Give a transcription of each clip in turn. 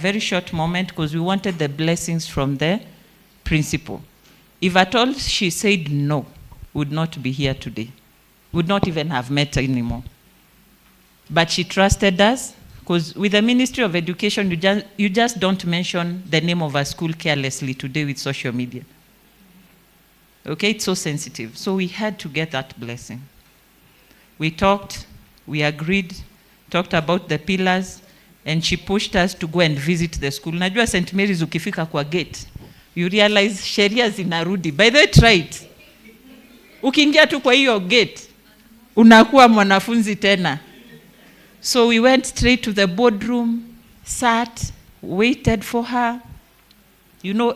very short moment because we wanted the blessings from the principal. If at all she said no, would not be here today. Would not even have met anymore. But she trusted us, because with the Ministry of Education, you just don't mention the name of a school carelessly today with social media. Okay, it's so sensitive. So we had to get that blessing. We talked, we agreed, talked about the pillars, and she pushed us to go and visit the school. Najua St. Mary's ukifika kwa gate, you realize sheria zinarudi. By the way, try it. Ukiingia tu kwa hiyo gate, unakuwa mwanafunzi tena. So we went straight to the boardroom, sat, waited for her,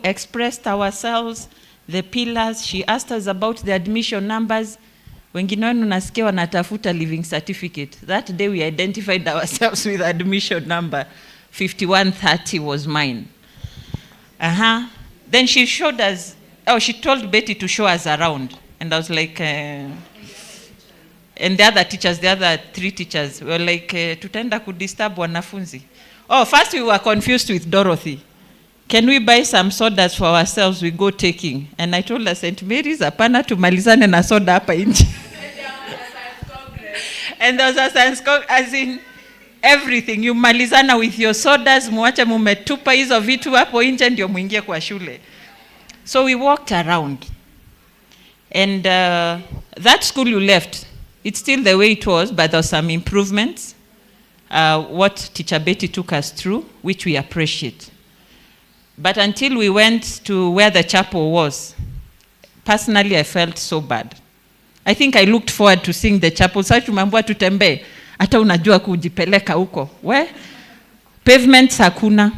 expressed ourselves, the pillars. She asked us about the admission numbers. Wengine wenu nasikia wanatafuta living certificate. That day we identified ourselves with admission number 5130 was mine. Then she showed us, she told Betty to show us around. And I was like, and the other teachers, the other 3 teachers were like, tutaenda kudisturb wanafunzi. First we were confused with Dorothy. Can we buy some sodas for ourselves? We go taking. And I told her, St. Mary's, apana tumalizane na soda hapa nje. And there was a science congress, as in everything. You malizana with your sodas, muache mumetupa hizo vitu hapo nje ndio muingie kwa shule. So we walked around. And that school you left, it's still the way it was, but there were some improvements. What Teacher Betty took us through, which we appreciate. But until we went to where the chapel was, personally I felt so bad. I think I looked forward to seeing the chapel. Sasa tumeambiwa tutembee, hata unajua kujipeleka huko. Pavements hakuna.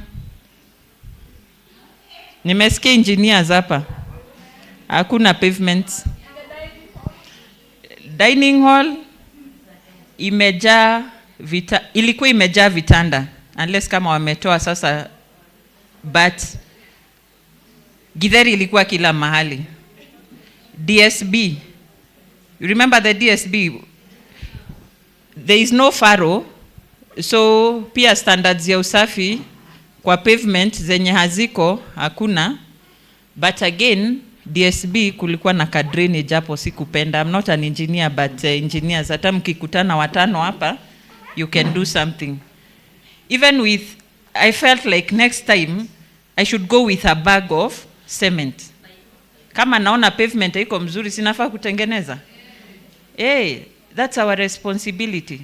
Nimesikia engineers hapa. Hakuna pavements. Dining hall ilikuwa imejaa vitanda, unless kama wametoa sasa, but githeri ilikuwa kila mahali. DSB, you remember the DSB? There is no furrow, so pia standards ya usafi kwa pavement zenye haziko hakuna. But again, DSB kulikuwa na drainage hapo sikupenda. I'm not an engineer, but engineers, hata mkikutana watano hapa, you can do something. Even with, I felt like next time, I should go with a bag of cement. Kama naona pavement haiko mzuri, sinafaa kutengeneza. That's our responsibility.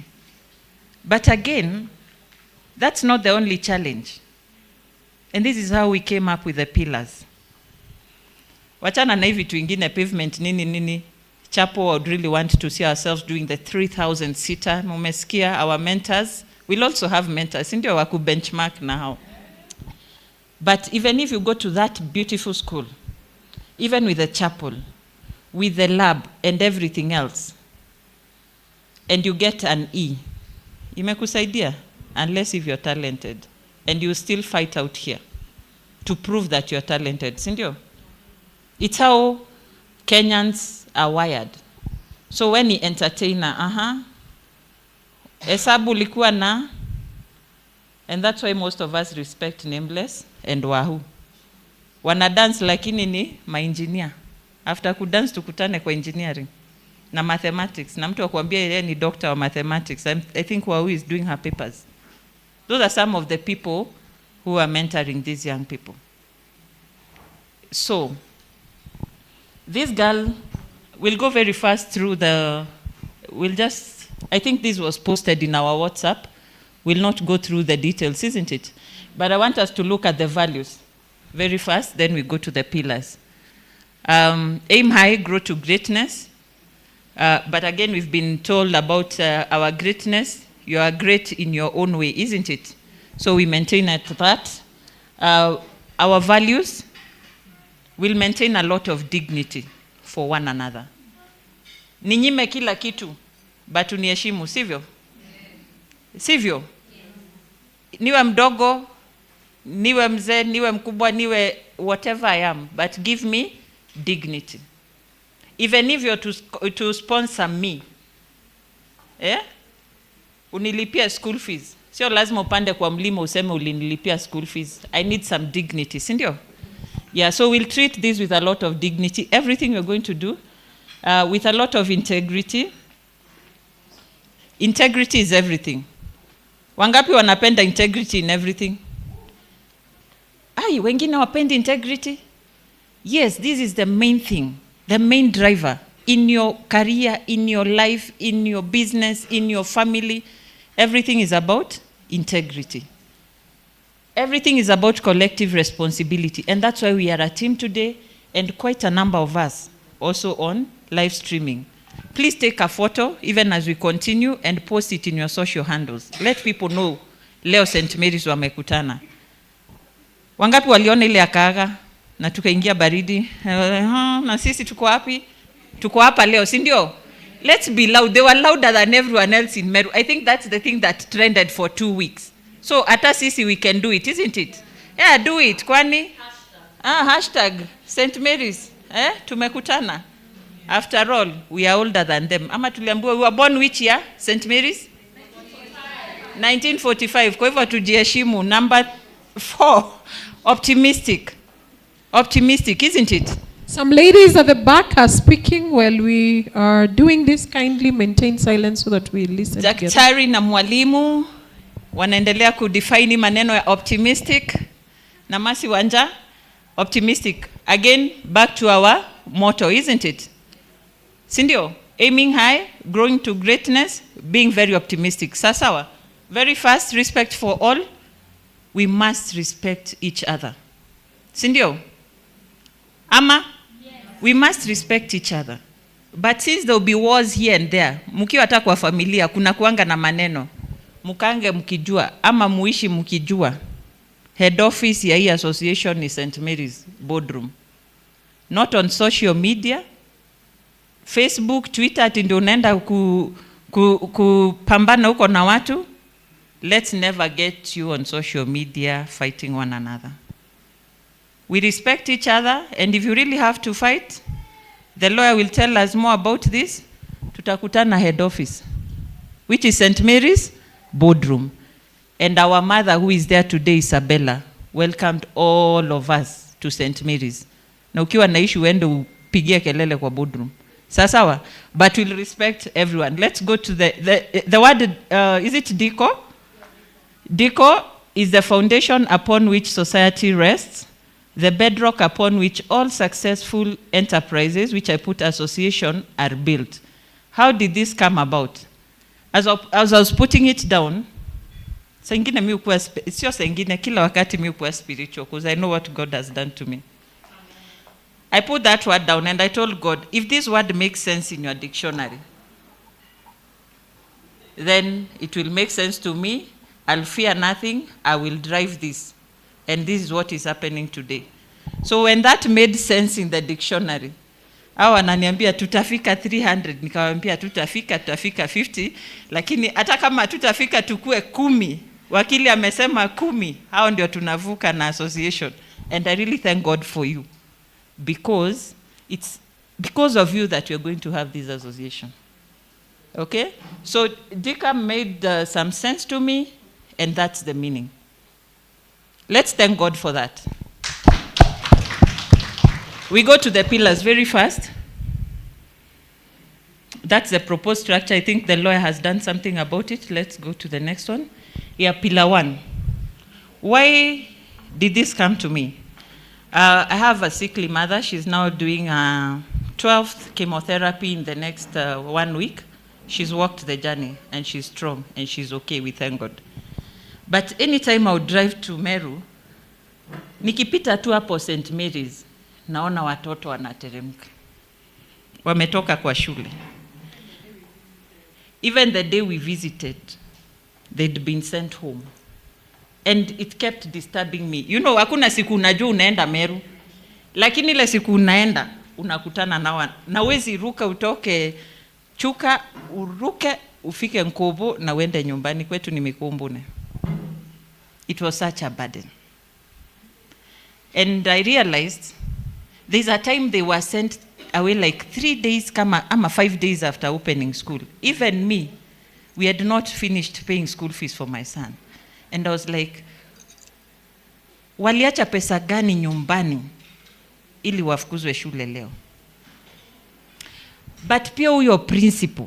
But again, that's not the only challenge. And this is how we came up with the pillars. Wachana na hivi tuingine pavement nini. Chapel would really want to see ourselves doing the 3,000 seater. Mumesikia our mentors. We'll also have mentors. Ndio waku benchmark now. But even if you go to that beautiful school, even with the chapel, with the lab and everything else, and you get an E, imekusaidia, unless if you're talented, and you still fight out here to prove that you're talented. Sindio? It's how Kenyans are wired. So when you entertainer, hesabu likuwa na, and that's why most of us respect Nameless and Wahoo. Wana dance lakini ni ma-engineer. After kudance tukutane kwa engineering na mathematics. Na mtu wakuambia yeye ni doctor wa mathematics. I think Wahoo is doing her papers. Those are some of the people who are mentoring these young people. So, this girl will go very fast through I think this was posted in our WhatsApp. We'll not go through the details, isn't it? But I want us to look at the values very fast, then we go to the pillars. Aim high, grow to greatness. But again, we've been told about our greatness. You are great in your own way, isn't it? So we maintain at that. Our values will maintain a lot of dignity for one another. Ninyime kila kitu, but uniheshimu, sivyo? Sivyo? Niwe mdogo, niwe mzee, niwe mkubwa, niwe whatever I am, but give me dignity. Even if you're to sponsor me, unilipia school fees, Sio lazima upande kwa mlima useme ulinilipia school fees. I need some dignity, si ndio? Yeah, so we'll treat this with a lot of dignity. Everything we're going to do with a lot of integrity. Integrity is everything. Wangapi wanapenda integrity in everything? Ai, wengine wapendi integrity? Yes, this is the main thing, the main driver in your career, in your life, in your business, in your family. Everything is about integrity. Everything is about collective responsibility. And that's why we are a team today, and quite a number of us also on live streaming. Please take a photo even as we continue and post it in your social handles. Let people know leo St. Mary's wamekutana. Wangapi waliona ile akaga na tukaingia baridi? Na sisi tuko wapi? Tuko hapa leo, si ndio? Let's be loud. They were louder than everyone else in Meru. I think that's the thing that trended for 2 weeks. So hata sisi we can do it, isn't it? Yeah, do it. Kwani? Hashtag St. Mary's. Tumekutana. After all, we are older than them. Ama tuliambiwa we were born which year? St. Mary's? 1945. Kwa hivyo tujiheshimu. Number 4. Optimistic. Optimistic, isn't it? Some ladies at the back are speaking while we are doing this. Kindly maintain silence so that we listen together. Daktari na mwalimu wanaendelea kudefine maneno ya optimistic. Na Masi Wanja, optimistic. Again, back to our motto, isn't it? Sindio? Aiming high, growing to greatness, being very optimistic. Sasawa. Very fast, respect for all. We must respect each other. Sindio? Ama? Yes. We must respect each other. But since there will be wars here and there, mukiwa hata kwa familia, kuna kuanga na maneno. Mukange mkijua, ama muishi mkijua. Head office ya hii association is St. Mary's Boardroom. Not on social media. Facebook, Twitter, ati ndio unaenda kupambana huko na watu. Let's never get you on social media fighting one another. We respect each other, and if you really have to fight, the lawyer will tell us more about this. Tutakutana head office, which is St. Mary's Boardroom. And our mother, who is there today, Isabella, welcomed all of us to St. Mary's. Na ukiwa na issue uende upigie kelele kwa boardroom. Sawa, but we'll respect everyone. Let's go to the word, is it DICO? DICO is the foundation upon which society rests, the bedrock upon which all successful enterprises, which I put association, are built. How did this come about? As I was putting it down, sengine mi ukuwa, sio sengine, kila wakati mi ukuwa spiritual, because I know what God has done to me. I put that word down and I told God, if this word makes sense in your dictionary, then it will make sense to me. I'll fear nothing. I will drive this. And this is what is happening today. So when that made sense in the dictionary, hawa ananiambia tutafika 300, nikamwambia tutafika 50, lakini hata kama tutafika tukue 10, wakili amesema 10, hao ndio tunavuka na association. And I really thank God for you. Because it's because of you that we're going to have this association. Okay? So DICA made some sense to me, and that's the meaning. Let's thank God for that. We go to the pillars very fast. That's the proposed structure. I think the lawyer has done something about it. Let's go to the next one. Yeah, pillar 1. Why did this come to me? I have a sickly mother. She's now doing 12th chemotherapy in the next 1 week. She's walked the journey and she's strong and she's okay, we thank God. But anytime I would drive to Meru, nikipita tu hapo St. Mary's, naona watoto wanateremka. Wametoka kwa shule. Even the day we visited, they'd been sent home. And it kept disturbing me. You know, hakuna siku unajua unaenda Meru. Lakini ile siku unaenda, unakutana na wezi ruka utoke Chuka, uruke, ufike Nkobo na uende nyumbani kwetu ni Mikumbune. It was such a burden. And I realized there's a time they were sent away like 3 days, ama 5 days after opening school. Even me, we had not finished paying school fees for my son. And I was like, waliacha pesa gani nyumbani ili wafukuzwe shule leo? But pia huyo principal,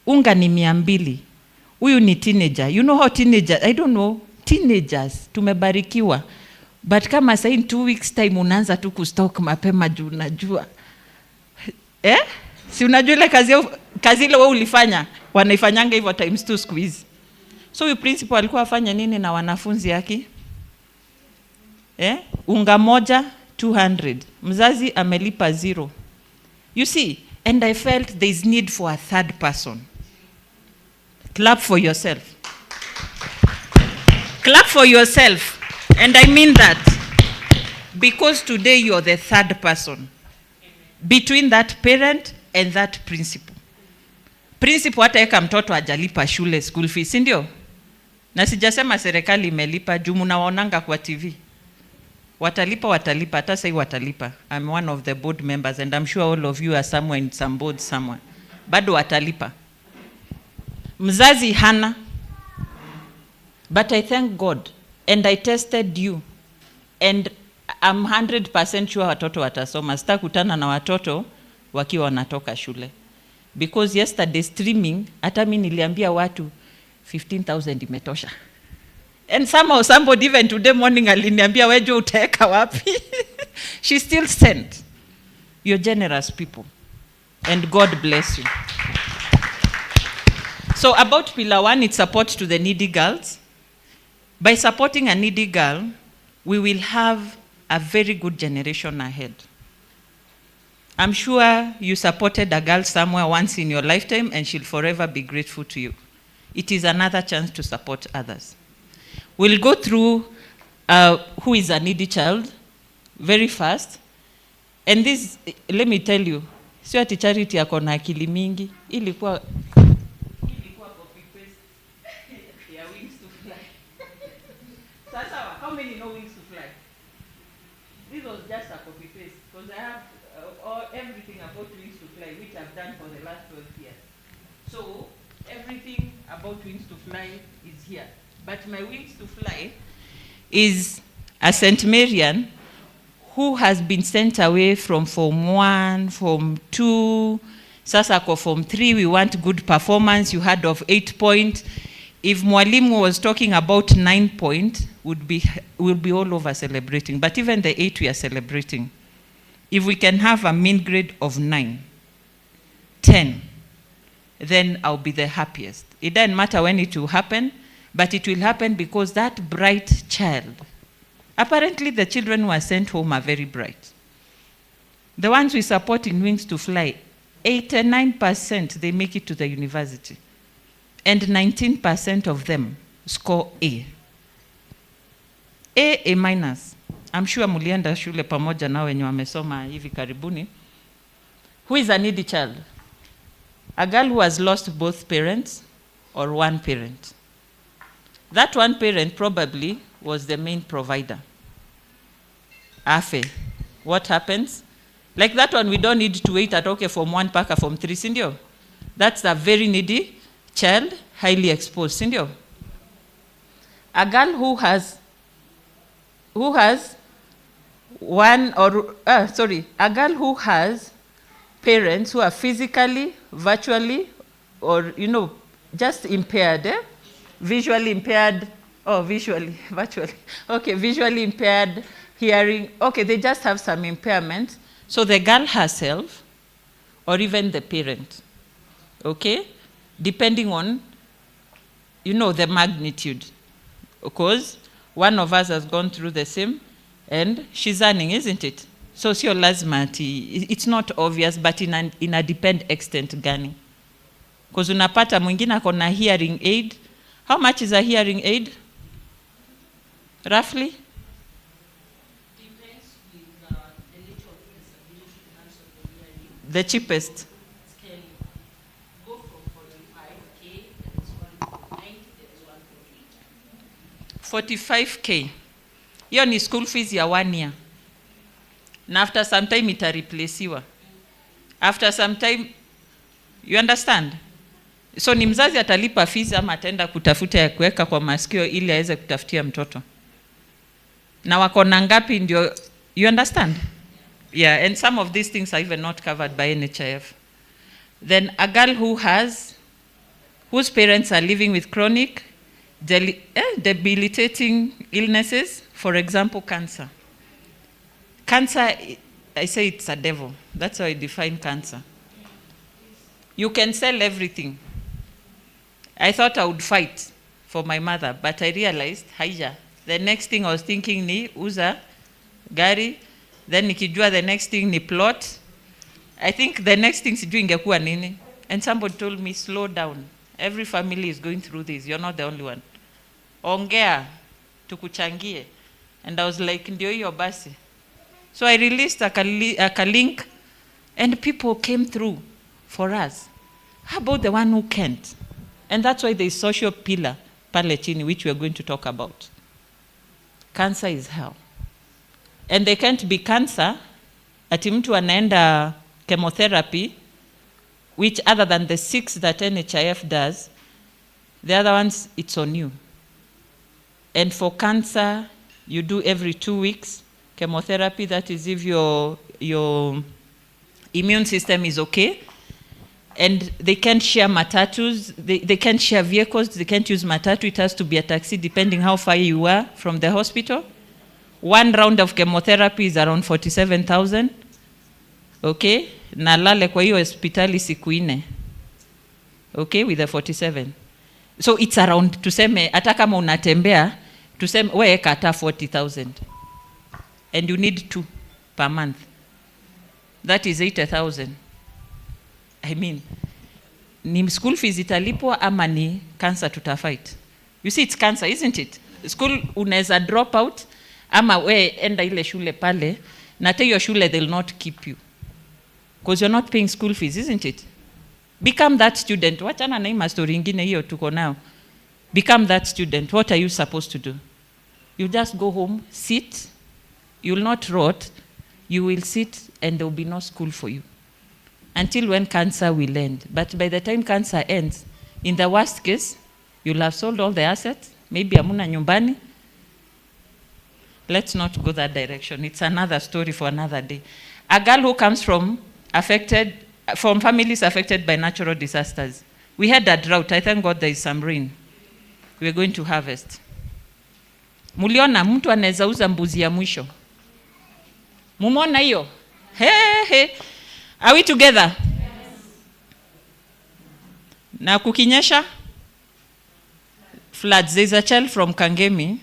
unga ni 200. Huyu ni teenager. You know how teenagers, I don't know, teenagers tumebarikiwa. But kama sasa in 2 weeks time unaanza tu kustock mapema juu unajua. Si unajua ile kazi ile wewe ulifanya, wanaifanyanga hivyo times 2 siku hizi. So huyu principal alikuwa afanya nini na wanafunzi yake? Unga moja 200. Mzazi amelipa 0. You see, and I felt there is need for a third person. Clap for yourself. Clap for yourself. And I mean that. Because today you're the third person. Between that parent and that principal. Principal hata eka mtoto ajalipa shule school fees, ndio? Na sijasema serikali imelipa, juu mnawaonanga kwa TV. Watalipa, hata sasa watalipa. I'm one of the board members and I'm sure all of you are somewhere in some board somewhere. Bado watalipa. Mzazi hana. But I thank God and I tested you and I'm 100% sure watoto watasoma. Sitakutana na watoto wakiwa wanatoka shule. Because yesterday streaming, hata mimi niliambia watu 15,000 imetosha. And somehow somebody even today morning aliniambia wewe utaweka wapi? She still sent. You're generous people. And God bless you. So about pillar 1, it's support to the needy girls. By supporting a needy girl, we will have a very good generation ahead. I'm sure you supported a girl somewhere once in your lifetime and she'll forever be grateful to you. It is another chance to support others. We'll go through who is a needy child very fast. And this, let me tell you, sio ati Charity yako na akili mingi, ilikuwa copy paste ya Wings to Fly. Sasa, how many know Wings to Fly? This was just a copy paste because I have everything about Wings to Fly, which I've done for the last 12 years. So everything about Wings to Fly is here. But my Wings to Fly is a St. Marian who has been sent away from Form 1, Form 2, sasa kwa Form 3, we want good performance. You heard of 8 point. If Mwalimu was talking about 9 point, we'll be all over celebrating. But even the 8 we are celebrating. If we can have a mean grade of 9, 10, then I'll be the happiest. It doesn't matter when it will happen, but it will happen because that bright child, apparently the children who are sent home are very bright. The ones we support in Wings to Fly, 89% they make it to the university. And 19% of them score A. A minus. I'm sure mulienda shule pamoja na wenye wamesoma hivi karibuni. Who is a needy child? A girl who has lost both parents or one parent. That one parent probably was the main provider. Afe. What happens? Like that one, we don't need to wait at okay from 1 paka from 3, sindio? That's a very needy child, highly exposed, sindio? A girl who has a girl who has parents who are physically, virtually, or, just impaired, visually impaired, virtually. Okay, visually impaired, hearing. Okay, they just have some impairment. So the girl herself, or even the parent, okay, depending on, the magnitude. Of course, one of us has gone through the same, and she's earning, isn't it? So sio lazima ati, it's not obvious, but in a depend extent gani. Because unapata mwingine ako na hearing aid. How much is a hearing aid? Roughly? Depends with the nature of the disability in terms of the hearing. The cheapest? It can go from 45K, there is 190, there is 148. 45K. Hiyo ni school fees ya 1 year. Na after some time itareplaciwa. After some time, you understand? So ni mzazi atalipa fees ama ataenda kutafuta ya kuweka kwa masikio ili aweze kutafutia mtoto. Na wako na ngapi ndio, you understand? Yeah, and some of these things are even not covered by NHIF. Then a girl whose parents are living with chronic debilitating illnesses, for example, cancer. Cancer, I say it's a devil. That's how I define cancer. You can sell everything. I thought I would fight for my mother, but I realized, haya, the next thing I was thinking ni uza gari, then nikijua the next thing ni plot. I think the next thing sijui ingekuwa nini. And somebody told me, slow down. Every family is going through this. You're not the only one. Ongea, tukuchangie. And I was like, ndio hiyo basi. So I released a link, and people came through for us. How about the one who can't? And that's why there is social pillar, pale chini, which we are going to talk about. Cancer is hell. And they can't be cancer, ati mtu anaenda chemotherapy, which other than the 6 that NHIF does, the other ones, it's on you. And for cancer, you do every 2 weeks chemotherapy. That is if your immune system is okay. And they can't share matatus, they can't share vehicles, they can't use matatu, it has to be a taxi depending how far you are from the hospital. 1 round of chemotherapy is around 47,000. Okay? Na lale kwa hiyo hospitali siku 4. Okay, with the 47. So it's around, tuseme, hata kama unatembea, tuseme, we kata 40,000. And you need 2 per month. That is 80,000. I mean, ni school fees italipwa ama ni cancer tutafight? You see, it's cancer, isn't it? School unaweza drop out, ama we enda ile shule pale, na te your shule they'll not keep you. Because you're not paying school fees, isn't it? Become that student. Wachana na hii story ingine hiyo tuko nao. Become that student. What are you supposed to do? You just go home, sit, you'll not rot, you will sit, and there will be no school for you. Until when cancer will end. But by the time cancer ends, in the worst case, you'll have sold all the assets, maybe amuna nyumbani. Let's not go that direction. It's another story for another day. A girl who comes from families affected by natural disasters. We had a drought. I thank God there is some rain. We're going to harvest. Muliona mtu anaweza uza mbuzi ya mwisho. Mumona hiyo? He. Are we together? Yes. Na kukinyesha floods. There's a child from Kangemi.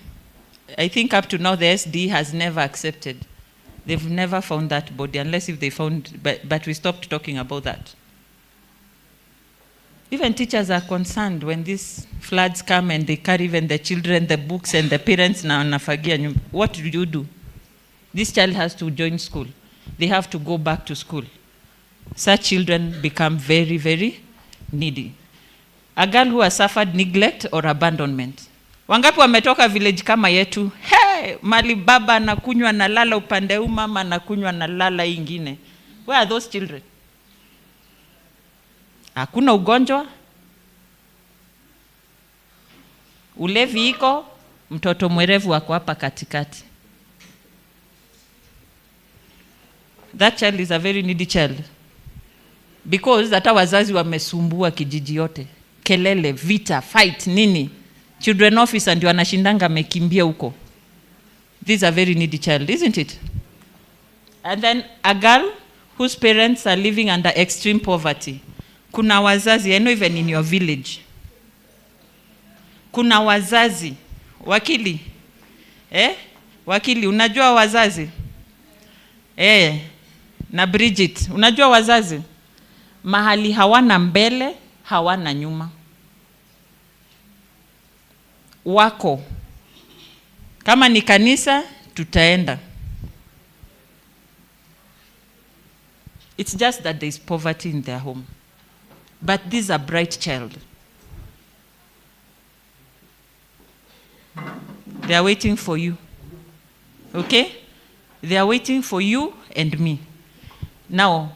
I think up to now the SD has never accepted. They've never found that body unless if they found, but we stopped talking about that. Even teachers are concerned when these floods come and they carry even the children, the books, and the parents na wanafagia. What do you do? This child has to join school. They have to go back to school. Such children become very, very needy. A girl who has suffered neglect or abandonment. Wangapi wametoka village kama yetu? Hey, mali baba anakunywa na lala upande huu, mama anakunywa na lala ingine. Where are those children? Hakuna ugonjwa. Ulevi iko, mtoto mwerevu wako hapa katikati. That child is a very needy child. Because hata wazazi wamesumbua kijiji yote. Kelele, vita, fight, nini. Children officer ndio anashindanga amekimbia huko. This is a very needy child, isn't it? And then a girl whose parents are living under extreme poverty. Kuna wazazi, I know even in your village. Kuna wazazi, wakili. Wakili, unajua wazazi? Na Bridget, unajua wazazi? Mahali hawana mbele, hawana nyuma. Wako. Kama ni kanisa, tutaenda. It's just that there is poverty in their home. But this is a bright child. They are waiting for you. Okay? They are waiting for you and me. Now,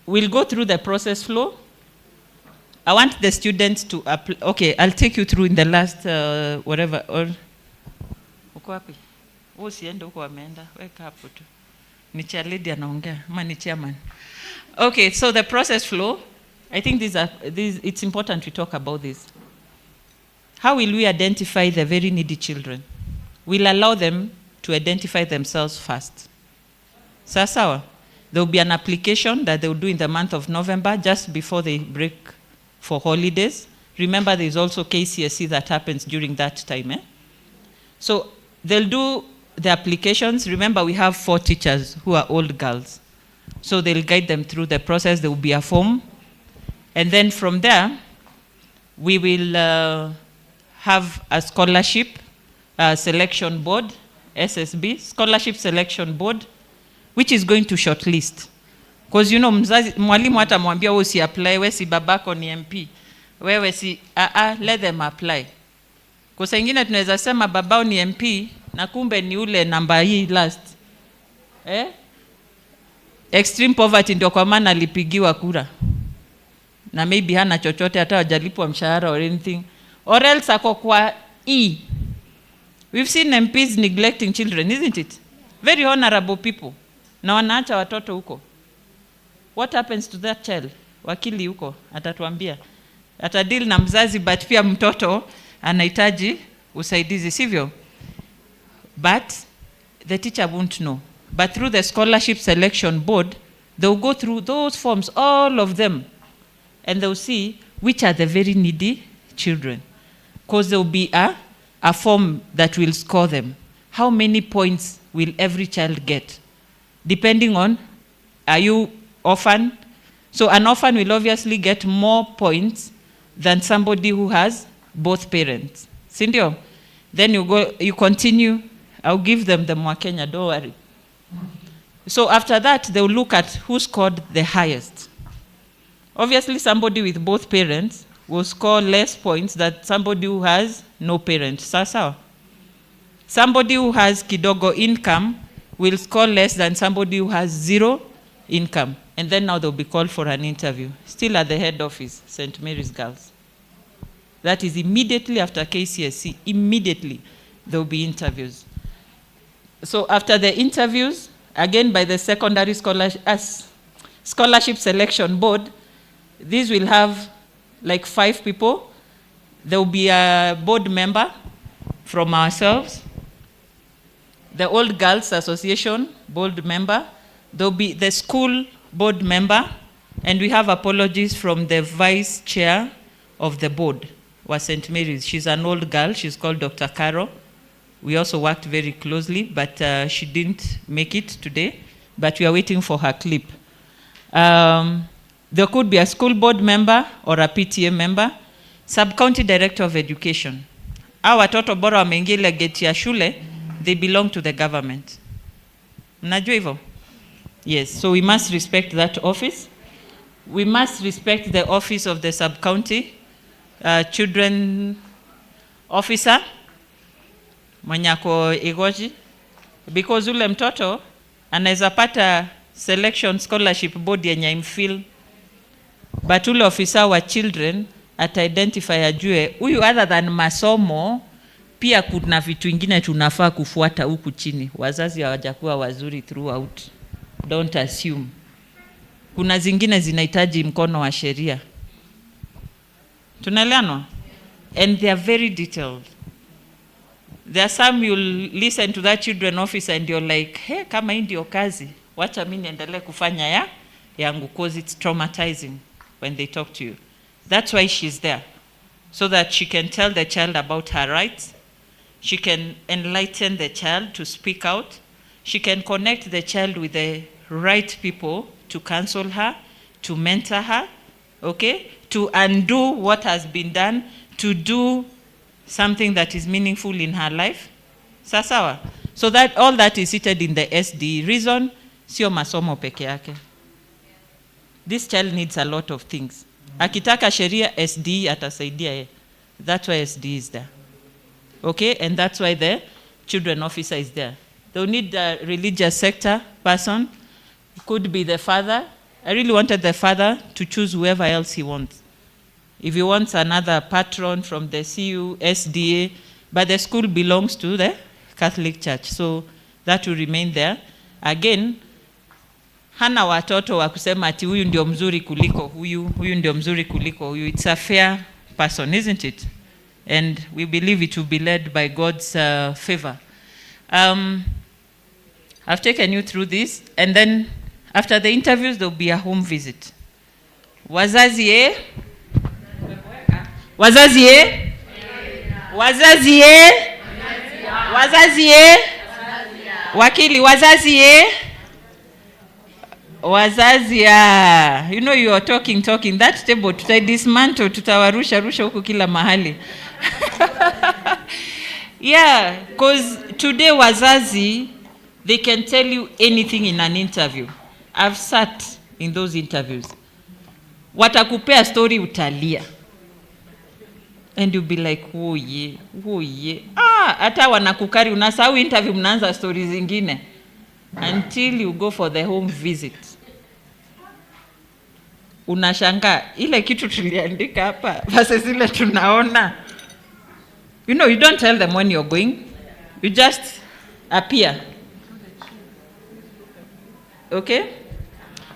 we'll go through the process flow. I want the students to apply. Okay, I'll take you through in the last whatever. Or uko wapi? Usiende huko wameenda. Weka hapo tu. Ni chairlady anaongea, ama ni chairman. Okay, so the process flow. I think it's important we talk about this. How will we identify the very needy children? We'll allow them to identify themselves first. Sawa. There will be an application that they will do in the month of November, just before they break for holidays. Remember, there is also KCSE that happens during that time. So they'll do the applications. Remember, we have 4 teachers who are old girls. So they'll guide them through the process. There will be a form. And then from there, we will have a scholarship selection board, SSB, scholarship selection board, which is going to shortlist. Because you know, mwalimu hata mwambia wewe si apply, wewe si babako ni MP. Wewe si let them apply. Kwa sababu ingine tunaweza sema babao ni MP na kumbe ni ule namba hii last. Extreme poverty ndio kwa maana alipigiwa kura. Na maybe hana chochote hata hajalipwa mshahara or anything. Or else ako kwa E. We've seen MPs neglecting children, isn't it? Very honorable people. Na wanaacha watoto huko. What happens to that child? Wakili huko atatuambia. Atadeal na mzazi, but pia mtoto anahitaji usaidizi, sivyo? But the teacher won't know. But through the scholarship selection board, they'll go through those forms, all of them, and they'll see which are the very needy children. Because there will be a form that will score them. How many points will every child get? Depending on, are you orphan? So an orphan will obviously get more points than somebody who has both parents. Sindio? Then you continue. I'll give them the Mwakenya, don't worry. So after that, they'll look at who scored the highest. Obviously, somebody with both parents will score less points than somebody who has no parents. Sawa. Somebody who has kidogo income will score less than somebody who has 0 income. And then now they'll be called for an interview. Still at the head office, St. Mary's Girls. That is immediately after KCSE. Immediately there will be interviews. So after the interviews, again by the secondary scholarship selection board, these will have like 5 people. There will be a board member from ourselves, the Old Girls Association board member, there will be the school board member, and we have apologies from the vice chair of the board, was St. Mary's. She's an old girl, she's called Dr. Caro. We also worked very closely, but she didn't make it today, but we are waiting for her clip. There could be a school board member or a PTA member, sub-county director of education. Our watoto bora wameingia geti ya shule, they belong to the government. Mnajua hivyo? Yes, so we must respect that office. We must respect the office of the sub-county children officer, Manyako Igoji, because ule mtoto anaweza pata selection scholarship board yenye imfeel, but ule officer wa children ata-identify ajue, huyu other than masomo, pia kuna vitu ingine tunafaa kufuata huku chini. Wazazi hawajakuwa wazuri throughout. Don't assume. Kuna zingine zinahitaji mkono wa sheria. Tunaelewana? And they are very detailed. There are some you'll listen to that children officer and you're like, hey, kama hii ndio kazi, wacha mimi niendelee kufanya yangu, because it's traumatizing when they talk to you. That's why she's there, so that she can tell the child about her rights. She can enlighten the child to speak out. She can connect the child with the right people to counsel her, to mentor her, okay? To undo what has been done, to do something that is meaningful in her life. Sawa. So that all that is seated in the SD. Reason, sio masomo peke yake. This child needs a lot of things. Akitaka sheria, SD atasaidia ye. That's why SD is there. Okay, and that's why the children officer is there. They'll need a religious sector person. It could be the father. I really wanted the father to choose whoever else he wants. if you want another patron from the CU, SDA, but the school belongs to the Catholic Church, so that will remain there. Again, hana watoto wa kusema ati huyu ndio mzuri kuliko huyu, huyu ndio mzuri kuliko huyu. It's a fair person, isn't it? And we believe it will be led by God's favor. I've taken you through this, and then after the interviews, there will be a home visit. Wazazi eh? Wazazi eh? Wazazi eh? Wazazi eh? Wakili, wazazi eh? Wazazi ya. You know you are talking. That table dismantle, tutawarusha huku kila mahali. Yeah, because today wazazi, they can tell you anything in an interview. I've sat in those interviews. Watakupea story utalia. And you'll be like, oh yeah. Hata wanakukari, unasahau interview, mnaanza stories zingine. Until you go for the home visit. Unashanga, ile kitu tuliandika hapa, versus ile tunaona. You know, you don't tell them when you're going. You just appear. Okay?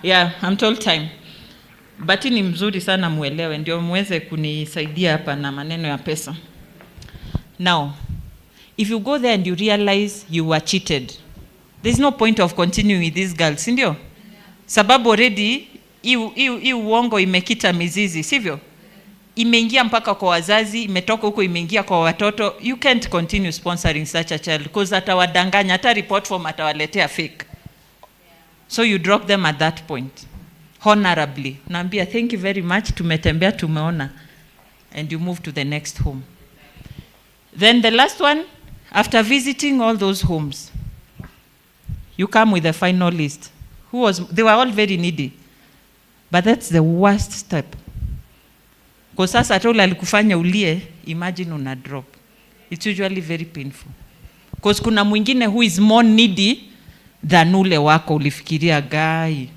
Yeah, I'm told time. But ni mzuri sana muelewe, ndio muweze kunisaidia hapa na maneno ya pesa. Now, if you go there and you realize you were cheated, there's no point of continuing with these girls, sindio? Sababu already, hii uongo imekita mizizi, sivyo? Imeingia mpaka kwa wazazi, imetoka huko imeingia kwa watoto. You can't continue sponsoring such a child, because atawadanganya, hata report form atawaletea fake. So you drop them at that point, honorably. Naambia, thank you very much, tumetembea, tumeona. And you move to the next home. Then the last one, after visiting all those homes, you come with the final list. They were all very needy. But that's the worst step. Because sasa atola alikufanya ulie, imagine una drop. It's usually very painful. Because kuna mwingine who is more needy than ule wako ulifikiria guy.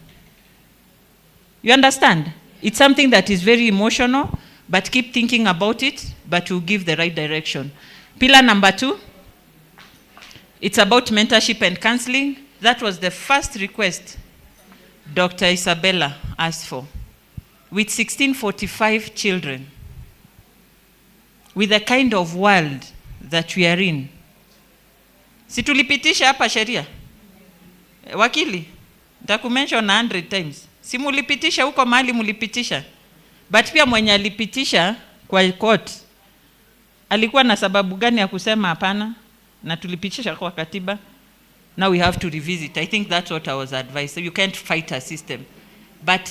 You understand? It's something that is very emotional, but keep thinking about it, but will give the right direction. Pillar number 2, it's about mentorship and counseling. That was the first request Dr. Isabella asked for. With 1645 children, with the kind of world that we are in. Si tulipitisha hapa sheria? Wakili, nitakumention 100 times. Si mulipitisha huko mahali mulipitisha. But pia mwenye alipitisha kwa court, alikuwa na sababu gani ya kusema hapana? Na tulipitisha kwa katiba. Now we have to revisit. I think that's what I was advised. So you can't fight a system. But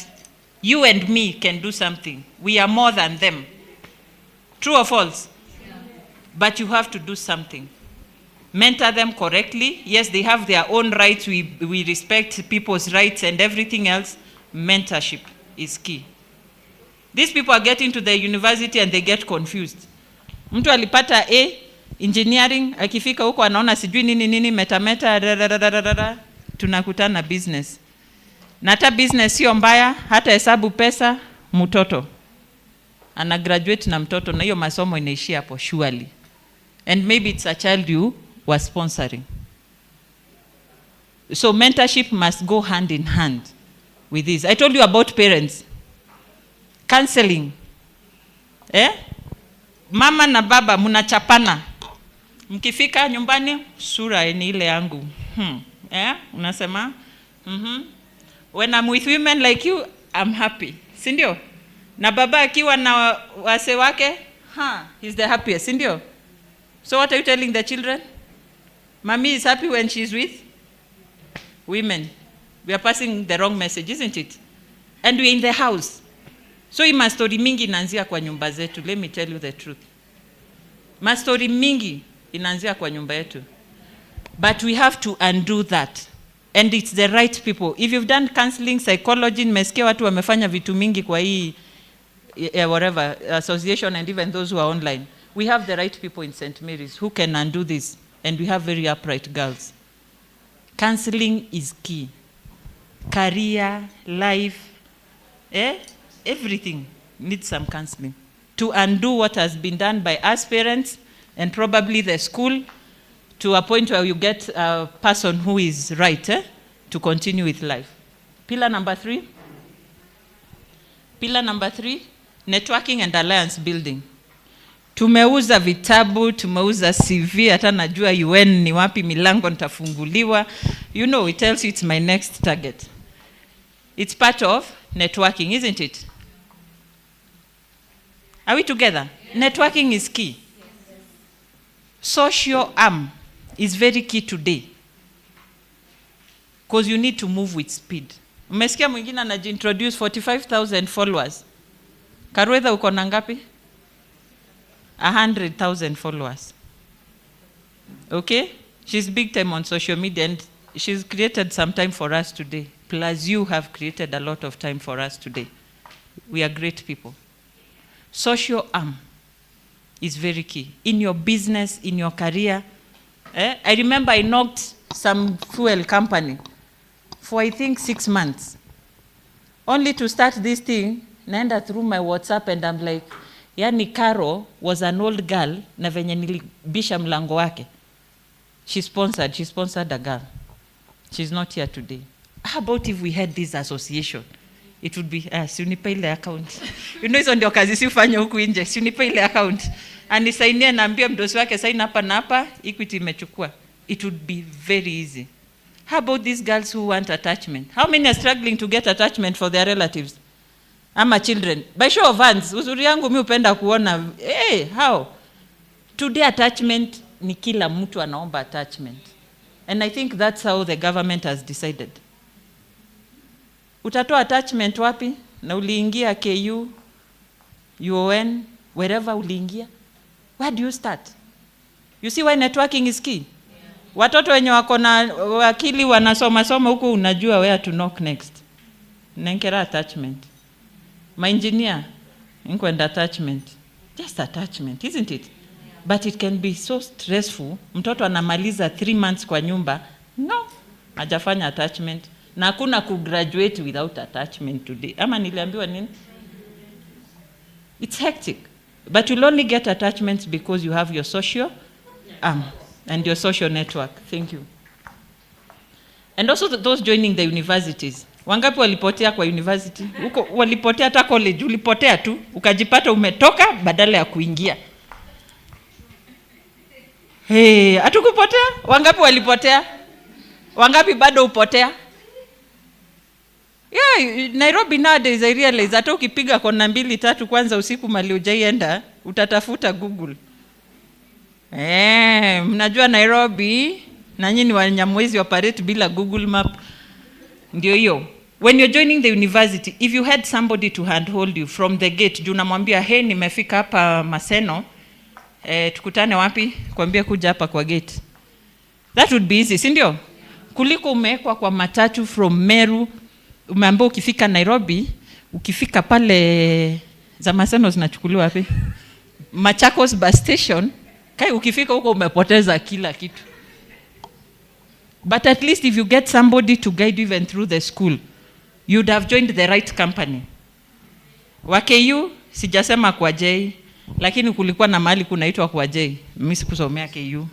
you and me can do something. We are more than them. True or false? Yeah. But you have to do something. Mentor them correctly. Yes, they have their own rights. We respect people's rights and everything else. Mentorship is key. These people are getting to the university and they get confused. Mtu alipata A, engineering, akifika huko anaona sijui nini meta, tunakutana business. Na hata business sio mbaya, hata hesabu pesa, mtoto. Ana graduate na mtoto, na hiyo masomo inaishia hapo surely. And maybe it's a child you were sponsoring. So mentorship must go hand in hand with this. I told you about parents. Counseling. Mama na baba mnachapana. Mkifika nyumbani, sura ni ile yangu. Unasema? When I'm with women like you, I'm happy. Sindio? Na baba akiwa na wase wake, he's the happiest. Sindio? So what are you telling the children? Mommy is happy when she's with women. We are passing the wrong message, isn't it? And we're in the house. So hii mastori mingi inaanzia kwa nyumba zetu. Let me tell you the truth. Mastori mingi inaanzia kwa nyumba yetu. But we have to undo that. And it's the right people. If you've done counseling, psychology, nimesikia watu wamefanya vitu mingi kwa hii whatever association and even those who are online. We have the right people in St. Mary's who can undo this. And we have very upright girls. Counseling is key. Career, life, everything needs some counseling. to undo what has been done by us parents and probably the school, to a point where you get a person who is right to continue with life. Pillar number 3. Pillar number 3, networking and alliance building. Tumeuza vitabu, tumeuza CV, hata najua UN ni wapi milango nitafunguliwa. You know, it tells you it's my next target. It's part of networking, isn't it? Are we together? Yes. Networking is key. Yes. Social arm is very key today. Because you need to move with speed. Umesikia mwingine anajiintroduce 45,000 followers. Karwetha uko na ngapi? 100,000 followers. Okay? She's big time on social media and she's created some time for us today. Plus you have created a lot of time for us today. We are great people. Social arm is very key. In your business, in your career. I remember I knocked some fuel company for I think 6 months. Only to start this thing, naenda through my WhatsApp and I'm like, yani Caro was an old girl na venye nilibisha mlango wake. She sponsored a girl. She's not here today. How about if we had this association? It would be, si unipe ile account. You know, hizo ndio kazi si ufanye huku nje. Si unipe ile account. Anisainie naambia mdosi wake sign hapa na hapa, Equity imechukua. It would be very easy. How about these girls who want attachment? How many are struggling to get attachment for their relatives? Ama children. By show of hands, uzuri yangu mi upenda kuona, how? Today attachment ni kila mtu anaomba attachment. And I think that's how the government has decided. Utatoa attachment wapi? Na uliingia KU, UON, wherever uliingia. Where do you start? You see why networking is key? Watoto wenye wako na akili wanasoma huku, unajua where to knock next. Nankera attachment. My engineer, inkwenda attachment. Just attachment, isn't it? But it can be so stressful. Mtoto anamaliza 3 months kwa nyumba. No, hajafanya attachment. Na hakuna kugraduate without attachment today. Ama niliambiwa nini? It's hectic. But you'll only get attachments because you have your social and your social network. Thank you. And also those joining the universities. Wangapi walipotea kwa university? Huko walipotea hata college, ulipotea tu, ukajipata umetoka badala ya kuingia. Hatukupotea? Wangapi walipotea? Wangapi bado upotea? Yeah, Nairobi nowadays I realize hata ukipiga kona 2-3 kwanza usiku mali hujaienda, utatafuta Google. Mnajua Nairobi na nyinyi Wanyamwezi operate bila Google map. Ndio hiyo. When you're joining the university, if you had somebody to handhold you from the gate, juu namwambia nimefika hapa Maseno, tukutane wapi? Kwambia kuja hapa kwa gate. That would be easy, si ndio? Kuliko umewekwa kwa matatu from Meru, umeambiwa ukifika Nairobi, ukifika pale za Maseno zinachukuliwa wapi? Machakos bus station, ukifika huko umepoteza kila kitu. But at least if you get somebody to guide you even through the school, you'd have joined the right company. KU, sijasema kwa J, lakini kulikuwa na mahali kunaitwa kwa J. Mimi sikusomea KU.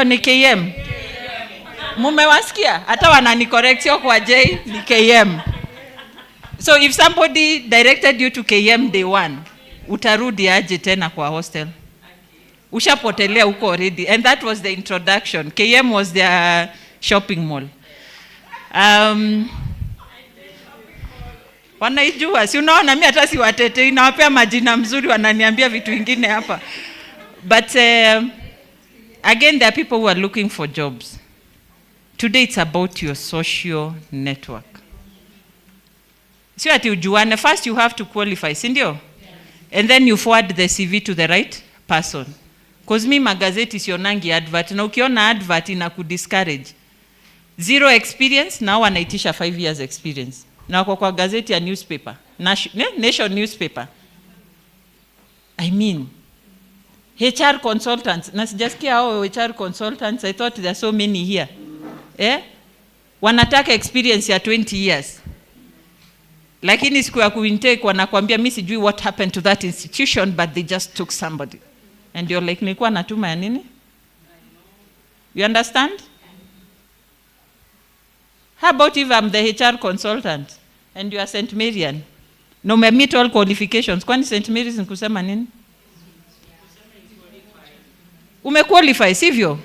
Ni KM. Mumewasikia? Hata wanani correct sio kwa J, ni KM. So if somebody directed you to KM day 1, utarudi aje tena kwa hostel? Ushapotelea huko already. And that was the introduction. KM was their shopping mall. Wanaijua. Si unaona mimi hata si watete. Inawapea majina mzuri wananiambia vitu vingine hapa. But again, there are people who are looking for jobs. Today it's about your social network. So ati ujuane. First you have to qualify, si ndio? And then you forward the CV to the right person. Because me magazeti sionangi advert. Na ukiona advert ina kudiscourage. 0 experience, now wanaitisha 5 years experience. Na kwa gazeti ya newspaper. Nation newspaper. I mean, HR consultants. Na sijasikia hao HR consultants. I thought there are so many here. Wanataka experience ya 20 years. Lakini siku ya kuintake wanakuambia mimi sijui what happened to that institution but they just took somebody. And you're like, nilikuwa natuma ya nini? You understand? How about if I'm the HR consultant and you are St. Marian? No, me meet all qualifications. Kwani St. Mary's ni kusema nini? Umequalify, sivyo?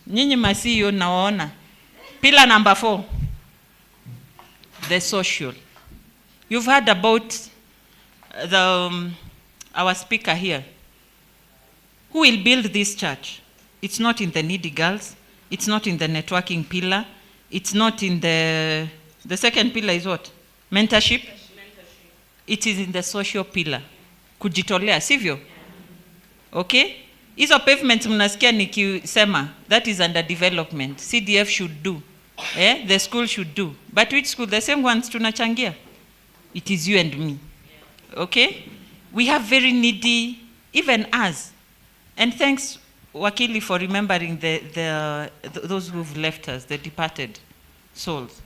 Nyinyi masiyo naona. Pillar number 4. The social. You've heard about our speaker here. Who will build this church? It's not in the needy girls. It's not in the networking pillar. It's not in the second pillar is what? Mentorship. It is in the social pillar. Kujitolea, sivyo? Okay? Hizo pavements mnasikia nikisema, that is under development. CDF should do. The school should do. But which school? The same ones tunachangia. It is you and me. Okay? We have very needy, even us. And thanks, Wakili, for remembering those who've left us, the departed souls.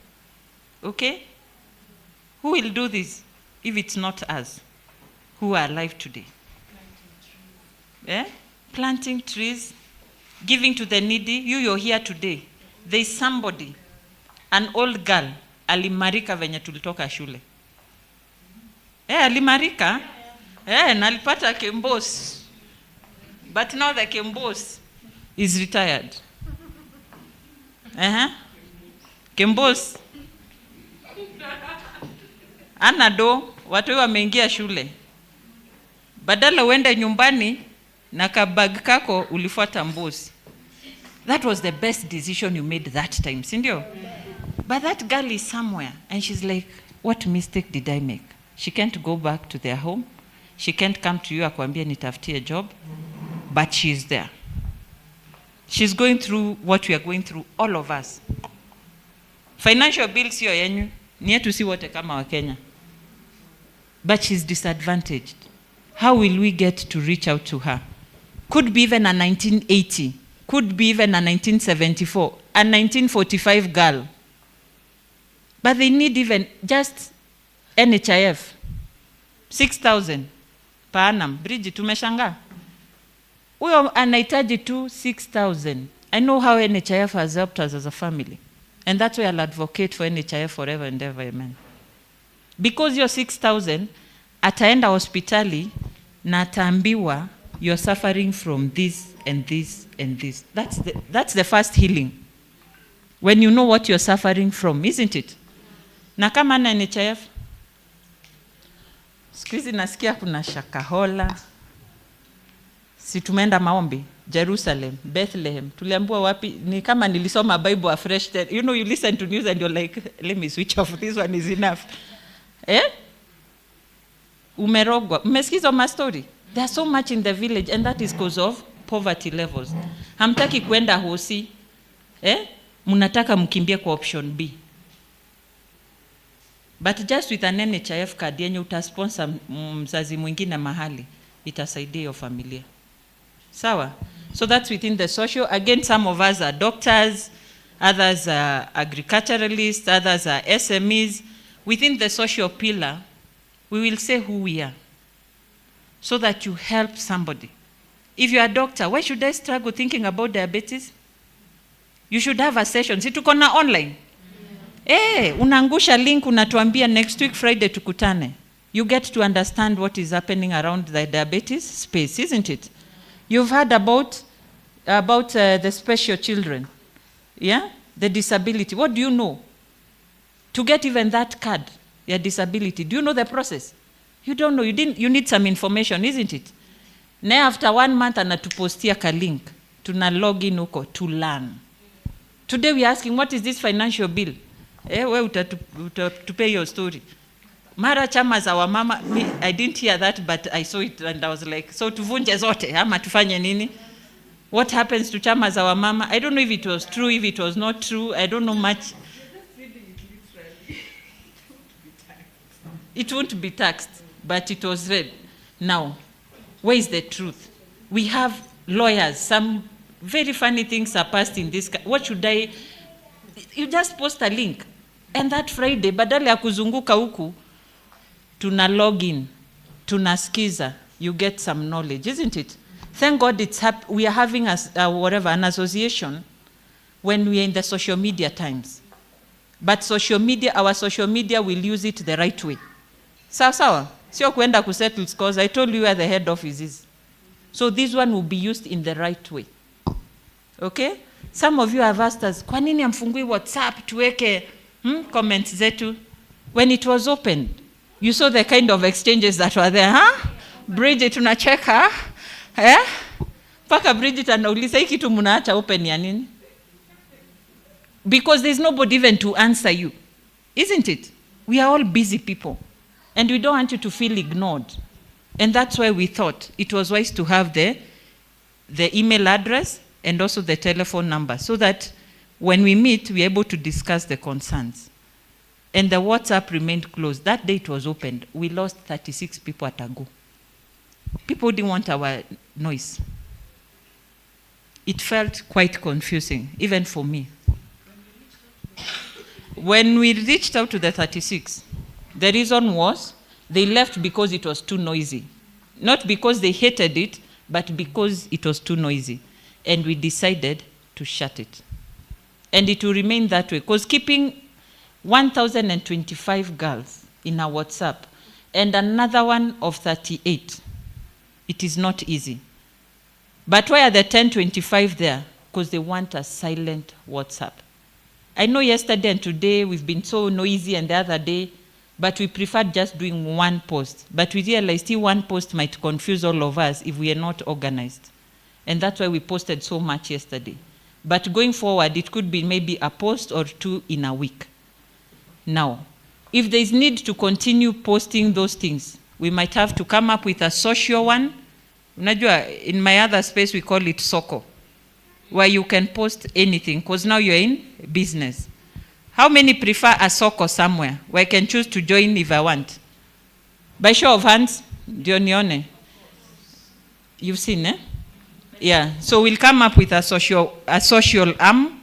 Okay? Who will do this if it's not us who are alive today? Planting trees, giving to the needy. You're here today. There is somebody, an old girl, alimarika venye tulitoka shule. Alimarika. Nalipata kembos. But now the kembos is retired. Kembos. Anado, watu wameingia shule. Badala uende nyumbani na kabag kako ulifuata mbuzi. That was the best decision you made that time, sindio? But that girl is somewhere and she's like, what mistake did I make? She can't go back to their home. She can't come to you akwambia nitafutie job. But she's there. She's going through what we are going through, all of us. Financial bills sio yenyu, ni yetu si wote kama wa Kenya. But she's disadvantaged. How will we get to reach out to her? Could be even a 1980. Could be even a 1974. A 1945 girl. But they need even just NHIF. 6,000 per annum. Bridget, tumeshangaa. Huyo anahitaji tu 6,000. I know how NHIF has helped us as a family. And that's why I'll advocate for NHIF forever and ever, amen. Because you're 6,000, ataenda hospitali na ataambiwa you're suffering from this and this and this. That's the first healing. When you know what you're suffering from, isn't it? Na kama na NHIF, siku hizi nasikia kuna Shakahola. Si tumeenda maombi, Jerusalem, Bethlehem. Tuliambiwa wapi, ni kama nilisoma Bible afresh. You know, you listen to news and you're like, let me switch off, this one is enough. Umerogwa. Umesikiza ma story? There's so much in the village and that is because of poverty levels. Hamtaki kwenda hosi. Mnataka mkimbie kwa option B. But just with an NHIF card yenye utasponsor mzazi mwingine mahali, itasaidia your familia. Sawa? So that's within the social. Again, some of us are doctors, others are agriculturalists, others are SMEs. Within the social pillar, we will say who we are so that you help somebody. If you are a doctor, why should I struggle thinking about diabetes? You should have a session. Si tuko na online. Unaangusha link unatuambia next week Friday tukutane. You get to understand what is happening around the diabetes space, isn't it? You've heard about the special children. Yeah? The disability. What do you know? To get even that card, your disability. Do you know the process? You don't know. You need some information, isn't it? Now after 1 month anatupostia ka link. Tuna log in huko to learn. Today we are asking, what is this financial bill? We utatupe your story. Mara chama za wamama, I didn't hear that, but I saw it and I was like, so tuvunje zote, ama tufanye nini? What happens to chama za wamama? I don't know if it was true, if it was not true. I don't know much. It won't be taxed, but it was read. Now, where is the truth? We have lawyers. Some very funny things are passed in this. What should I? You just post a link. And that Friday, badala ya kuzunguka huku, tuna login, tunasikiza, you get some knowledge, isn't it? Thank God we are having an association when we are in the social media times. But our social media will use it the right way. Sawa. Sio kuenda kusettle scores. I told you where the head office is. So this one will be used in the right way. Okay? Some of you have asked us, kwa nini amfungui WhatsApp tuweke comments zetu? When it was opened, you saw the kind of exchanges that were there, huh? Bridget unacheka, Paka Bridget anauliza hii kitu mnaacha open ya nini? Because there's nobody even to answer you. Isn't it? We are all busy people. And we don't want you to feel ignored. And that's why we thought it was wise to have the email address and also the telephone number, so that when we meet, we're able to discuss the concerns. And the WhatsApp remained closed. That day it was opened, we lost 36 people at a go. People didn't want our noise. It felt quite confusing, even for me. When we reached out to the 36, the reason was they left because it was too noisy. Not because they hated it, but because it was too noisy. And we decided to shut it. And it will remain that way. Because keeping 1,025 girls in our WhatsApp and another one of 38, it is not easy. But why are the 1025 there? Because they want a silent WhatsApp. I know yesterday and today we've been so noisy, and the other day, but we preferred just doing one post. But we realized one post might confuse all of us if we are not organized. And that's why we posted so much yesterday. But going forward, it could be maybe a post or two in a week. Now, if there is need to continue posting those things, we might have to come up with a social one. Unajua, in my other space, we call it Soko, where you can post anything, because now you're in business. How many prefer a Soko somewhere where I can choose to join if I want? By show of hands, ndio nione. You've seen, eh? Yeah, so we'll come up with a social arm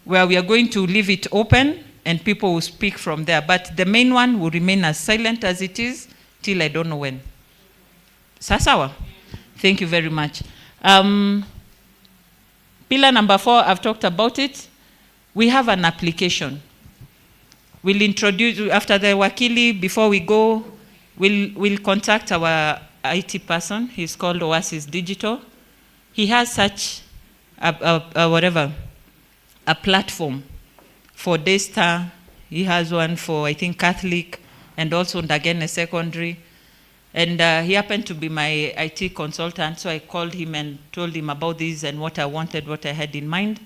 where we are going to leave it open and people will speak from there. But the main one will remain as silent as it is till I don't know when. Sasawa? Thank you very much. Pillar number 4, I've talked about it. We have an application. We'll introduce, after the wakili, before we go, we'll contact our IT person. He's called Oasis Digital. He has such a platform for Daystar. He has one for, I think, Catholic, and also Ndagene Secondary. And he happened to be my IT consultant, so I called him and told him about this and what I wanted, what I had in mind.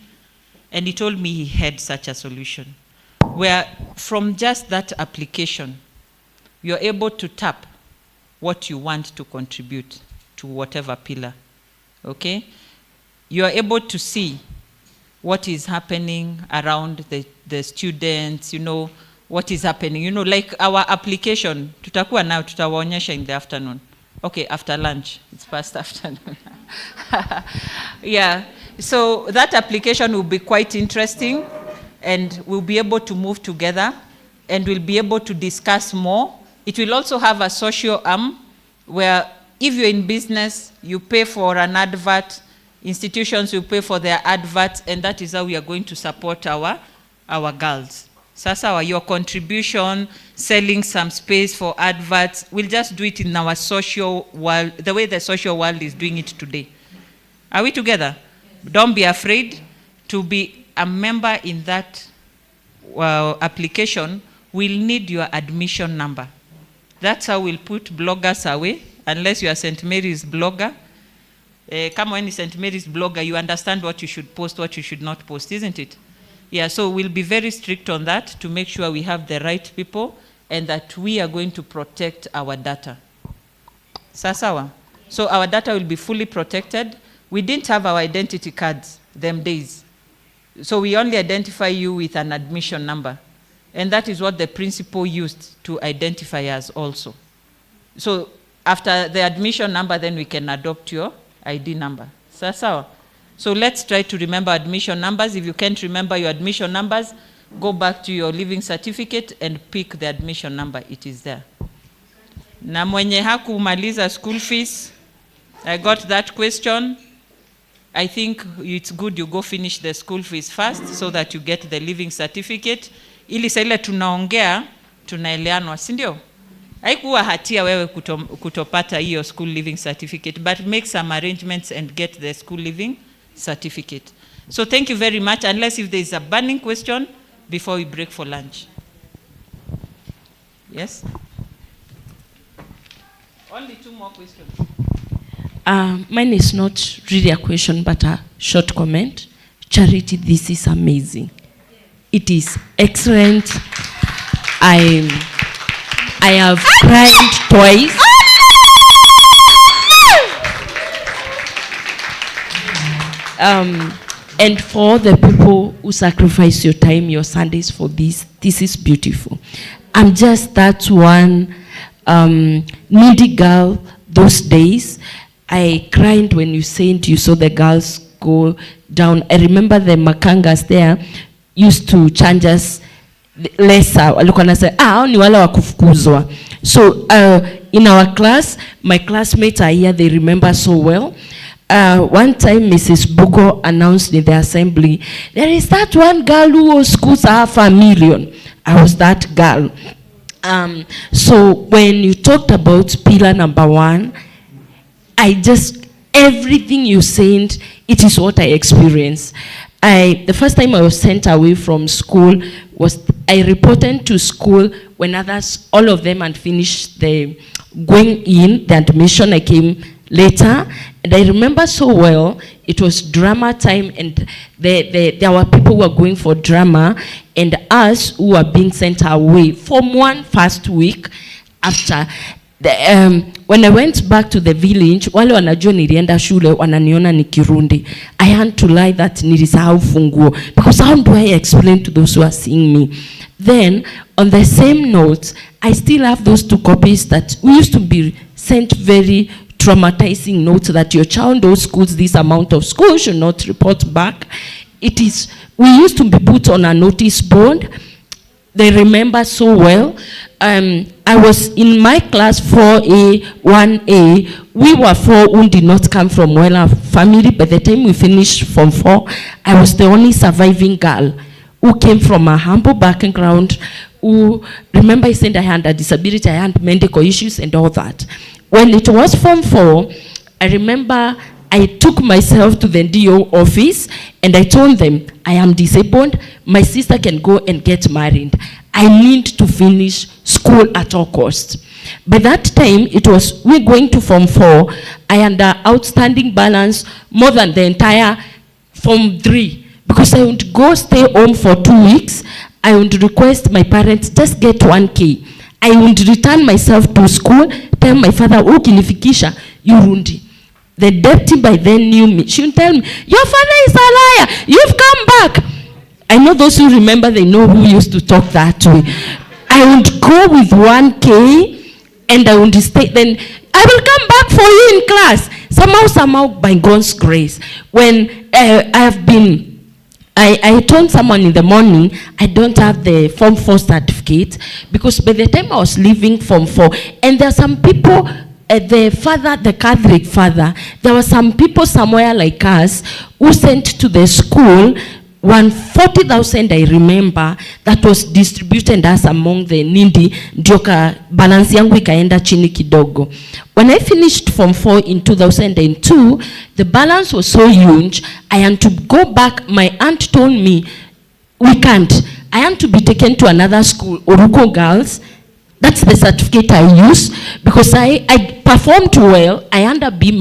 And he told me he had such a solution, where from just that application, you're able to tap what you want to contribute to whatever pillar, okay? You're able to see what is happening around the students, you know, what is happening. You know, like our application, tutakuwa now, tutawaonyesha in the afternoon. Okay, after lunch, it's past afternoon. Yeah, so that application will be quite interesting, and we'll be able to move together, and we'll be able to discuss more. It will also have a social arm, where if you're in business, you pay for an advert, institutions will pay for their adverts, and that is how we are going to support our girls. Sasa, your contribution, selling some space for adverts, we'll just do it in our social world, the way the social world is doing it today. Are we together? Don't be afraid. To be a member in that application, we'll need your admission number. That's how we'll put bloggers away, unless you are St. Mary's blogger. Come when St. Mary's blogger, you understand what you should post, what you should not post, isn't it? Yeah, so we'll be very strict on that to make sure we have the right people and that we are going to protect our data. Sasawa? So our data will be fully protected. We didn't have our identity cards them days. So we only identify you with an admission number. And that is what the principal used to identify us also. So after the admission number, then we can adopt your ID number. Sasawa? So let's try to remember admission numbers. If you can't remember your admission numbers, go back to your living certificate and pick the admission number. It is there. Na mwenye hakumaliza school fees, I got that question. I think it's good you go finish the school fees first so that you get the living certificate. Ili sa ile tunaongea, tunaeleanwa, si ndio? Haikuwa hatia wewe kutopata hiyo school living certificate, but make some arrangements and get the school living certificate. So thank you very much, unless if there is a burning question before we break for lunch. Yes? Only 2 more questions. Mine is not really a question, but a short comment. Charity, this is amazing. It is excellent. I have cried twice. And for the people who sacrifice your time, your Sundays for this is beautiful. I'm just that one needy girl those days. I cried when you said you saw the girls go down. I remember the Makangas there used to charge us lesser. Walikuwa nasema, hao ni wale wa kufukuzwa. So in our class, my classmates are here, they remember so well. One time Mrs. Buko announced in the assembly, there is that one girl who schools 500,000. I was that girl. So when you talked about pillar number 1, everything you said, it is what I experienced. The first time I was sent away from school was I reported to school when others, all of them had finished going in, the admission. I came later, and I remember so well, it was drama time, and there were people who were going for drama, and us who were being sent away. Form 1 first week after, when I went back to the village, wale wanajua nilienda shule wananiona nikirundi. I had to lie that nilisahau funguo, because how do I explain to those who are seeing me? Then, on the same note, I still have those 2 copies that we used to be sent very traumatizing notes that your child who schools this amount of school should not report back. We used to be put on a notice board. They remember so well. I was in my class 4A, 1A. We were 4 who did not come from well-off family. By the time we finished Form 4, I was the only surviving girl who came from a humble background, who, remember I said I had a disability, I had medical issues and all that. When it was Form 4, I remember I took myself to the DO office and I told them, I am disabled, my sister can go and get married. I need to finish school at all costs. By that time, we going to Form 4, I had an outstanding balance more than the entire Form 3. Because I would go stay home for 2 weeks, I would request my parents, just get 1K. I would return myself to school, tell my father, ukinifikisha, yurundi. The deputy by then knew me. She would tell me, your father is a liar, you've come back. I know those who remember, they know who used to talk that way. I would go with 1K and I would stay, then I will come back for you in class. Somehow, by God's grace, when I told someone in the morning, I don't have the Form 4 certificate, because by the time I was leaving Form 4, and there are some people, the Catholic father, there were some people somewhere like us who sent to the school 140,000, I remember, that was distributed as among the needy, ndio balance yangu ikaenda chini kidogo. When I finished Form 4 in 2002, the balance was so huge, I had to go back. My aunt told me, we can't. I had to be taken to another school, Oruko Girls. That's the certificate I use, because I performed well. I had a B-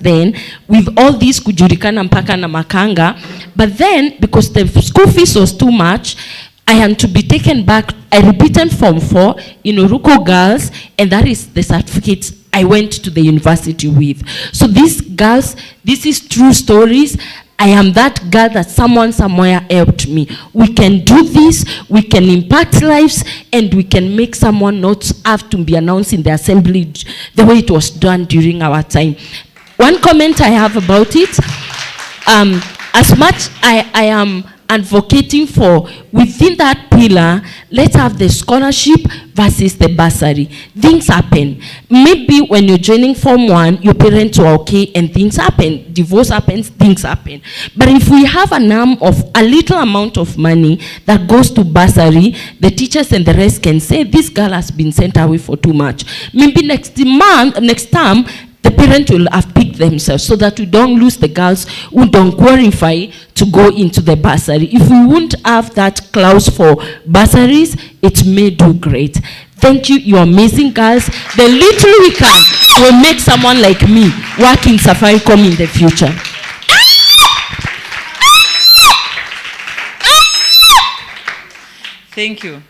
then, with all these kujurikana mpaka na makanga. But then, because the school fees was too much, I had to be taken back. I repeated Form 4 in Oruko Girls, and that is the certificate I went to the university with. So these girls, this is true stories. I am that girl that someone somewhere helped me. We can do this, we can impact lives, and we can make someone not have to be announced in the assembly the way it was done during our time. One comment I have about it, as much I am advocating for within that pillar, let's have the scholarship versus the bursary. Things happen. Maybe when you're joining Form 1, your parents are okay and things happen. Divorce happens, things happen. But if we have an arm of a little amount of money that goes to bursary, the teachers and the rest can say, this girl has been sent away for too much. Maybe next term, the parent will have picked themselves so that we don't lose the girls who don't qualify to go into the bursary. If we won't have that clause for bursaries, it may do great. Thank you, you're amazing girls. The little we can will make someone like me work in Safaricom in the future. Thank you.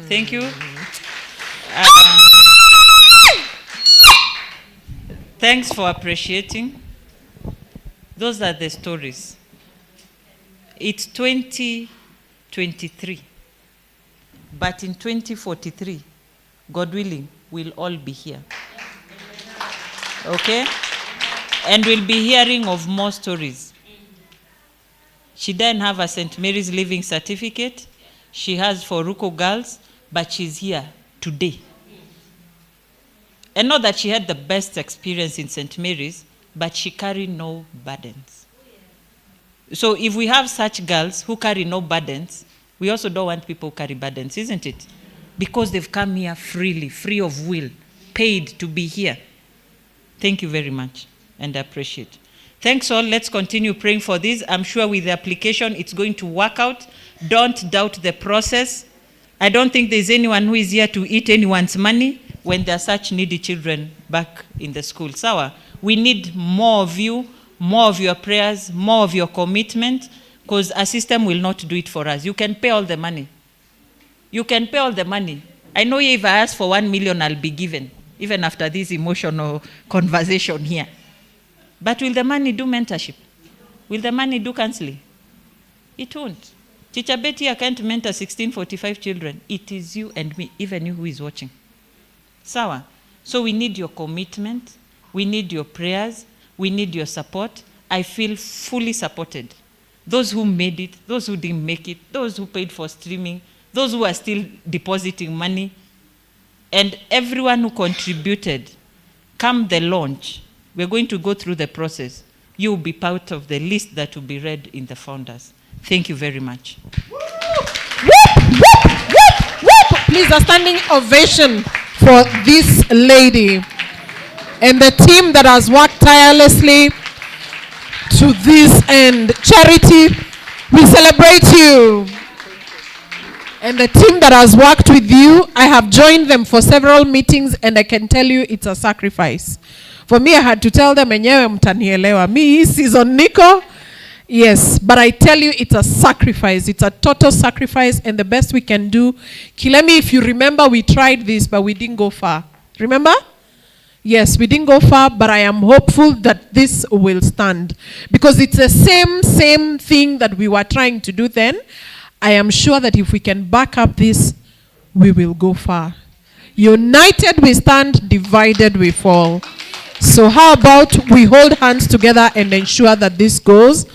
Thank you. Thanks for appreciating. Those are the stories. It's 2023. But in 2043, God willing, we'll all be here. Okay? And we'll be hearing of more stories. She didn't have a St. Mary's Living Certificate. She has for Ruko girls, but she's here today. And not that she had the best experience in St. Mary's, but she carried no burdens. So if we have such girls who carry no burdens, we also don't want people who carry burdens, isn't it? Because they've come here freely, free of will, paid to be here. Thank you very much, and I appreciate. Thanks all. Let's continue praying for this. I'm sure with the application, it's going to work out. Don't doubt the process. I don't think there's anyone who is here to eat anyone's money when there are such needy children back in the school. Sawa, we need more of you, more of your prayers, more of your commitment, because a system will not do it for us. You can pay all the money. You can pay all the money. I know if I ask for 1 million, I'll be given, even after this emotional conversation here. But will the money do mentorship? Will the money do counseling? It won't. Teacher Betty, I can't mentor 1645 children. It is you and me, even you who is watching. Sawa. So we need your commitment. We need your prayers. We need your support. I feel fully supported. Those who made it, those who didn't make it, those who paid for streaming, those who are still depositing money, and everyone who contributed. Come the launch, we're going to go through the process. You will be part of the list that will be read in the founders. Thank you very much. Please, a standing ovation for this lady and the team that has worked tirelessly to this end. Charity, we celebrate you. And the team that has worked with you, I have joined them for several meetings and I can tell you it's a sacrifice. For me, I had to tell them, enyewe mtanielewa. Me, season Nico. Yes, but I tell you, it's a sacrifice. It's a total sacrifice, and the best we can do. Kilemi, if you remember, we tried this, but we didn't go far. Remember? Yes, we didn't go far, but I am hopeful that this will stand. Because it's the same thing that we were trying to do then. I am sure that if we can back up this, we will go far. United we stand, divided we fall. So how about we hold hands together and ensure that this goes,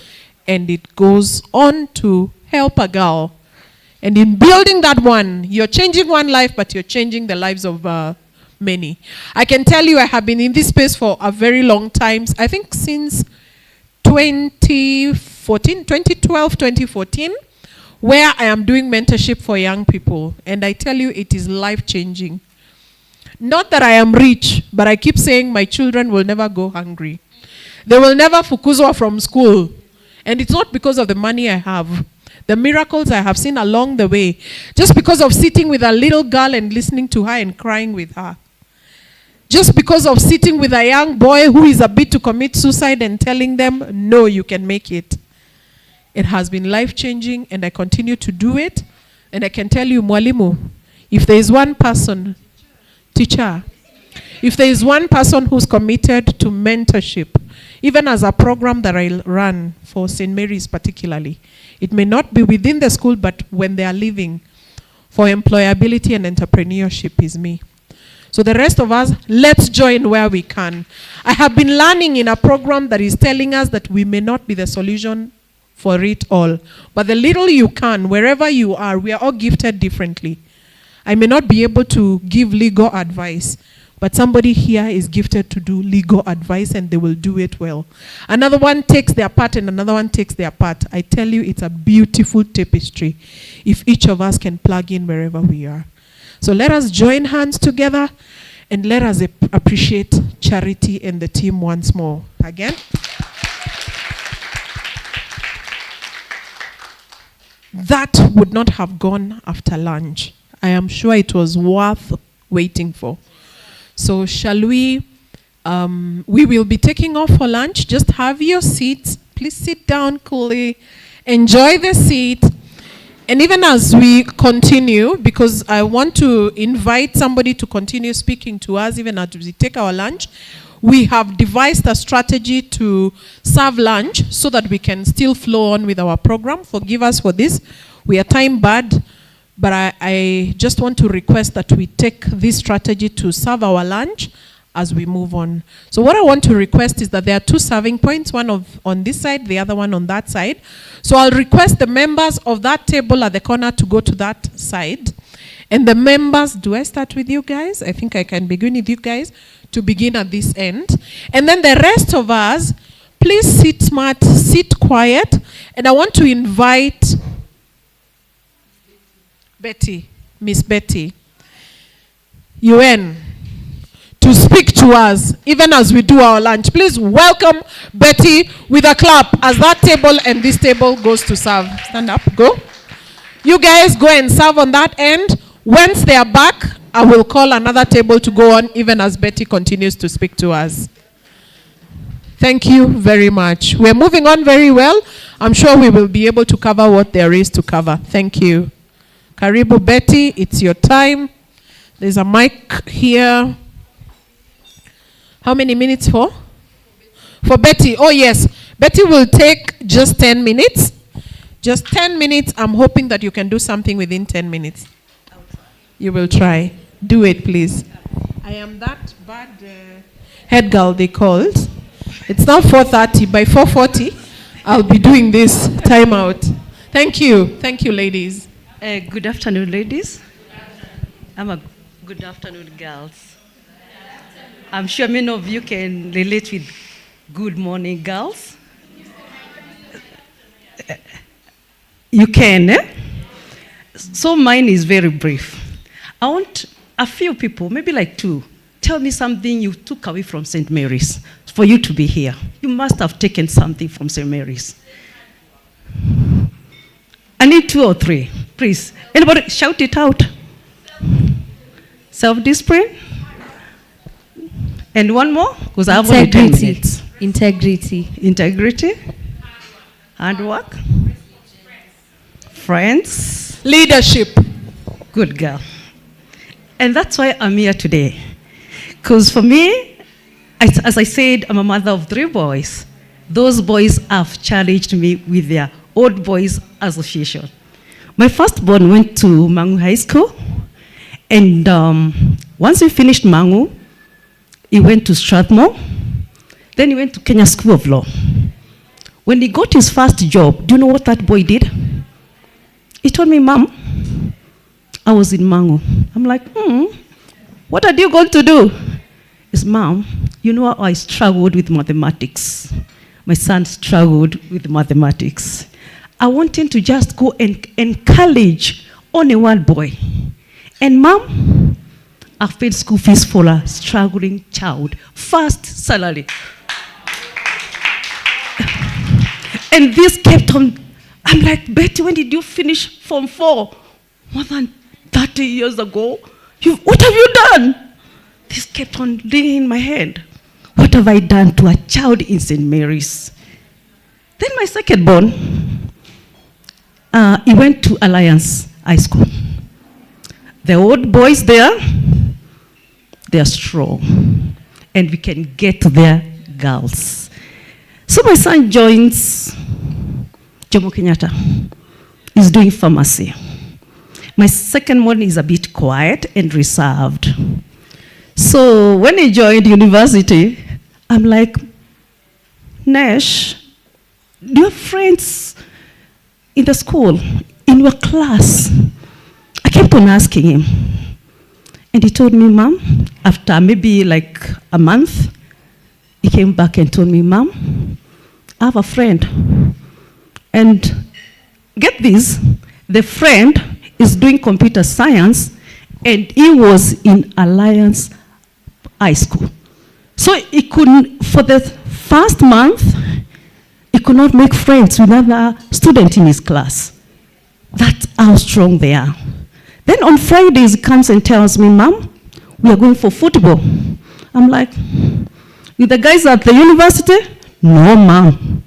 and it goes on to help a girl. And in building that one, you're changing one life, but you're changing the lives of many. I can tell you I have been in this space for a very long time. I think since 2014, 2012, 2014, where I am doing mentorship for young people. And I tell you, it is life-changing. Not that I am rich, but I keep saying my children will never go hungry. They will never fukuzwa from school. And it's not because of the money I have. The miracles I have seen along the way. Just because of sitting with a little girl and listening to her and crying with her. Just because of sitting with a young boy who is about to commit suicide and telling them, no, you can make it. It has been life-changing and I continue to do it. And I can tell you, Mwalimu, if there is one person, teacher, if there is one person who's committed to mentorship, even as a program that I run for St. Mary's particularly, it may not be within the school, but when they are leaving, for employability and entrepreneurship is me. So the rest of us, let's join where we can. I have been learning in a program that is telling us that we may not be the solution for it all. But the little you can, wherever you are, we are all gifted differently. I may not be able to give legal advice, but somebody here is gifted to do legal advice and they will do it well. Another one takes their part and another one takes their part. I tell you, it's a beautiful tapestry if each of us can plug in wherever we are. So let us join hands together and let us appreciate Charity and the team once more. Again. That would not have gone after lunch. I am sure it was worth waiting for. So shall we will be taking off for lunch. Just have your seats. Please sit down coolly. Enjoy the seat. And even as we continue, because I want to invite somebody to continue speaking to us even as we take our lunch, we have devised a strategy to serve lunch so that we can still flow on with our program. Forgive us for this. We are time bad. But I just want to request that we take this strategy to serve our lunch as we move on. So what I want to request is that there are 2 serving points, one on this side, the other one on that side. So I'll request the members of that table at the corner to go to that side. And the members, do I start with you guys? I think I can begin with you guys to begin at this end. And then the rest of us, please sit smart, sit quiet. And I want to invite Betty, Miss Betty, UN, to speak to us, even as we do our lunch. Please welcome Betty with a clap as that table and this table goes to serve. Stand up, go. You guys go and serve on that end. Once they are back, I will call another table to go on, even as Betty continues to speak to us. Thank you very much. We're moving on very well. I'm sure we will be able to cover what there is to cover. Thank you. Karibu Betty, it's your time. There's a mic here. How many minutes for? For Betty. Oh yes, Betty will take just 10 minutes. Just 10 minutes. I'm hoping that you can do something within 10 minutes. You will try. Do it, please. I am that bad head girl they called. It's now 4:30. By 4:40, I'll be doing this timeout. Thank you. Thank you, ladies. Good afternoon, ladies. Good afternoon, girls. I'm sure many of you can relate with good morning, girls. You can, eh? So mine is very brief. I want a few people, maybe like 2, tell me something you took away from St. Mary's for you to be here. You must have taken something from St. Mary's. I need 2 or 3, please. Anybody shout it out. Self-discipline. And one more, because I have only 10 minutes. Integrity. Hard work. Friends. Leadership. Good girl. And that's why I'm here today. Because for me, as I said, I'm a mother of 3 boys. Those boys have challenged me with their Old Boys Association. My firstborn went to Mangu High School. And once we finished Mangu, he went to Strathmore. Then he went to Kenya School of Law. When he got his first job, do you know what that boy did? He told me, Mom, I was in Mangu. I'm like, what are you going to do? He said, Mom, you know I struggled with mathematics. My son struggled with mathematics. I want him to just go and encourage only one boy. And Mom, I paid school fees for a struggling child. First salary. And this kept on. I'm like, Betty, when did you finish Form 4? More than 30 years ago. What have you done? This kept on ringing in my head. What have I done to a child in St. Mary's? Then my second born, he went to Alliance High School. The old boys there, they are strong. And we can get to their girls. So my son joins Jomo Kenyatta. He's doing pharmacy. My second one is a bit quiet and reserved. So when he joined university, I'm like, Nash, do you have friends in the school, in your class, I kept on asking him. And he told me, Mom, after maybe like a month, he came back and told me, Mom, I have a friend. And get this, the friend is doing computer science, and he was in Alliance High School. So he couldn't, for the first month, he could not make friends with another student in his class. That's how strong they are. Then on Fridays, he comes and tells me, Mom, we are going for football. I'm like, with the guys at the university? No, Mom.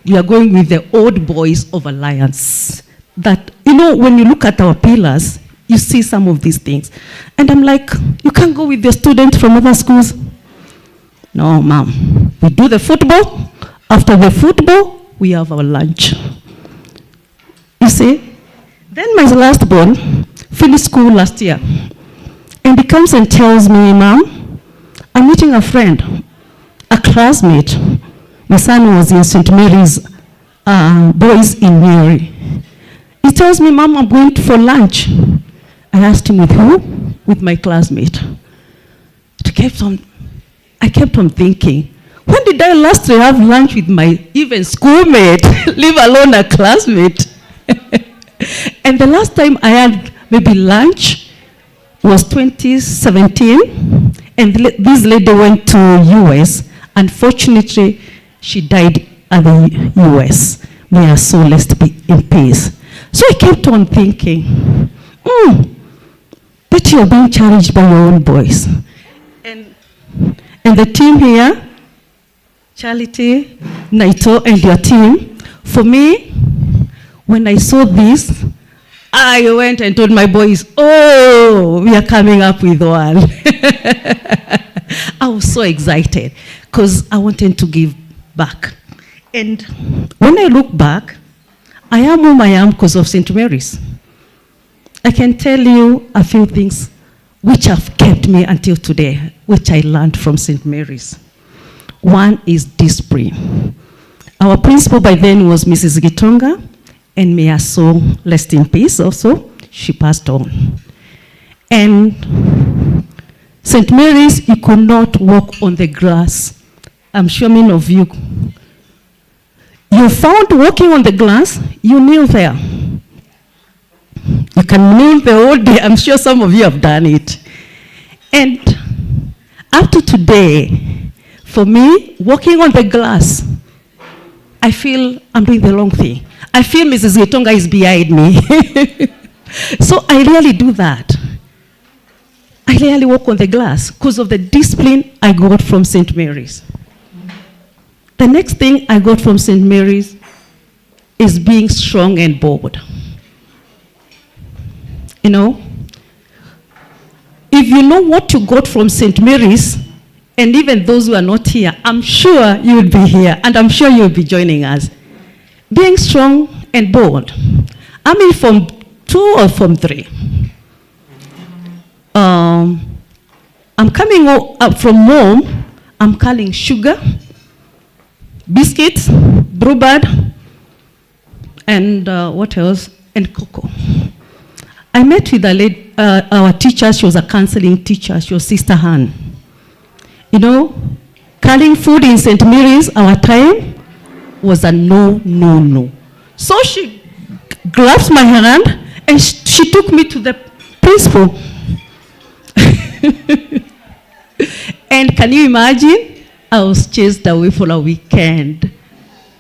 We are going with the old boys of Alliance. That, you know, when you look at our pillars, you see some of these things. And I'm like, you can't go with the students from other schools. No, Mom. We do the football. After the football, we have our lunch. You see? Then my last born finished school last year. And he comes and tells me, Mom, I'm meeting a friend, a classmate. My son was in St. Mary's Boys in Mary. He tells me, Mom, I'm going for lunch. I asked him, with who? With my classmate. I kept on thinking, when did I last have lunch with my even schoolmate, leave alone a classmate? And the last time I had maybe lunch was 2017, and this lady went to US. Unfortunately, she died at the US. May her soul rest in peace. So I kept on thinking, that you're being challenged by your own boys. And the team here, Charity, Naito, and your team, for me, when I saw this, I went and told my boys, oh, we are coming up with one. I was so excited because I wanted to give back. And when I look back, I am whom I am because of St. Mary's. I can tell you a few things which have kept me until today, which I learned from St. Mary's. One is discipline. Our principal by then was Mrs. Gitonga, and may her soul rest in peace also. She passed on. And St. Mary's, you could not walk on the grass. I'm sure many of you found walking on the glass, you kneel there. You can kneel the whole day. I'm sure some of you have done it. And up to today, for me, walking on the glass, I feel I'm doing the wrong thing. I feel Mrs. Gitonga is behind me. So I really do that. I really walk on the glass because of the discipline I got from St. Mary's. The next thing I got from St. Mary's is being strong and bold. You know, if you know what you got from St. Mary's, and even those who are not here, I'm sure you will be here, and I'm sure you will be joining us. Being strong and bold. I'm in Form 2 or Form 3. I'm coming up from home. I'm carrying sugar, biscuits, bluebird, and what else? And cocoa. I met with a lady, our teacher. She was a counseling teacher. She was Sister Han. You know, carrying food in St. Mary's, our time, was a no, no, no. So she grabs my hand and she took me to the principal. And can you imagine? I was chased away for a weekend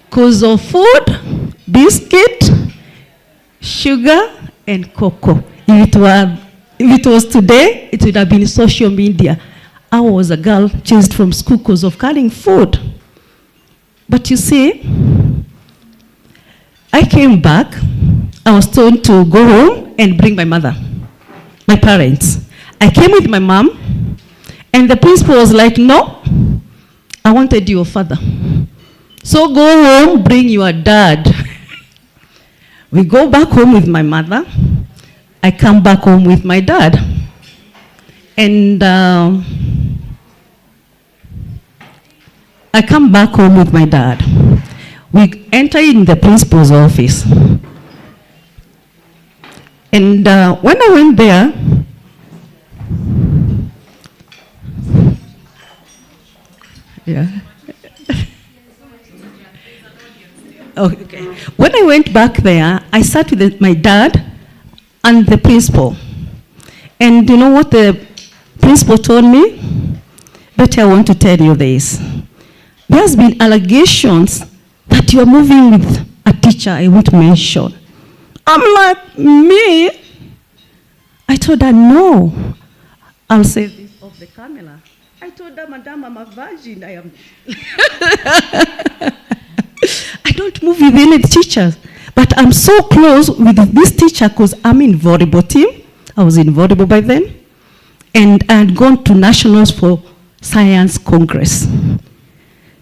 because of food, biscuit, sugar, and cocoa. If it was today, it would have been social media. I was a girl chased from school because of carrying food. But you see, I came back. I was told to go home and bring my mother, my parents. I came with my mom, and the principal was like, no, I wanted your father. So go home, bring your dad. We go back home with my mother. I come back home with my dad. And I come back home with my dad. We enter in the principal's office. And when I went there, yeah. Okay. When I went back there, I sat with my dad and the principal. And you know what the principal told me? Betty, I want to tell you this. There's been allegations that you are moving with a teacher I won't mention. I'm like, me? I told her, no. I'll say this off the camera. I told her, Madam, I'm a virgin. I am. I don't move with any teachers. But I'm so close with this teacher because I'm in volleyball team. I was in volleyball by then. And I had gone to nationals for Science Congress.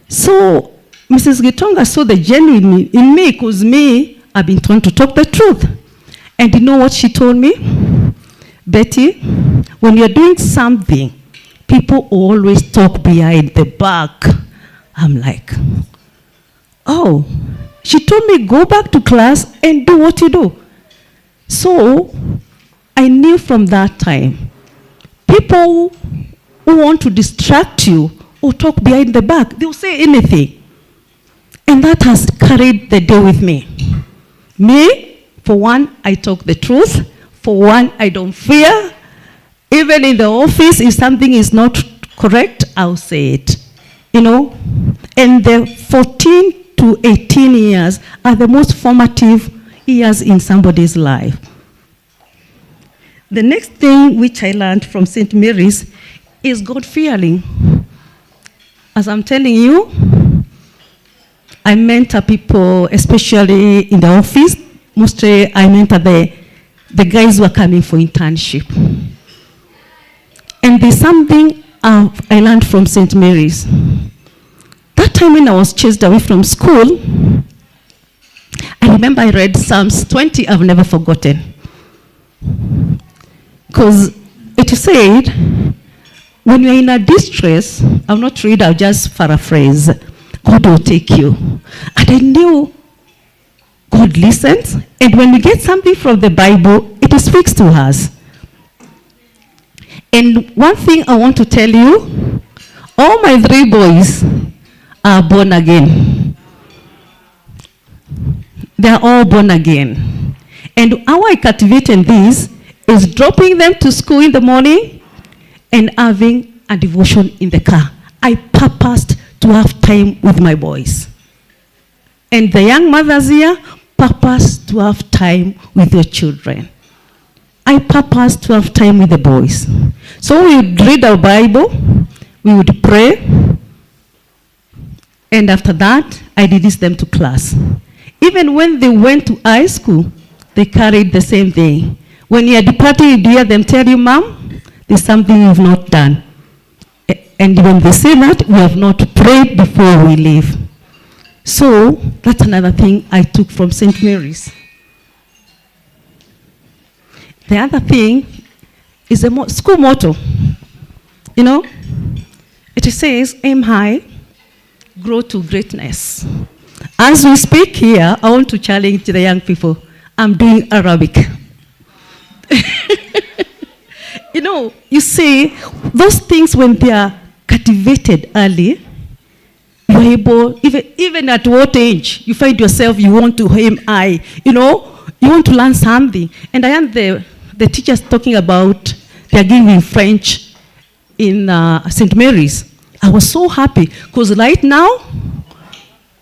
So Mrs. Gitonga saw the genuine in me because me, I've been told to talk the truth. And you know what she told me? Betty, when you're doing something, people always talk behind the back. I'm like, oh. She told me, go back to class and do what you do. So I knew from that time, people who want to distract you or talk behind the back, they'll say anything. And that has carried the day with me. Me, for one, I talk the truth. For one, I don't fear. Even in the office, if something is not correct, I'll say it. You know? And the 14 to 18 years are the most formative years in somebody's life. The next thing which I learned from St. Mary's is God-fearing. As I'm telling you, I mentor people, especially in the office. Mostly I mentor the guys who are coming for internship. And there's something I learned from St. Mary's. That time when I was chased away from school, I remember I read Psalms 20, I've never forgotten. Because it said, when you're in a distress, I'll not read, I'll just paraphrase, God will take you. And I knew God listens, and when we get something from the Bible, it speaks to us. And one thing I want to tell you, all my 3 boys are born again. They are all born again. And how I cultivated this is dropping them to school in the morning and having a devotion in the car. I purposed to have time with my boys. And the young mothers here purpose to have time with their children. I purpose to have time with the boys. So we would read our Bible, we would pray, and after that, I released them to class. Even when they went to high school, they carried the same thing. When you're departing, you hear them tell you, Mom, there's something you've not done. And when they say that, we have not prayed before we leave. So that's another thing I took from St. Mary's. The other thing is a school motto. You know, it says, aim high, grow to greatness. As we speak here, I want to challenge the young people. I'm doing Arabic. You know, you see, those things when they are cultivated early, you're able, even at what age, you find yourself, you want to aim high, you know, you want to learn something. And I am the teachers talking about, they're giving French in St. Mary's. I was so happy, because right now,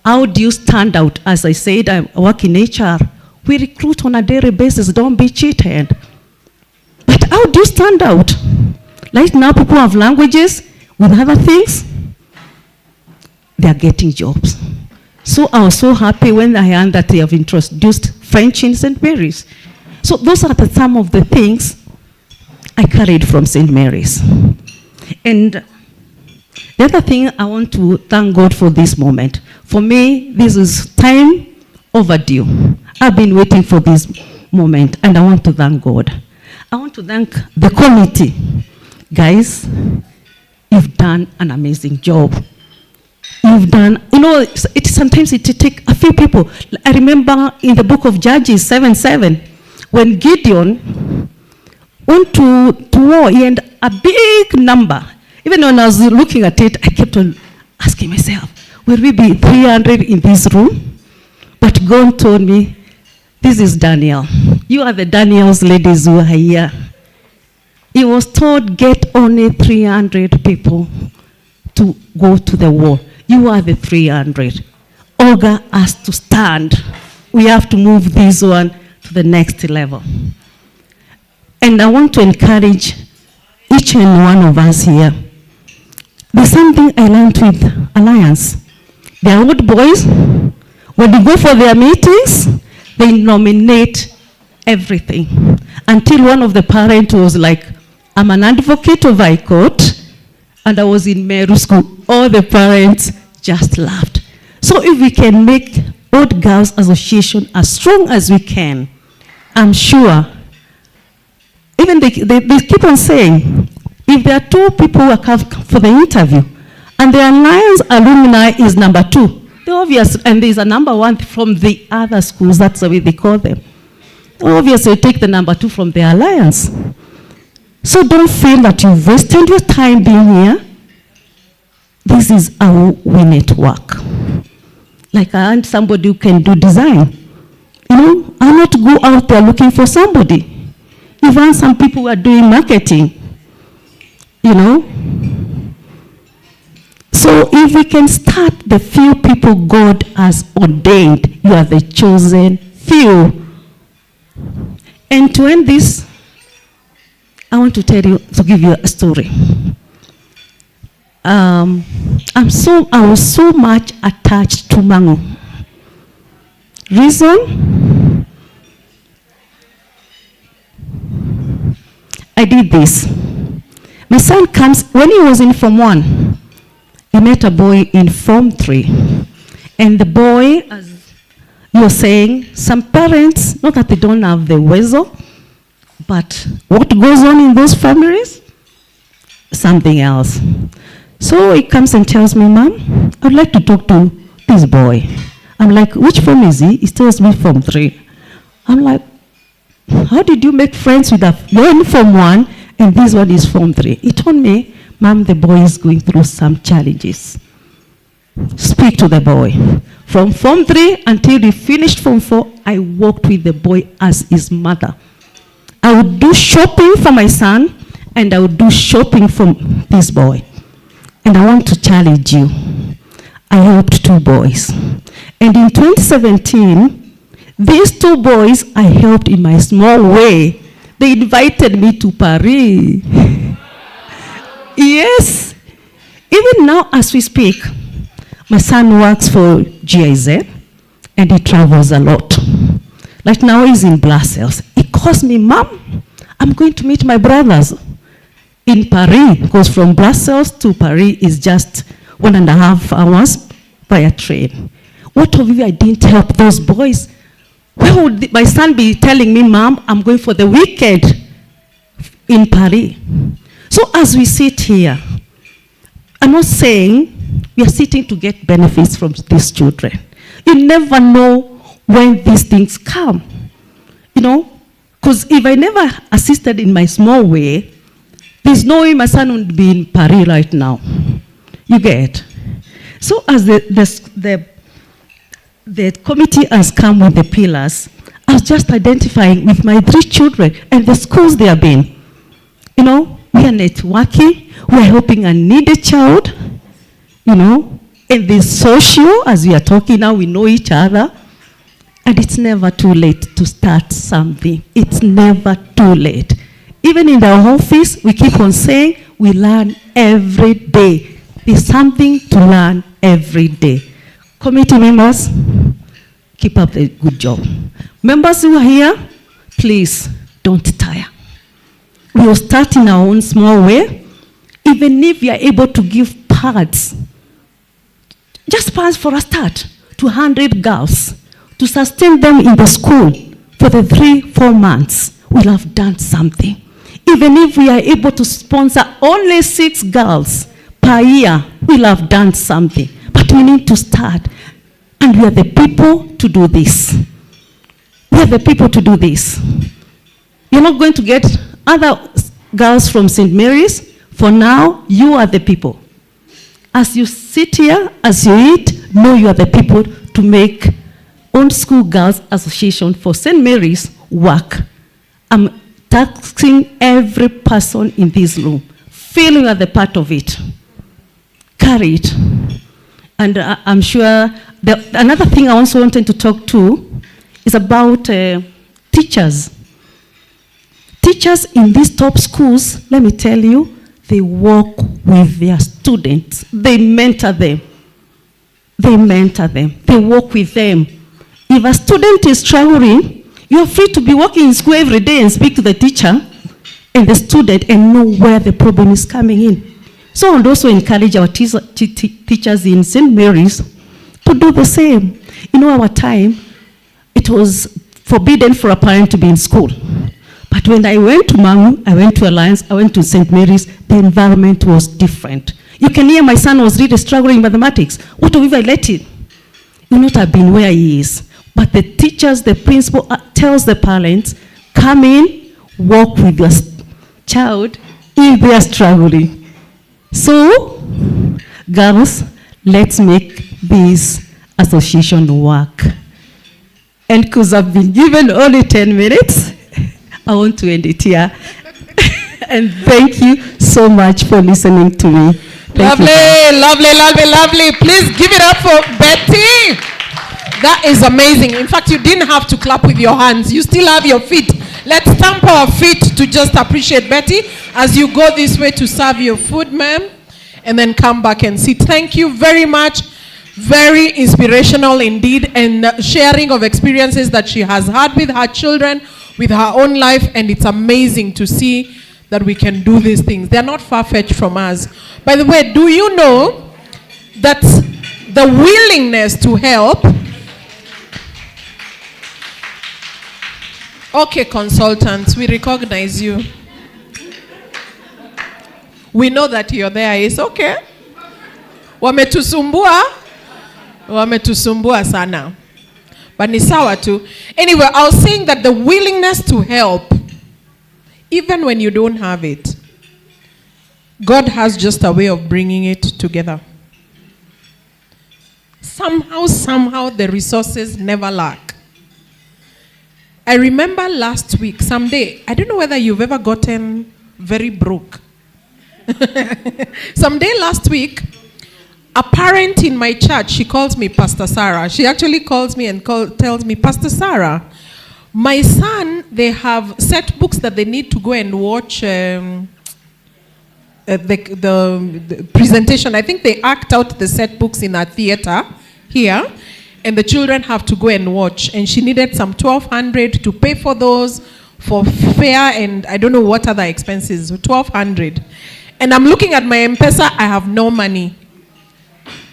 how do you stand out? As I said, I work in HR. We recruit on a daily basis, don't be cheated. But how do you stand out? Right now, people have languages with other things. They are getting jobs. So I was so happy when I heard that they have introduced French in St. Mary's. So those are some of the things I carried from St. Mary's. And the other thing, I want to thank God for this moment. For me, this is time overdue. I've been waiting for this moment, and I want to thank God. I want to thank the committee. Guys, you've done an amazing job. You've done, you know, sometimes it takes a few people. I remember in the book of Judges 7:7, when Gideon went to war, he had a big number. Even when I was looking at it, I kept on asking myself, will we be 300 in this room? But God told me, this is Daniel. You are the Daniel's ladies who are here. He was told, get only 300 people to go to the war. You are the 300. Olga has to stand. We have to move this one to the next level. And I want to encourage each and one of us here. There's something I learned with Alliance. They are old boys. When they go for their meetings, they nominate everything. Until one of the parents was like, I'm an advocate of High Court, and I was in Meru school. All the parents just laughed. So if we can make Old Girls Association as strong as we can, I'm sure, even they keep on saying, if there are two people who come for the interview, and the Alliance alumni is number 2, the obvious, and there's a number 1 from the other schools, that's the way they call them. Obviously, take the number 2 from the Alliance. So don't feel that you've wasted your time being here. This is how we network. Like I want somebody who can do design. You know, I'll not go out there looking for somebody. Even some people who are doing marketing. You know? So if we can start the few people God has ordained, you are the chosen few. And to end this, I want to give you a story. I was so much attached to Mangu. Reason? I did this. My son comes, when he was in Form 1, he met a boy in Form 3. And the boy, as you're saying, some parents, not that they don't have the wisdom, but what goes on in those families? Something else. So he comes and tells me, Mom, I'd like to talk to this boy. I'm like, which form is he? He tells me Form 3. I'm like, how did you make friends with that? You're in Form 1 and this one is Form 3. He told me, Mom, the boy is going through some challenges. Speak to the boy. From Form 3 until he finished Form 4, I worked with the boy as his mother. I would do shopping for my son, and I would do shopping for this boy. And I want to challenge you. I helped 2 boys. And in 2017, these 2 boys I helped in my small way. They invited me to Paris. Yes. Even now as we speak, my son works for GIZ, and he travels a lot. Like now he's in Brussels. He calls me, Mom, I'm going to meet my brothers in Paris, because from Brussels to Paris is just 1.5 hours by a train. What of if I didn't help those boys? Where would my son be telling me, Mom, I'm going for the weekend in Paris? So as we sit here, I'm not saying we are sitting to get benefits from these children. You never know when these things come. You know, because if I never assisted in my small way, there's no way my son would be in Paris right now. You get? So as the committee has come with the pillars, I was just identifying with my 3 children and the schools they have been. You know, we are networking, we are helping a needy child, you know, and the social, as we are talking now, we know each other. And it's never too late to start something. It's never too late. Even in our office, we keep on saying, we learn every day. There's something to learn every day. Committee members, keep up the good job. Members who are here, please don't tire. We will start in our own small way. Even if we are able to give pads, just pads for a start, to 100 girls, to sustain them in the school for the 3-4 months, we'll have done something. Even if we are able to sponsor only 6 girls per year, we'll have done something. But we need to start. And we are the people to do this. We are the people to do this. You're not going to get other girls from St. Mary's. For now, you are the people. As you sit here, as you eat, know you are the people to make Old School Girls Association for St. Mary's work. I'm taxing every person in this room. Feel you are the part of it. Carry it. And I'm sure another thing I also wanted to talk to is about teachers. Teachers in these top schools, let me tell you, they work with their students. They mentor them. They mentor them. They work with them. If a student is struggling, you're free to be working in school every day and speak to the teacher and the student and know where the problem is coming in. So I would also encourage our teachers in St. Mary's to do the same. In our time, it was forbidden for a parent to be in school. But when I went to Mangu, I went to Alliance, I went to St. Mary's, the environment was different. You can hear my son was really struggling in mathematics. What have I let him? He would not have been where he is. But the teachers, the principal tells the parents, come in, work with your child if they are struggling. So, girls, let's make this association work. And because I've been given only 10 minutes, I want to end it here. And thank you so much for listening to me. Lovely, lovely, lovely, lovely. Please give it up for Betty. That is amazing. In fact, you didn't have to clap with your hands. You still have your feet. Let's stamp our feet to just appreciate Betty as you go this way to serve your food, ma'am, and then come back and sit. Thank you very much. Very inspirational indeed, and sharing of experiences that she has had with her children, with her own life, and it's amazing to see that we can do these things. They're not far-fetched from us. By the way, do you know that the willingness to help... Okay, consultants, we recognize you. We know that you're there. It's okay. Wametusumbua sana. But ni sawa tu. Anyway, I was saying that the willingness to help, even when you don't have it, God has just a way of bringing it together. Somehow, the resources never lack. I remember last week, someday, I don't know whether you've ever gotten very broke. Someday last week, a parent in my church, she calls me Pastor Sarah. She actually calls me and tells me, Pastor Sarah, my son, they have set books that they need to go and watch the presentation. I think they act out the set books in a theater here, and the children have to go and watch. And she needed some 1,200 to pay for those, for fare, and I don't know what other expenses, 1,200. And I'm looking at my M-Pesa, I have no money.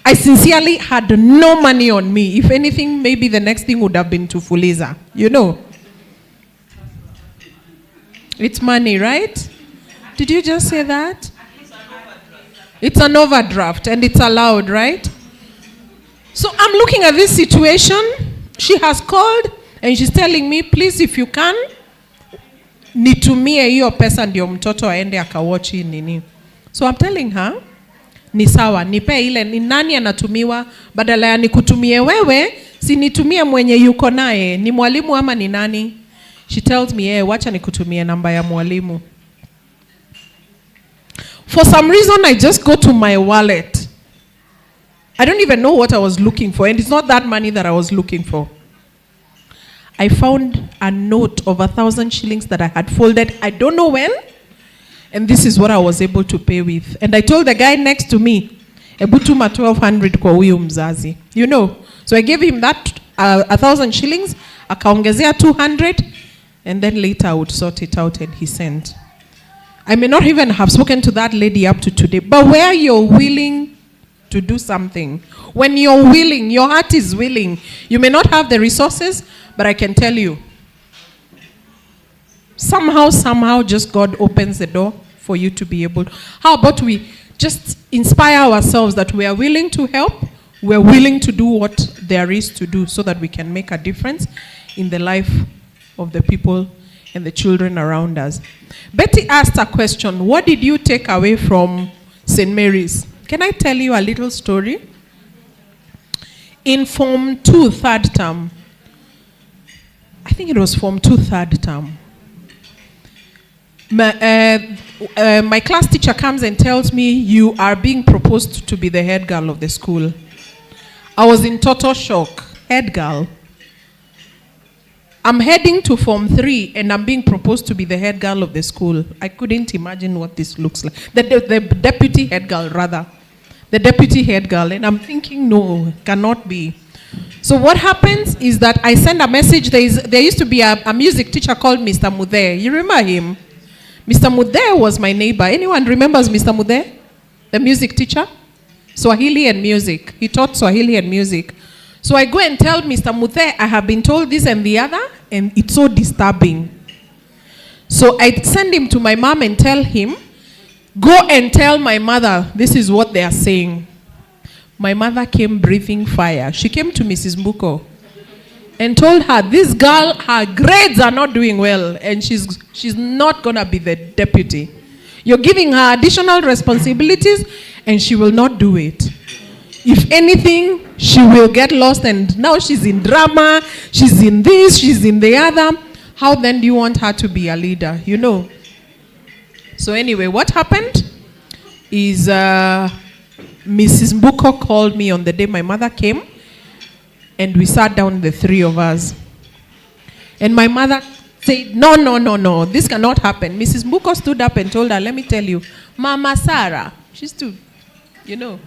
I sincerely had no money on me. If anything, maybe the next thing would have been to Fuliza. You know. It's money, right? Did you just say that? It's an overdraft, and it's allowed, right? So I'm looking at this situation. She has called, and she's telling me, please, if you can, nitumie hiyo pesa ndio mtoto aende akawachi nini. So I'm telling her, ni sawa, nipe ile, ni nani anatumiwa, badala ya nikutumie wewe, si nitumie mwenye yuko naye, ni mwalimu ama ni nani? She tells me, wacha nikutumie namba ya mwalimu. For some reason, I just go to my wallet. I don't even know what I was looking for, and it's not that money that I was looking for. I found a note of 1,000 shillings that I had folded, I don't know when, and this is what I was able to pay with. And I told the guy next to me, ebutuma 1,200 kwa huyu mzazi. You know, so I gave him that 1,000 shillings, akaongezea 200, and then later I would sort it out, and he sent. I may not even have spoken to that lady up to today, but where you're willing to do something, when you're willing, your heart is willing, you may not have the resources, but I can tell you, somehow, just God opens the door for you to be able. How about we just inspire ourselves that we are willing to help, we're willing to do what there is to do so that we can make a difference in the life of the people and the children around us. Betty asked a question, what did you take away from St. Mary's? Can I tell you a little story? In Form 2, third term, I think it was Form 2, third term, my class teacher comes and tells me, you are being proposed to be the head girl of the school. I was in total shock. Head girl. I'm heading to Form 3 and I'm being proposed to be the head girl of the school. I couldn't imagine what this looks like. The deputy head girl, rather. The deputy head girl. And I'm thinking, no, it cannot be. So what happens is that I send a message. There used to be a music teacher called Mr. Mude. You remember him? Mr. Mude was my neighbor. Anyone remembers Mr. Mude? The music teacher? Swahili and music. He taught Swahili and music. So I go and tell Mr. Mude, I have been told this and the other, and it's so disturbing. So I send him to my mom and tell him, go and tell my mother, this is what they are saying. My mother came breathing fire. She came to Mrs. Mbuko and told her, this girl, her grades are not doing well, and she's not going to be the deputy. You're giving her additional responsibilities, and she will not do it. If anything, she will get lost, and now she's in drama, she's in this, she's in the other. How then do you want her to be a leader? You know. So anyway, what happened is Mrs. Mbuko called me on the day my mother came, and we sat down, the three of us. And my mother said, no, this cannot happen. Mrs. Mbuko stood up and told her, let me tell you, Mama Sarah, she stood, you know,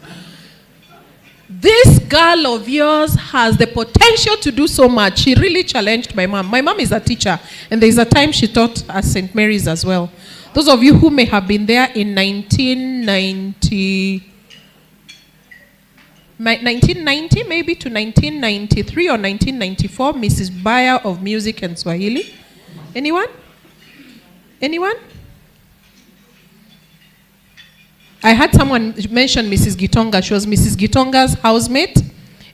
this girl of yours has the potential to do so much. She really challenged my mom. My mom is a teacher, and there's a time she taught at St. Mary's as well. Those of you who may have been there in 1990 maybe to 1993 or 1994, Mrs. Bayer of Music and Swahili. Anyone? Anyone? I had someone mention Mrs. Gitonga. She was Mrs. Gitonga's housemate,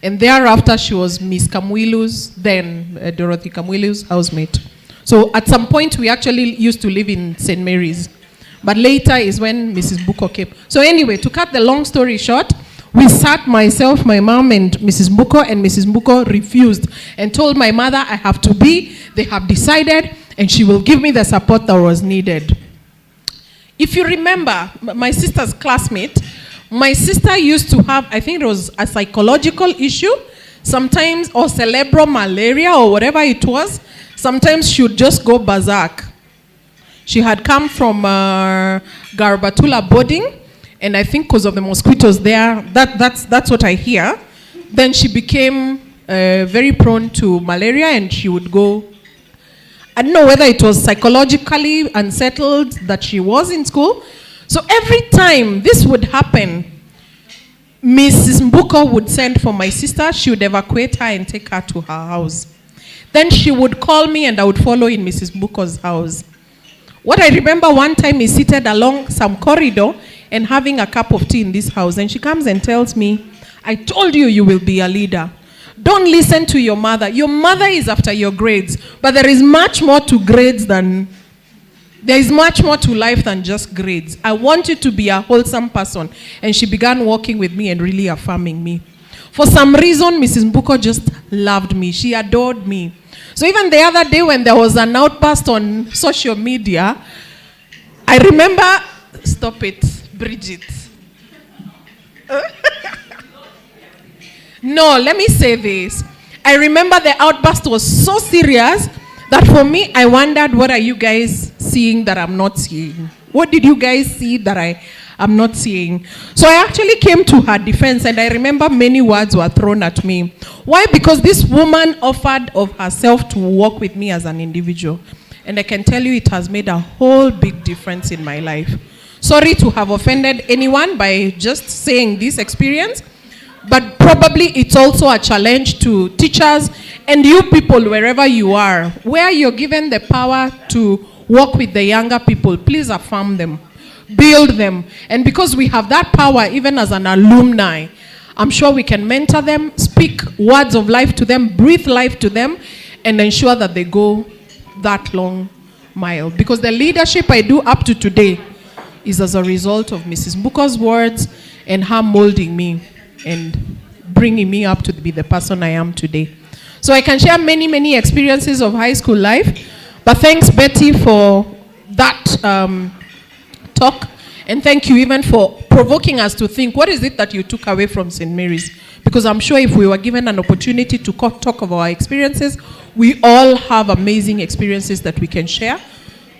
and thereafter she was Miss Kamwilu's, then Dorothy Kamwilu's housemate. So at some point we actually used to live in St. Mary's, but later is when Mrs. Mbuko came. So anyway, to cut the long story short, we sat, myself, my mom, and Mrs. Mbuko, and Mrs. Mbuko refused and told my mother, I have to be, they have decided, and she will give me the support that was needed. If you remember, my sister's classmate, my sister used to have, I think it was a psychological issue, sometimes, or cerebral malaria, or whatever it was. Sometimes she would just go berserk. She had come from Garabatula boarding, and I think because of the mosquitoes there, that's what I hear. Then she became very prone to malaria, and she would go. I don't know whether it was psychologically unsettled that she was in school. So every time this would happen, Mrs. Mbuko would send for my sister. She would evacuate her and take her to her house. Then she would call me, and I would follow in Mrs. Mbuko's house. What I remember one time is seated along some corridor and having a cup of tea in this house. And she comes and tells me, I told you you will be a leader. Don't listen to your mother. Your mother is after your grades. But there is much more to grades than, there is much more to life than just grades. I want you to be a wholesome person. And she began walking with me and really affirming me. For some reason, Mrs. Mbuko just loved me. She adored me. So even the other day when there was an outburst on social media, I remember, stop it, Bridget. No, let me say this. I remember the outburst was so serious that for me, I wondered, what are you guys seeing that I'm not seeing? What did you guys see that I'm not seeing? So I actually came to her defense, and I remember many words were thrown at me. Why? Because this woman offered of herself to work with me as an individual. And I can tell you it has made a whole big difference in my life. Sorry to have offended anyone by just saying this experience, but probably it's also a challenge to teachers and you people wherever you are, where you're given the power to work with the younger people. Please affirm them, build them. And because we have that power, even as an alumni, I'm sure we can mentor them, speak words of life to them, breathe life to them, and ensure that they go that long mile. Because the leadership I do up to today is as a result of Mrs. Mbuko's words and her molding me and bringing me up to be the person I am today. So I can share many, many experiences of high school life. But thanks, Betty, for that talk. And thank you even for provoking us to think, what is it that you took away from St. Mary's? Because I'm sure if we were given an opportunity to talk of our experiences, we all have amazing experiences that we can share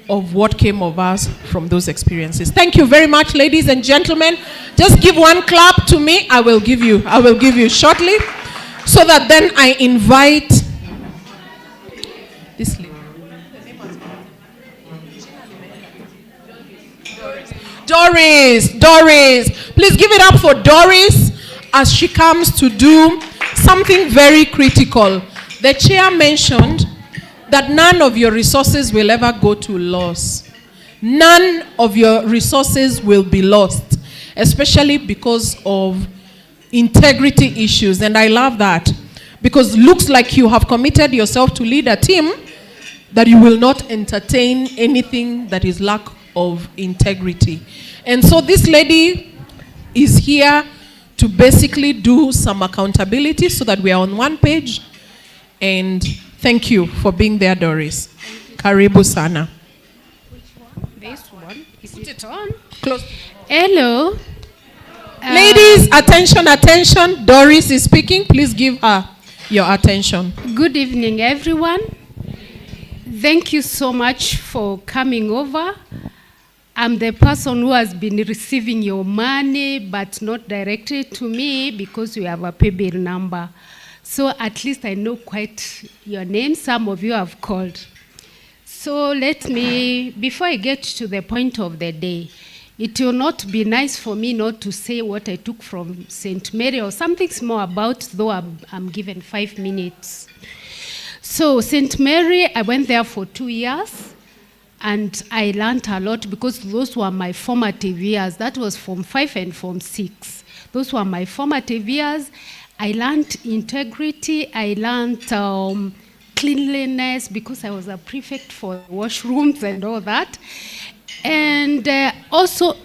of what came of us from those experiences. Thank you very much, ladies and gentlemen. Just give one clap to me. I will give you shortly, so that then I invite this lady. Doris. Please give it up for Doris as she comes to do something very critical. The chair mentioned that none of your resources will ever go to loss. None of your resources will be lost, especially because of integrity issues. And I love that, because it looks like you have committed yourself to lead a team that you will not entertain anything that is lack of integrity. And so this lady is here to basically do some accountability so that we are on one page. And thank you for being there, Doris. Karibu sana. Which one? This one. Is it on? Close. Hello. Ladies, attention. Doris is speaking. Please give her your attention. Good evening, everyone. Thank you so much for coming over. I'm the person who has been receiving your money, but not directly to me because you have a pay bill number. So at least I know quite your name. Some of you have called. So let me, before I get to the point of the day, it will not be nice for me not to say what I took from St. Mary or something small about, though I'm given 5 minutes. So St. Mary, I went there for 2 years, and I learned a lot because those were my formative years. That was Form 5 and Form 6. Those were my formative years. I learned integrity. I learned cleanliness because I was a prefect for washrooms and all that. And also,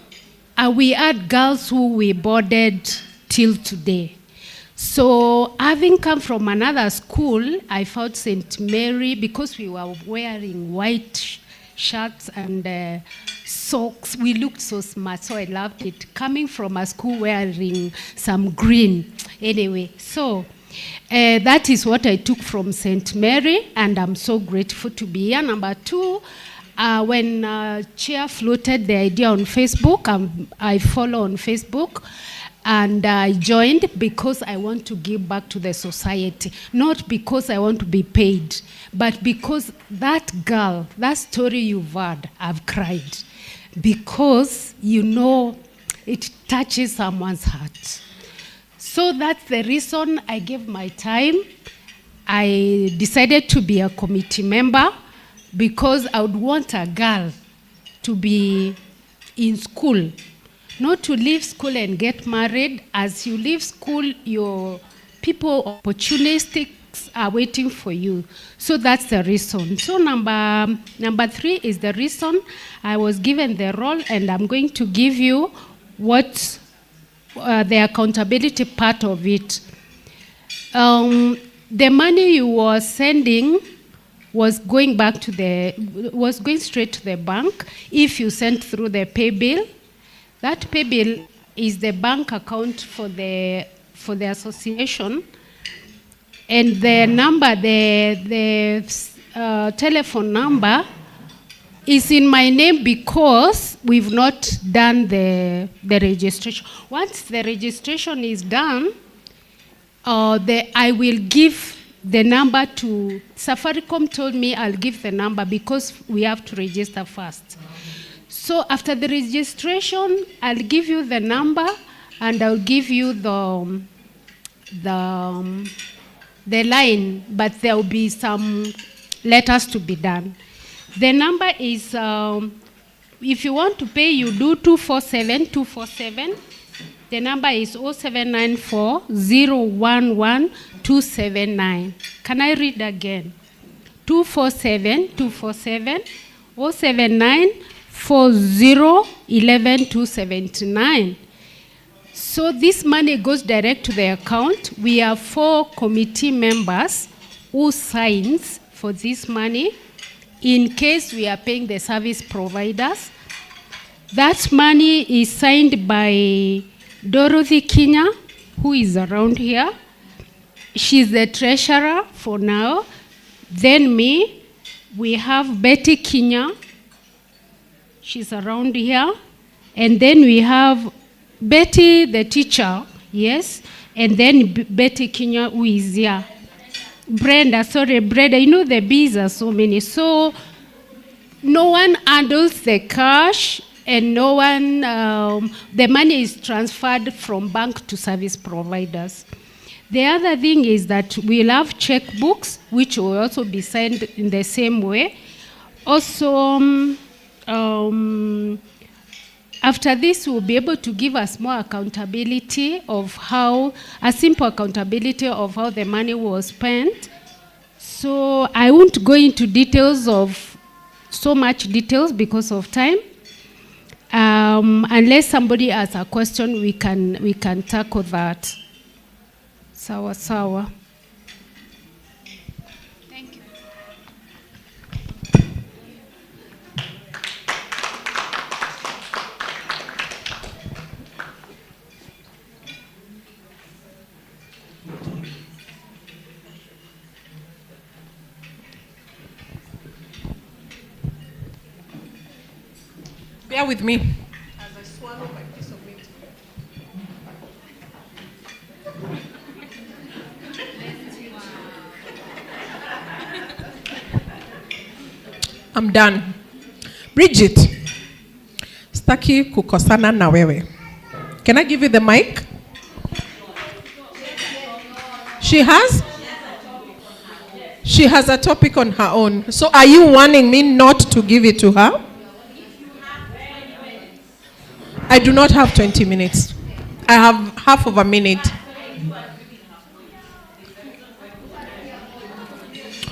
we had girls who we boarded till today. So having come from another school, I found St. Mary because we were wearing white shirts and socks. We looked so smart, so I loved it. Coming from a school wearing some green. Anyway, so that is what I took from St. Mary, and I'm so grateful to be here. Number 2, when Chair floated the idea on Facebook, I follow on Facebook, and I joined because I want to give back to the society, not because I want to be paid, but because that girl, that story you've heard, I've cried, because you know it touches someone's heart. So that's the reason I gave my time. I decided to be a committee member because I would want a girl to be in school, not to leave school and get married. As you leave school, your people, opportunistics are waiting for you. So that's the reason. So number 3 is the reason I was given the role, and I'm going to give you what the accountability part of it. The money you were sending was going straight to the bank. If you sent through the pay bill, that pay bill is the bank account for the association, and the number, the telephone number is in my name because we've not done the registration. Once the registration is done, I will give the number to Safaricom. Told me I'll give the number because we have to register first. So after the registration, I'll give you the number, and I'll give you the line, but there will be some letters to be done. The number is, if you want to pay, you do 247. The number is 0794 011 279. Can I read again? 247 079 40 11 279. So this money goes direct to the account. We have 4 committee members who signs for this money in case we are paying the service providers. That money is signed by Dorothy Kinya, who is around here. She's the treasurer for now. Then me, we have Betty Kinya. She's around here. And then we have Betty, the teacher, yes. And then Betty Kinya, who is here. Brenda, you know the bees are so many. So no one handles the cash and no one, the money is transferred from bank to service providers. The other thing is that we'll have checkbooks, which will also be signed in the same way. Also, after this, we'll be able to give us more accountability of how, a simple accountability of how the money was spent. So I won't go into details of so much details because of time. Unless somebody has a question, we can tackle that. Sawa sawa. Thank you. Bear with me as I swallow my piece of meat. I'm done. Bridget, staki kukosana na wewe. Can I give you the mic? She has? She has a topic on her own. So are you wanting me not to give it to her? I do not have 20 minutes. I have half of a minute.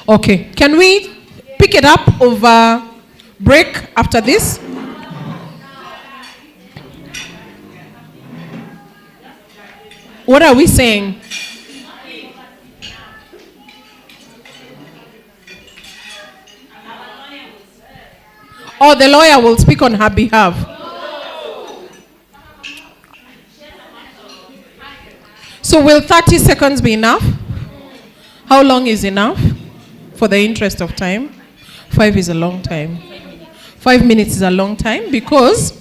Okay. Can we pick it up over break after this? What are we saying? Oh, the lawyer will speak on her behalf. So will 30 seconds be enough? How long is enough for the interest of time? 5 is a long time. 5 minutes is a long time because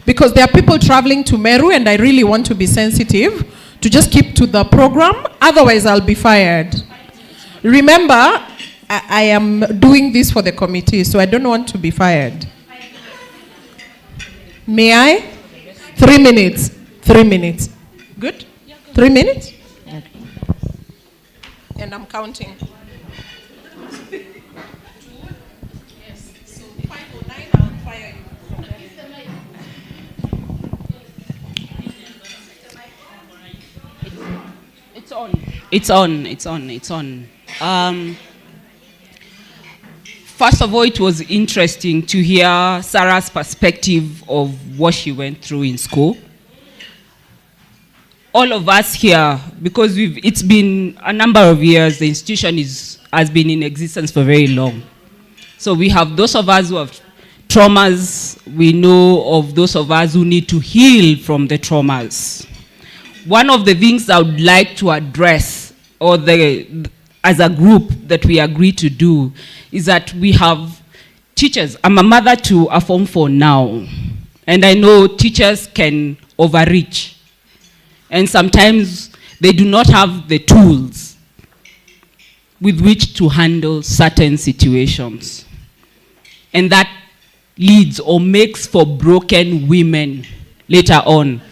there are people traveling to Meru and I really want to be sensitive to just keep to the program. Otherwise, I'll be fired. Remember, I am doing this for the committee, so I don't want to be fired. May I? 3 minutes. 3 minutes. Good? 3 minutes? Okay. And I'm counting. Yes. So 509, I'll fire you. It's on. First of all, it was interesting to hear Sarah's perspective of what she went through in school. All of us here, because it's been a number of years, the institution has been in existence for very long. So we have those of us who have traumas, we know of those of us who need to heal from the traumas. One of the things I would like to address, as a group that we agree to do, is that we have teachers. I'm a mother to a Form 4 now, and I know teachers can overreach. And sometimes they do not have the tools with which to handle certain situations. And that leads or makes for broken women later on.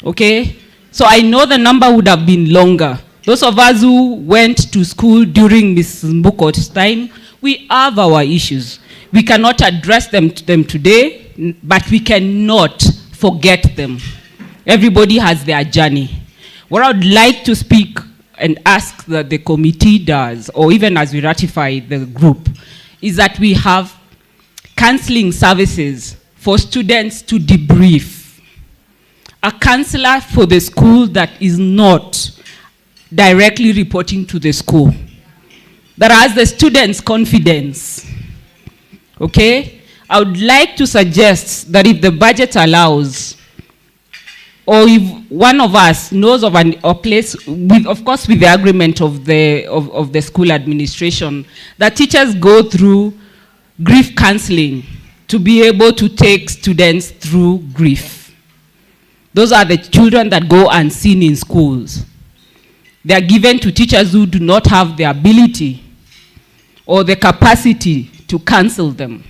Okay? So I know the number would have been longer. Those of us who went to school during Mrs. Mbuko's time, we have our issues. We cannot address them today, but we cannot forget them. Everybody has their journey. What I would like to speak and ask that the committee does, or even as we ratify the group, is that we have counseling services for students to debrief. A counselor for the school that is not directly reporting to the school, that has the students' confidence. Okay? I would like to suggest that if the budget allows, or if one of us knows of a place, with, of course with the agreement of the school administration, that teachers go through grief counseling to be able to take students through grief. Those are the children that go unseen in schools. They are given to teachers who do not have the ability or the capacity to counsel them.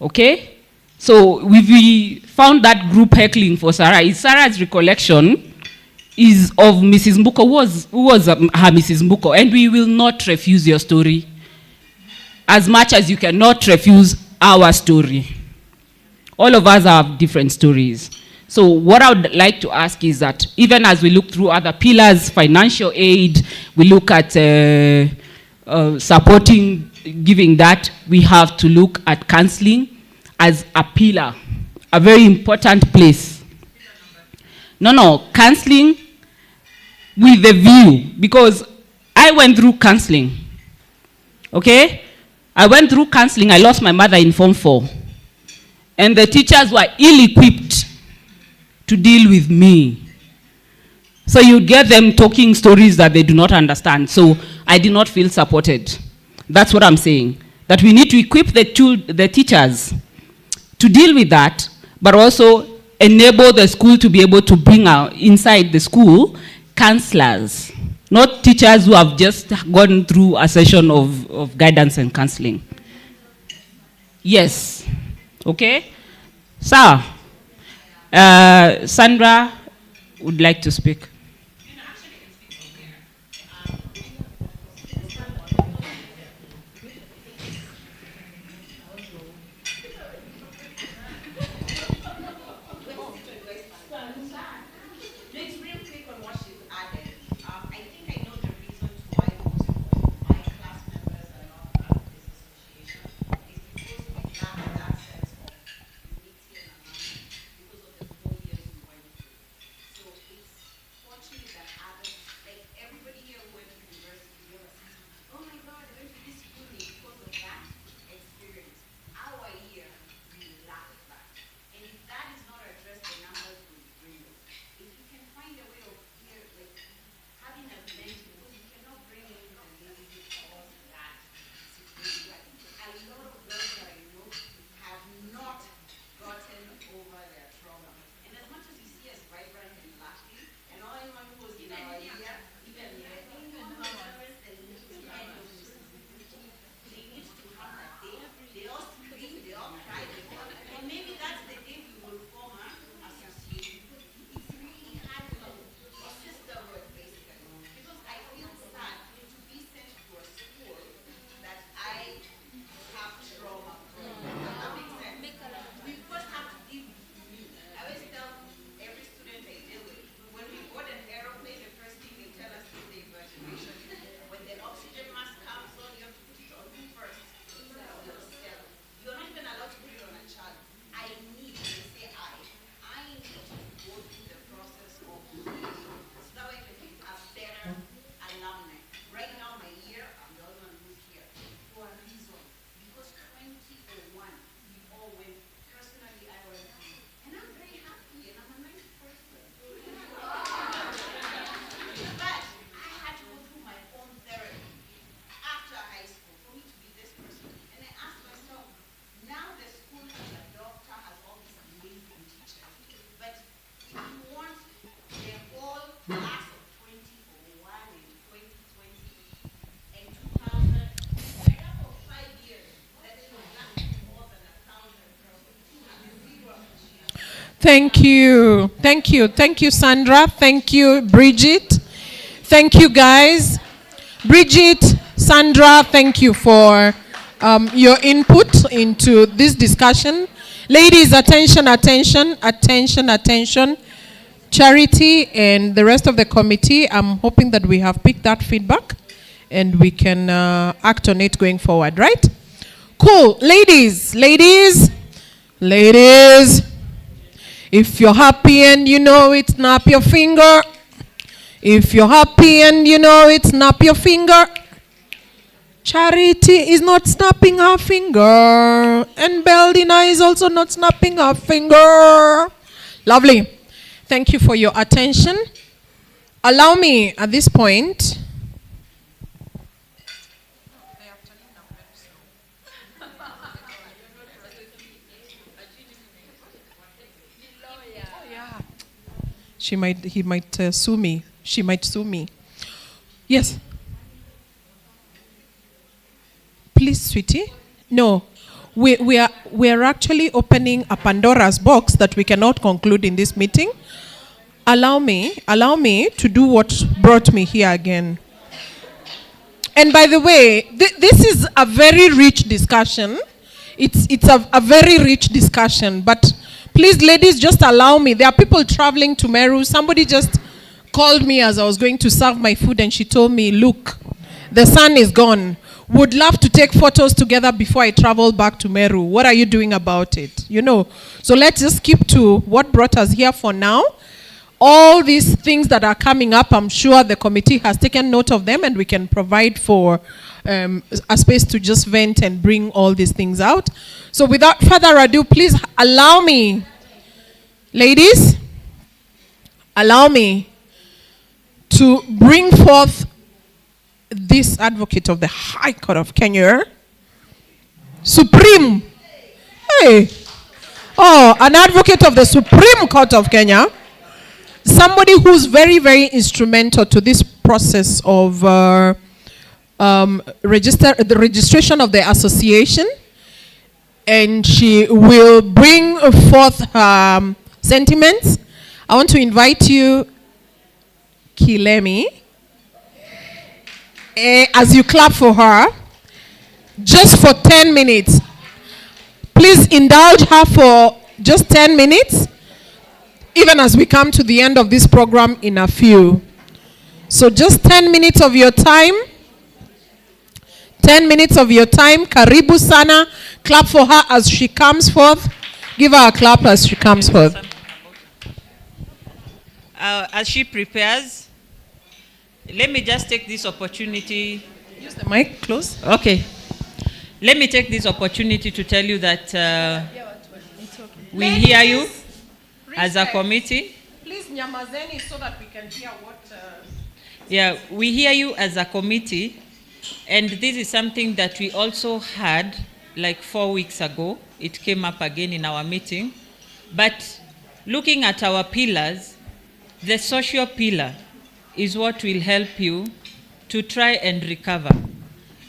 Okay? So we found that group heckling for Sarah. Sarah's recollection is of Mrs. Mbuko, who was her Mrs. Mbuko, and we will not refuse your story as much as you cannot refuse our story. All of us have different stories. So what I would like to ask is that even as we look through other pillars, financial aid, we look at supporting, giving that, we have to look at counseling as a pillar, a very important place. No, counseling with the view, because I went through counseling, okay? I went through counseling, I lost my mother in Form 4. And the teachers were ill-equipped to deal with me. So you get them talking stories that they do not understand. So I did not feel supported. That's what I'm saying. That we need to equip the teachers to deal with that, but also enable the school to be able to bring out inside the school counselors, not teachers who have just gone through a session of guidance and counseling. Yes. Okay? Sir, Sandra would like to speak. Thank you. Thank you. Thank you, Sandra. Thank you, Bridget. Thank you, guys. Bridget, Sandra, thank you for your input into this discussion. Ladies, attention, attention, attention, attention. Charity and the rest of the committee, I'm hoping that we have picked that feedback and we can act on it going forward, right? Cool. Ladies. If you're happy and you know it, snap your finger. If you're happy and you know it, snap your finger. Charity is not snapping her finger. And Beldina is also not snapping her finger. Lovely. Thank you for your attention. Allow me at this point. He might sue me. She might sue me. Yes. Please, sweetie. No, we are actually opening a Pandora's box that we cannot conclude in this meeting. Allow me to do what brought me here again. And by the way, this is a very rich discussion. It's a very rich discussion, but please, ladies, just allow me. There are people traveling to Meru. Somebody just called me as I was going to serve my food, and she told me, look, the sun is gone. Would love to take photos together before I travel back to Meru. What are you doing about it? You know, so let's just keep to what brought us here for now. All these things that are coming up, I'm sure the committee has taken note of them, and we can provide for a space to just vent and bring all these things out. So without further ado, please allow me, ladies, allow me to bring forth this advocate of the High Court of Kenya, Supreme. Hey. Oh, an advocate of the Supreme Court of Kenya. Somebody who's very, very instrumental to this process of the registration of the association. And she will bring forth her sentiments. I want to invite you, Kilemi, as you clap for her, just for 10 minutes. Please indulge her for just 10 minutes, even as we come to the end of this program in a few. So just 10 minutes of your time. 10 minutes of your time. Karibu sana. Clap for her as she comes forth. Give her a clap as she comes forth. As she prepares, let me just take this opportunity. Use the mic close. Okay. Let me take this opportunity to tell you that we hear you as a committee. Please, nyamazeni, so that we can hear what... Yeah, we hear you as a committee. And this is something that we also had like 4 weeks ago. It came up again in our meeting. But looking at our pillars, the social pillar is what will help you to try and recover.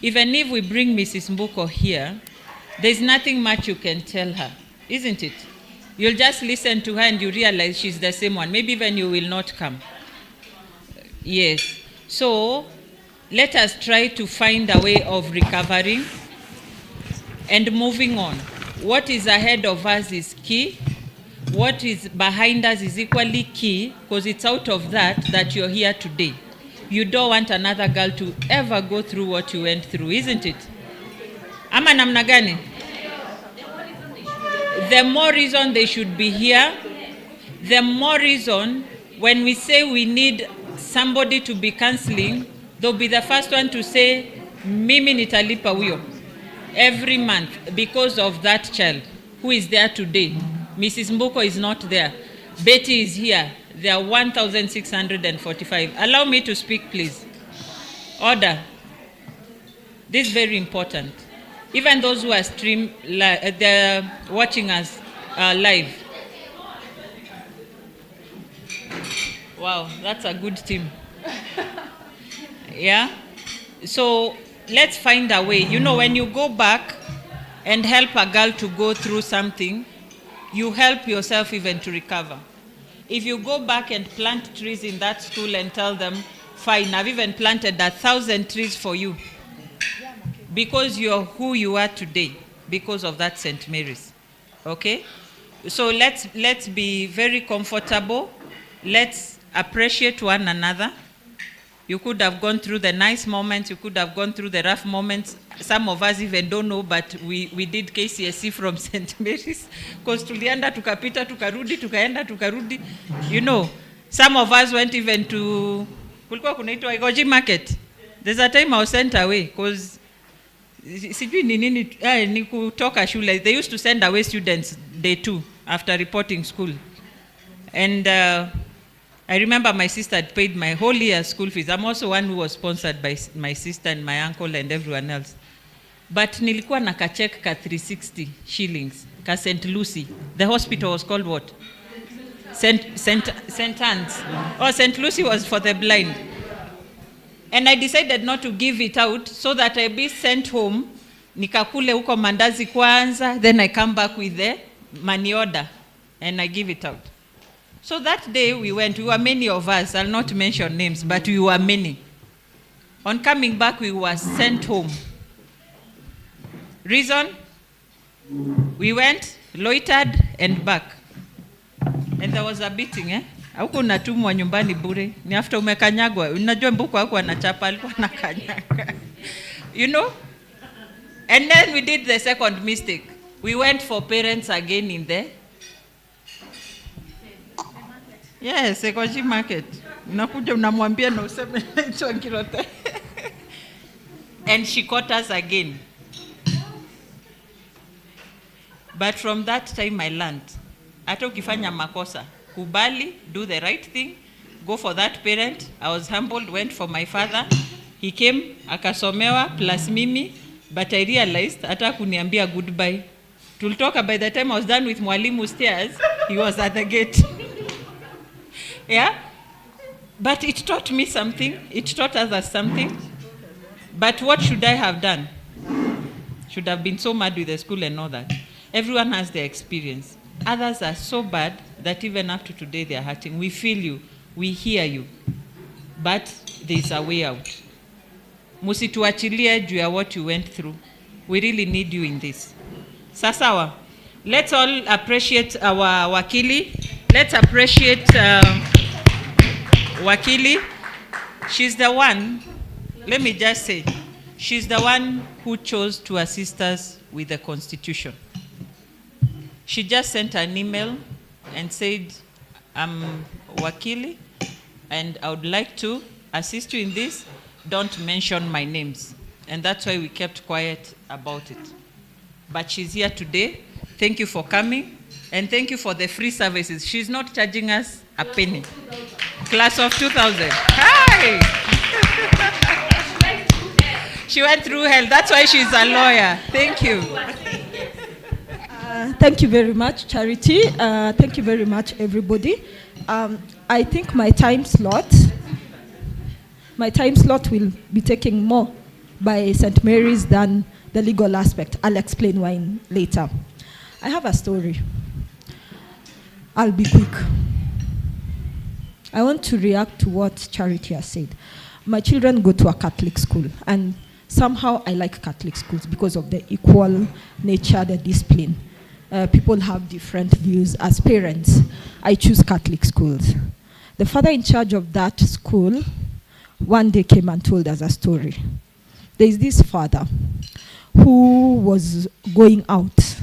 Even if we bring Mrs. Mbuko here, there's nothing much you can tell her, isn't it? You'll just listen to her and you realize she's the same one. Maybe even you will not come. Yes. So let us try to find a way of recovering and moving on. What is ahead of us is key. What is behind us is equally key, because it's out of that you're here today. You don't want another girl to ever go through what you went through, isn't it? Ama namna gani? The more reason they should be here, the more reason when we say we need somebody to be counseling, they'll be the first one to say, mimi nitalipa huyo every month because of that child who is there today. Mrs. Mbuko is not there. Betty is here. There are 1,645. Allow me to speak, please. Order. This is very important. Even those who are they're watching us live. Wow, that's a good team. Yeah? So let's find a way. You know, when you go back and help a girl to go through something, you help yourself even to recover. If you go back and plant trees in that school and tell them, fine, I've even planted 1,000 trees for you, because you're who you are today, because of that St. Mary's. Okay? So let's be very comfortable. Let's appreciate one another. You could have gone through the nice moments, you could have gone through the rough moments. Some of us even don't know, but we did KCSE from St. Mary's. Because tulienda, tukapita, tukarudi, tukaenda, tukarudi. You know, some of us went even to, kulikuwa kunaitwa Igoji Market. There's a time I was sent away, because sijui ni kutoka shule. They used to send away students day 2 after reporting school. And I remember my sister had paid my whole year school fees. I'm also one who was sponsored by my sister and my uncle and everyone else. But nilikuwa na kachek ka 360 shillings, ka St. Lucy. The hospital was called what? St. Anne's. Oh, St. Lucy was for the blind. And I decided not to give it out so that I be sent home, nikakule huko mandazi kwanza, then I come back with the money order and I give it out. So that day we were many of us, I'll not mention names, but we were many. On coming back, we were sent home. Reason? We went, loitered, and back. And there was a beating, Hauko unatumwa nyumbani bure. Ni after umekanyagwa. Unajua mbuku wako anachapa, alikuwa anakanyaga. You know? And then we did the second mistake. We went for parents again in there. Yes, Igoji Market. Unakuja unamwambia na useme naitwa Kirote. And she caught us again. But from that time I learned, hata ukifanya makosa, kubali, do the right thing, go for that parent. I was humbled, went for my father. He came, akasomewa, plus mimi, but I realized, hata kuniambia goodbye. Tulitoka, by the time I was done with mwalimu stairs, he was at the gate. Yeah? But it taught me something. It taught others something. But what should I have done? Should have been so mad with the school and all that. Everyone has their experience. Others are so bad that even up to today they are hurting. We feel you. We hear you. But there is a way out. Musituachilie juu ya what you went through. We really need you in this. Sasawa. Let's all appreciate our wakili. Let's appreciate wakili. She's the one, let me just say, she's the one who chose to assist us with the Constitution. She just sent an email and said, I'm wakili and I would like to assist you in this. Don't mention my names. And that's why we kept quiet about it. But she's here today. Thank you for coming. And thank you for the free services. She's not charging us a penny. Class of 2000. Hi! She went through hell. That's why she's a lawyer. Thank you. Thank you very much, Charity. Thank you very much, everybody. I think my time slot will be taken more by St. Mary's than the legal aspect. I'll explain why later. I have a story. I'll be quick. I want to react to what Charity has said. My children go to a Catholic school, and somehow I like Catholic schools because of the equal nature, the discipline. People have different views. As parents, I choose Catholic schools. The father in charge of that school one day came and told us a story. There is this father who was going out,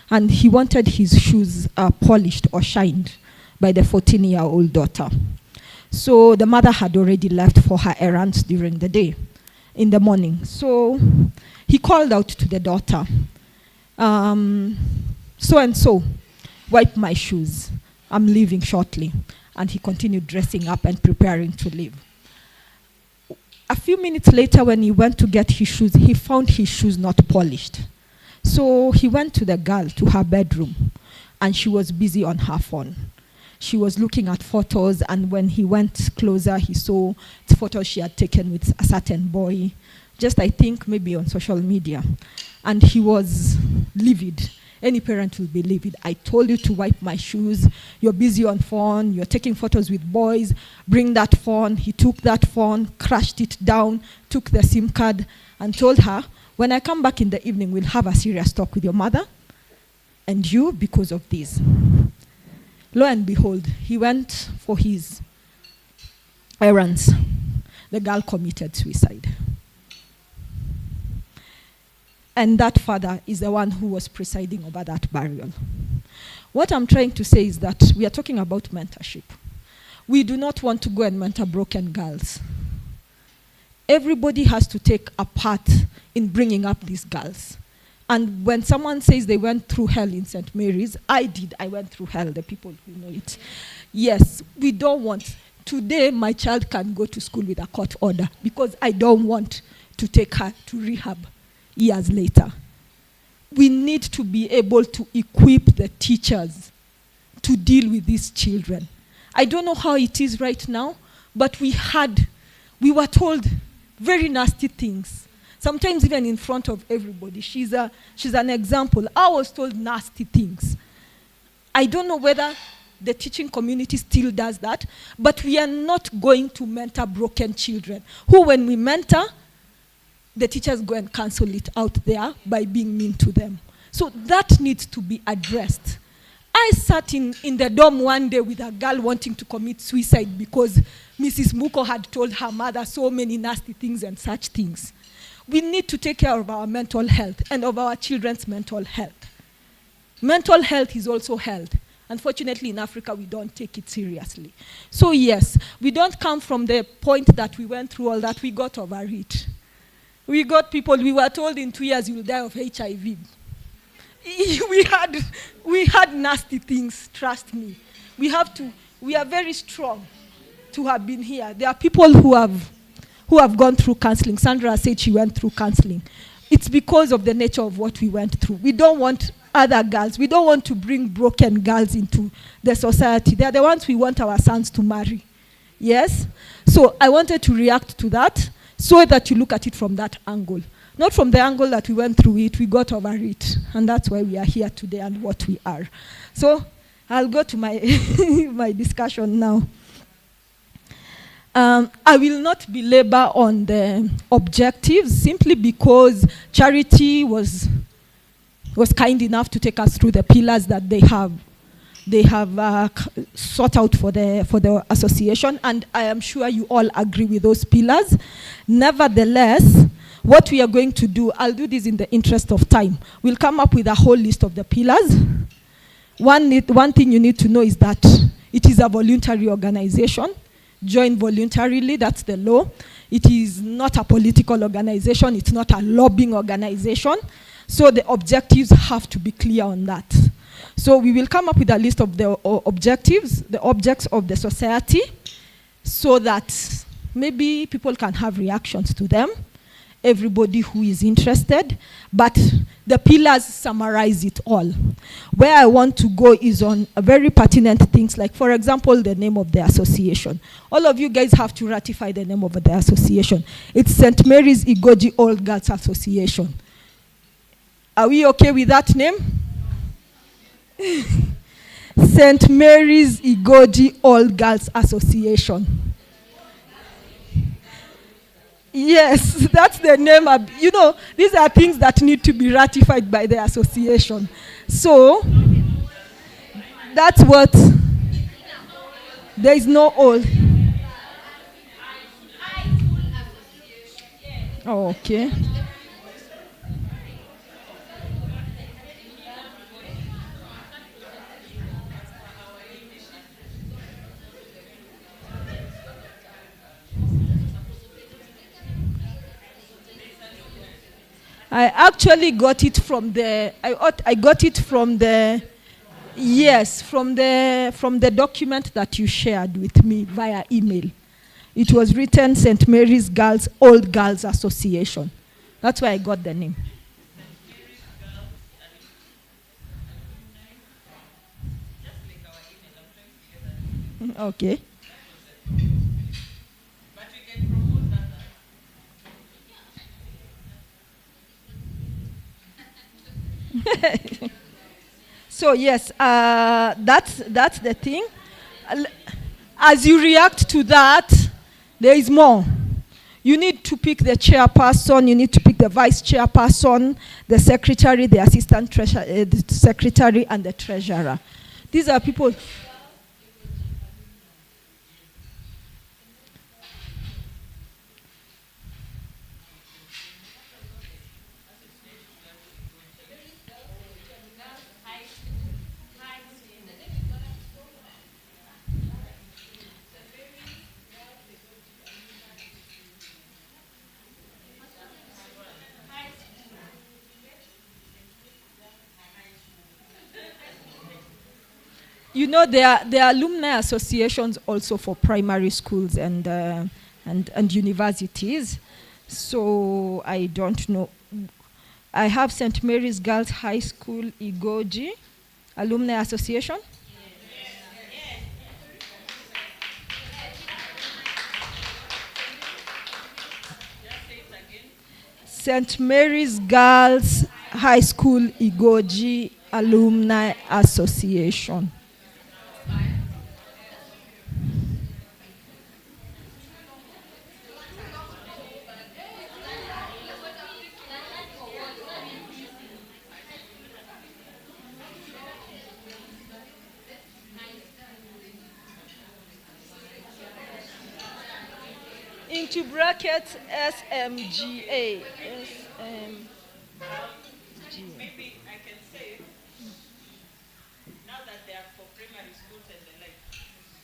and he wanted his shoes polished or shined by the 14-year-old daughter. So the mother had already left for her errands during the day, in the morning. So he called out to the daughter, so-and-so, wipe my shoes. I'm leaving shortly. And he continued dressing up and preparing to leave. A few minutes later, when he went to get his shoes, he found his shoes not polished. So he went to the girl, to her bedroom, and she was busy on her phone. She was looking at photos, and when he went closer, he saw the photos she had taken with a certain boy, just I think maybe on social media. And he was livid. Any parent will be livid. I told you to wipe my shoes. You're busy on phone. You're taking photos with boys. Bring that phone. He took that phone, crashed it down, took the SIM card, and told her, when I come back in the evening, we'll have a serious talk with your mother and you because of this. Lo and behold, he went for his errands. the girl committed suicide. And that father is the one who was presiding over that burial. What I'm trying to say is that we are talking about mentorship. We do not want to go and mentor broken girls. Everybody has to take a part in bringing up these girls. And when someone says they went through hell in St. Mary's, I went through hell, the people who know it. Yes, we don't want. Today, my child can go to school with a court order because I don't want to take her to rehab years later. We need to be able to equip the teachers to deal with these children. I don't know how it is right now, but we were told very nasty things. Sometimes even in front of everybody. She's an example. I was told nasty things. I don't know whether the teaching community still does that, but we are not going to mentor broken children who, when we mentor, the teachers go and cancel it out there by being mean to them. So that needs to be addressed. I sat in the dorm one day with a girl wanting to commit suicide because Mrs. Muko had told her mother so many nasty things and such things. We need to take care of our mental health and of our children's mental health. Mental health is also health. Unfortunately, in Africa, we don't take it seriously. So yes, we don't come from the point that we went through all that. We got over it. We got people, we were told in 2 years you will die of HIV. We had nasty things, trust me. We are very strong to have been here. There are people who have gone through counseling. Sandra said she went through counseling. It's because of the nature of what we went through. We don't want other girls. We don't want to bring broken girls into the society. They are the ones we want our sons to marry. Yes? So I wanted to react to that so that you look at it from that angle. Not from the angle that we went through it, we got over it. And that's why we are here today and what we are. So I'll go to my, my discussion now. I will not belabor on the objectives simply because Charity was kind enough to take us through the pillars that they have sought out for the association, and I am sure you all agree with those pillars. Nevertheless, what we are going to do, I'll do this in the interest of time. We'll come up with a whole list of the pillars. One thing you need to know is that it is a voluntary organization. Join voluntarily, that's the law. It is not a political organization, it's not a lobbying organization. So the objectives have to be clear on that. So we will come up with a list of the objectives, the objects of the society, so that maybe people can have reactions to them, everybody who is interested, but the pillars summarize it all. Where I want to go is on very pertinent things, like, for example, the name of the association. All of you guys have to ratify the name of the association. It's St. Mary's Igoji Old Girls Association. Are we okay with that name? St. Mary's Igoji Old Girls Association. Yes, that's the name. You know, these are things that need to be ratified by the association. So, that's what, there is no old. Oh, okay. I actually got it from the, I got it from the, yes, from the document that you shared with me via email. It was written St. Mary's Girls, Old Girls Association. That's where I got the name. Okay. So yes, that's the thing. As you react to that, there is more. You need to pick the chairperson, you need to pick the vice chairperson, the secretary, the assistant secretary, and the treasurer. These are people. You know, there are alumni associations also for primary schools and universities. So I don't know. I have St. Mary's Girls High School Igoji Alumni Association. St. Mary's Girls High School Igoji Alumni Association. Into brackets SMGA. Maybe I can say, now that they are for primary schools and the like,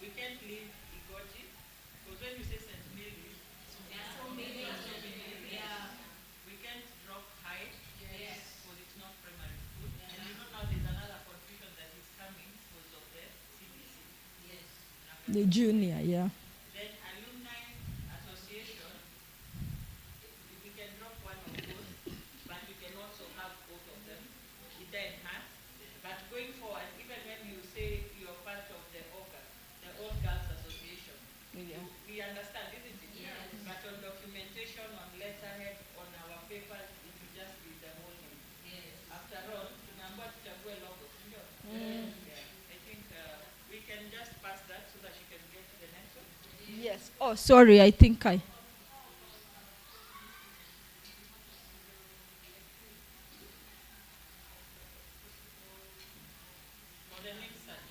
we can't leave Igoji, because when you say St. Mary's, we can't drop high, because it's not primary school. And you know now there's another confusion that is coming because of the CBC. The junior, yeah. Then alumni association, we can drop one of those, but we can also have both of them, either in half. But going forward, even when you say you're part of the OGA, the Old Girls Association, we understand, isn't it? Yes. But on documentation, on letterhead, on our papers, it will just be the whole name. Yes. After all, tunaambiwa tuchague logo, ndio? Yeah. I think we can just pass that so that you can get to the next one. Yes. Oh, sorry, I think I. For the next search.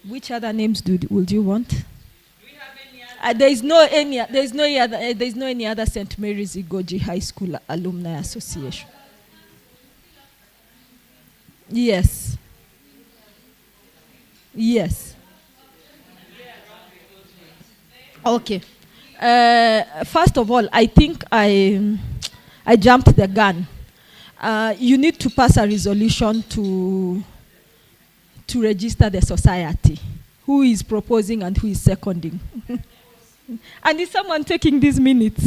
Which other names would you want? Do we have any other? There is no any other St. Mary's Igoji High School Alumni Association. Yes. Yes. Okay. First of all, I think I jumped the gun. You need to pass a resolution to register the society. Who is proposing and who is seconding? And is someone taking these minutes?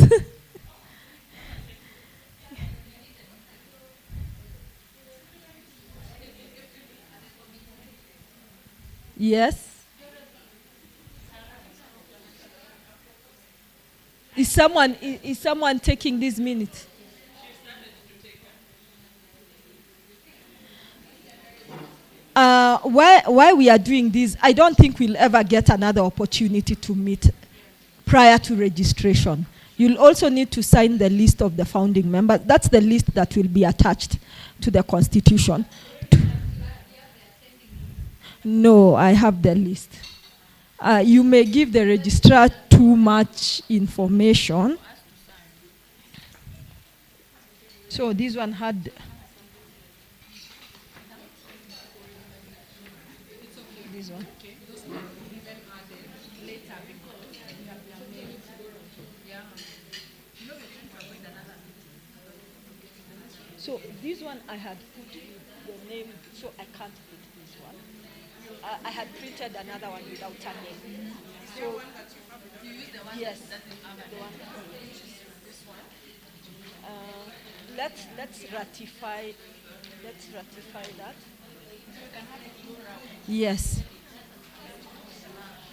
Yes. Is someone taking these minutes? Why we are doing this, I don't think we'll ever get another opportunity to meet prior to registration. You'll also need to sign the list of the founding members. That's the list that will be attached to the Constitution. No, I have the list. You may give the registrar too much information. So this one had... This one. So this one I had put the name, so I can't put this one. I had printed another one without a name. So you use the one yes, that the one. This one. Let's ratify that. Yes.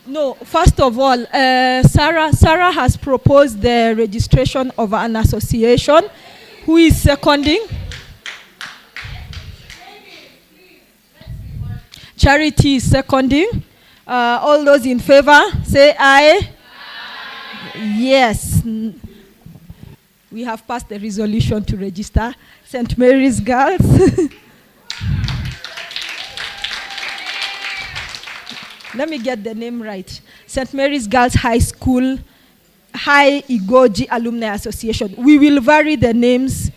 No, first of all, Sarah has proposed the registration of an association. Who is seconding? Charity is seconding. All those in favor, say aye. Aye. Yes. We have passed the resolution to register St. Mary's Girls. Let me get the name right. St. Mary's Girls High School, High Igoji Alumni Association. We will vary the names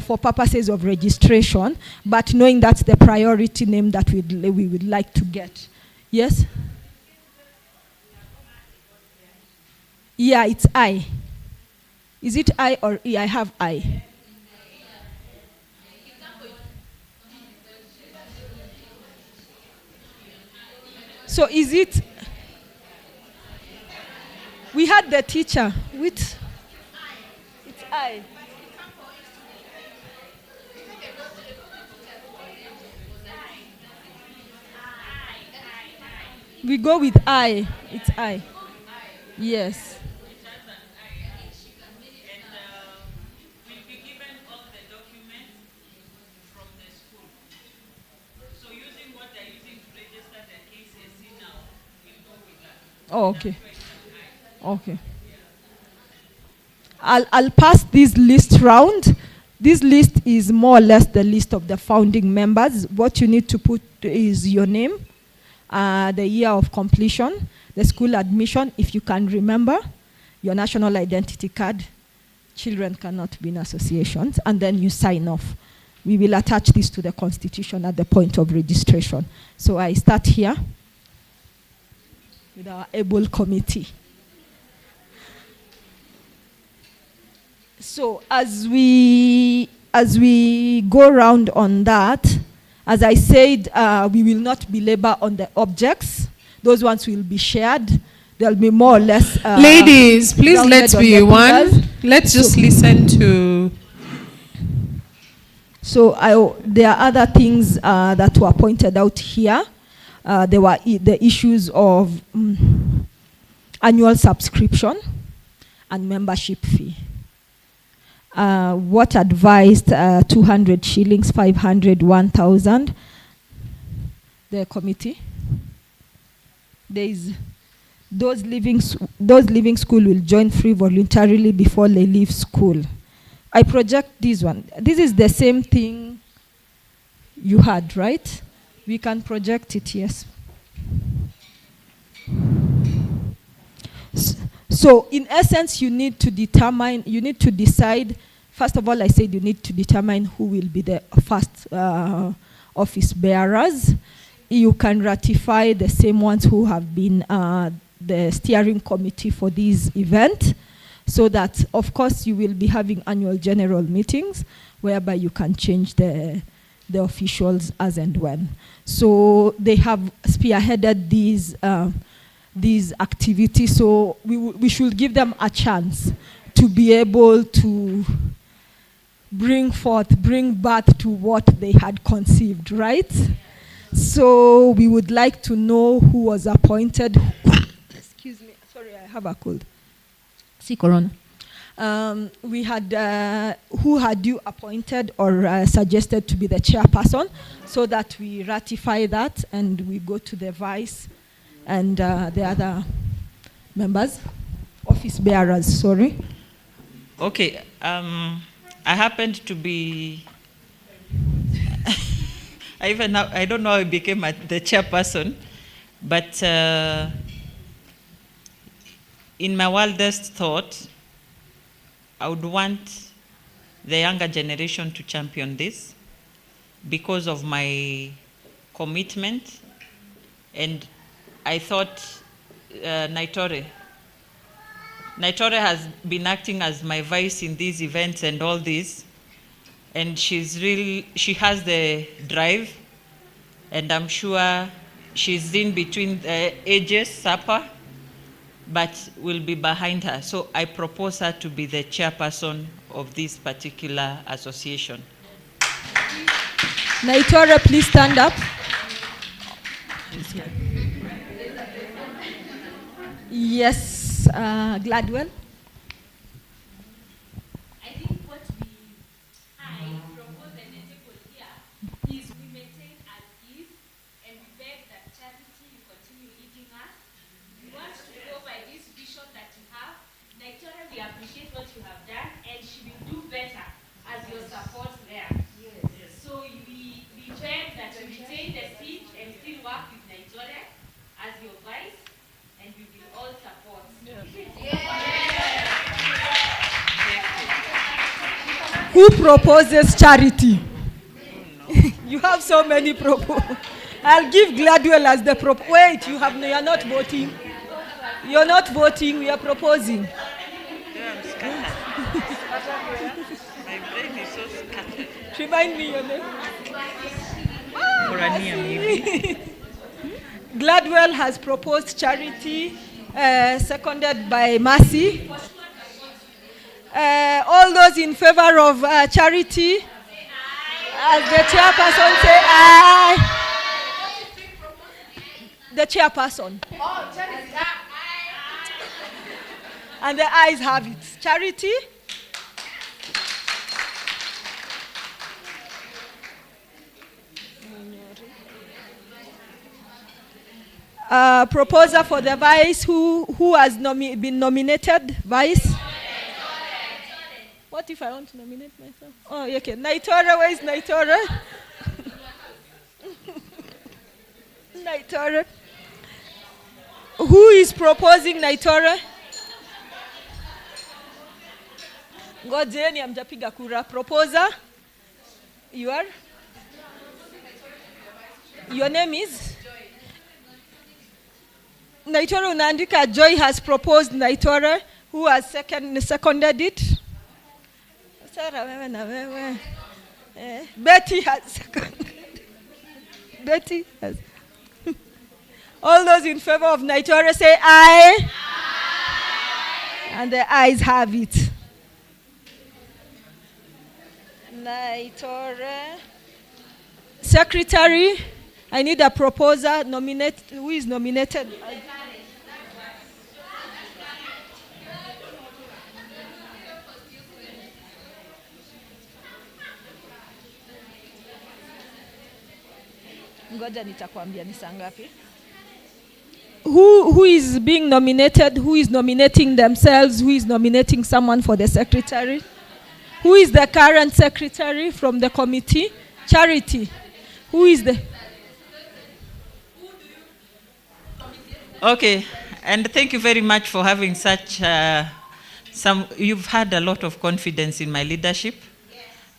for purposes of registration, but knowing that's the priority name that we would like to get. Yes? Yeah, it's I. Is it I or E? I have I. So is it? We had the teacher with. It's I. We go with I. It's I. Yes. Oh, okay. Okay. I'll pass this list round. This list is more or less the list of the founding members. What you need to put is your name, the year of completion, the school admission, if you can remember, your national identity card. Children cannot be in associations, and then you sign off. We will attach this to the constitution at the point of registration. So I start here with our able committee. So as we go around on that, as I said, we will not belabor on the objects. Those ones will be shared. There'll be more or less. Ladies, please let's be one. pillars. Let's just listen to. So there are other things that were pointed out here. There were the issues of annual subscription and membership fee. What advised 200 shillings, 500, 1,000. The committee. There is those leaving school will join free voluntarily before they leave school. I project this one. This is the same thing you had, right? We can project it, yes. So in essence, you need to decide, first of all, I said you need to determine who will be the first office bearers. You can ratify the same ones who have been the steering committee for this event, so that, of course, you will be having annual general meetings whereby you can change the officials as and when. So they have spearheaded these activities, so we should give them a chance to be able to bring birth to what they had conceived, right? So we would like to know who was appointed. Excuse me, sorry, I have a cold. See, Corona. We had, who had you appointed or suggested to be the chairperson, so that we ratify that and we go to the vice and the other members, office bearers, sorry. Okay, I happened to be, I don't know how I became the chairperson, but in my wildest thought, I would want the younger generation to champion this because of my commitment. And I thought Naitore has been acting as my vice in these events and all this. And she has the drive. And I'm sure she's in between the ages, supper, but will be behind her. So I propose her to be the chairperson of this particular association. Naitore, please stand up. Yes, Gladwell. I think what I propose and enable here is we maintain as is, and we beg that charity, you continue leading us. We want to go by this vision that you have. Naitore, we appreciate what you have done, and she will do better as your support there. Yes. So we beg that you retain the seat and still work with Naitore as your vice, and we will all support. Who proposes charity? You have so many proposals. I'll give Gladwell as the Wait, you're not voting. You're not voting, we are proposing. I'm scattered. My brain is so scattered. Remind me your name. Orania, maybe. Gladwell has proposed Charity, seconded by Mercy. All those in favor of Charity, as the chairperson say aye. The chairperson. And the ayes have it. Charity. Proposer for the vice, who has been nominated vice? What if I want to nominate myself? Oh, okay. Naitora, where is Naitora? Naitora. Who is proposing Naitora? Ngojeni amjapiga kura. Proposer? You are? Your name is? Naitora unaandika Joy has proposed Naitora. Who has seconded it? Sarah, wewe na wewe. Betty has seconded. Betty has. All those in favor of Naitora say aye. Aye. And the ayes have it. Naitora. Secretary, I need a proposer. Who is nominated? Ngoja nitakwambia ni saa ngapi. Who is being nominated? Who is nominating themselves? Who is nominating someone for the secretary? Who is the current secretary from the committee? Charity. Who is the... Okay, and thank you very much for having such you've had a lot of confidence in my leadership.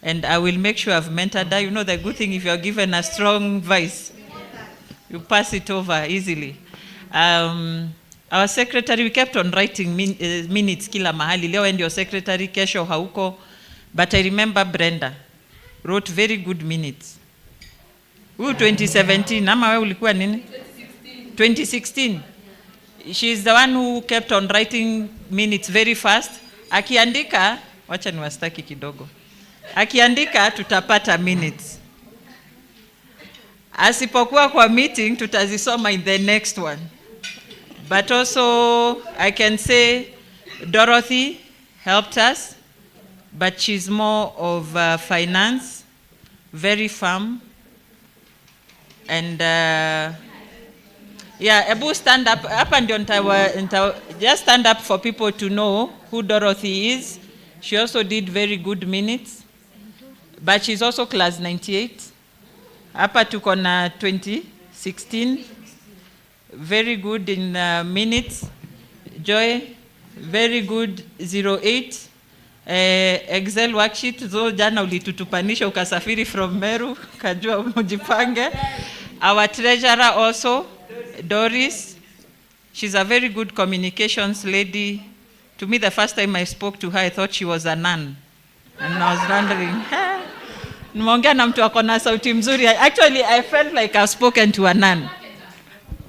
And I will make sure I've mentored her. You know the good thing, if you're given a strong vice, you pass it over easily. Our secretary, we kept on writing minutes kila mahali. Leo and your secretary, kesho hauko. But I remember Brenda wrote very good minutes. 2017, ama wewe ulikuwa nini? 2016. She's the one who kept on writing minutes very fast. Akiandika, wacha niwastaki kidogo. Akiandika tutapata minutes. Asipokuwa kwa meeting tutazisoma in the next one. But also I can say Dorothy helped us, but she's more of finance, very firm. And yeah, Ebu stand up. Hapa ndio just stand up for people to know who Dorothy is. She also did very good minutes. But she's also class 98. Hapa tuko na 2016. Very good in minutes. Joy, very good 08. Excel worksheet, zo jana ulitutupanisha ukasafiri from Meru, kajua ujipange. Our treasurer also, Doris. She's a very good communications lady. To me, the first time I spoke to her, I thought she was a nun. And I was wondering, nimeongea na mtu ako na sauti mzuri. Actually, I felt like I've spoken to a nun.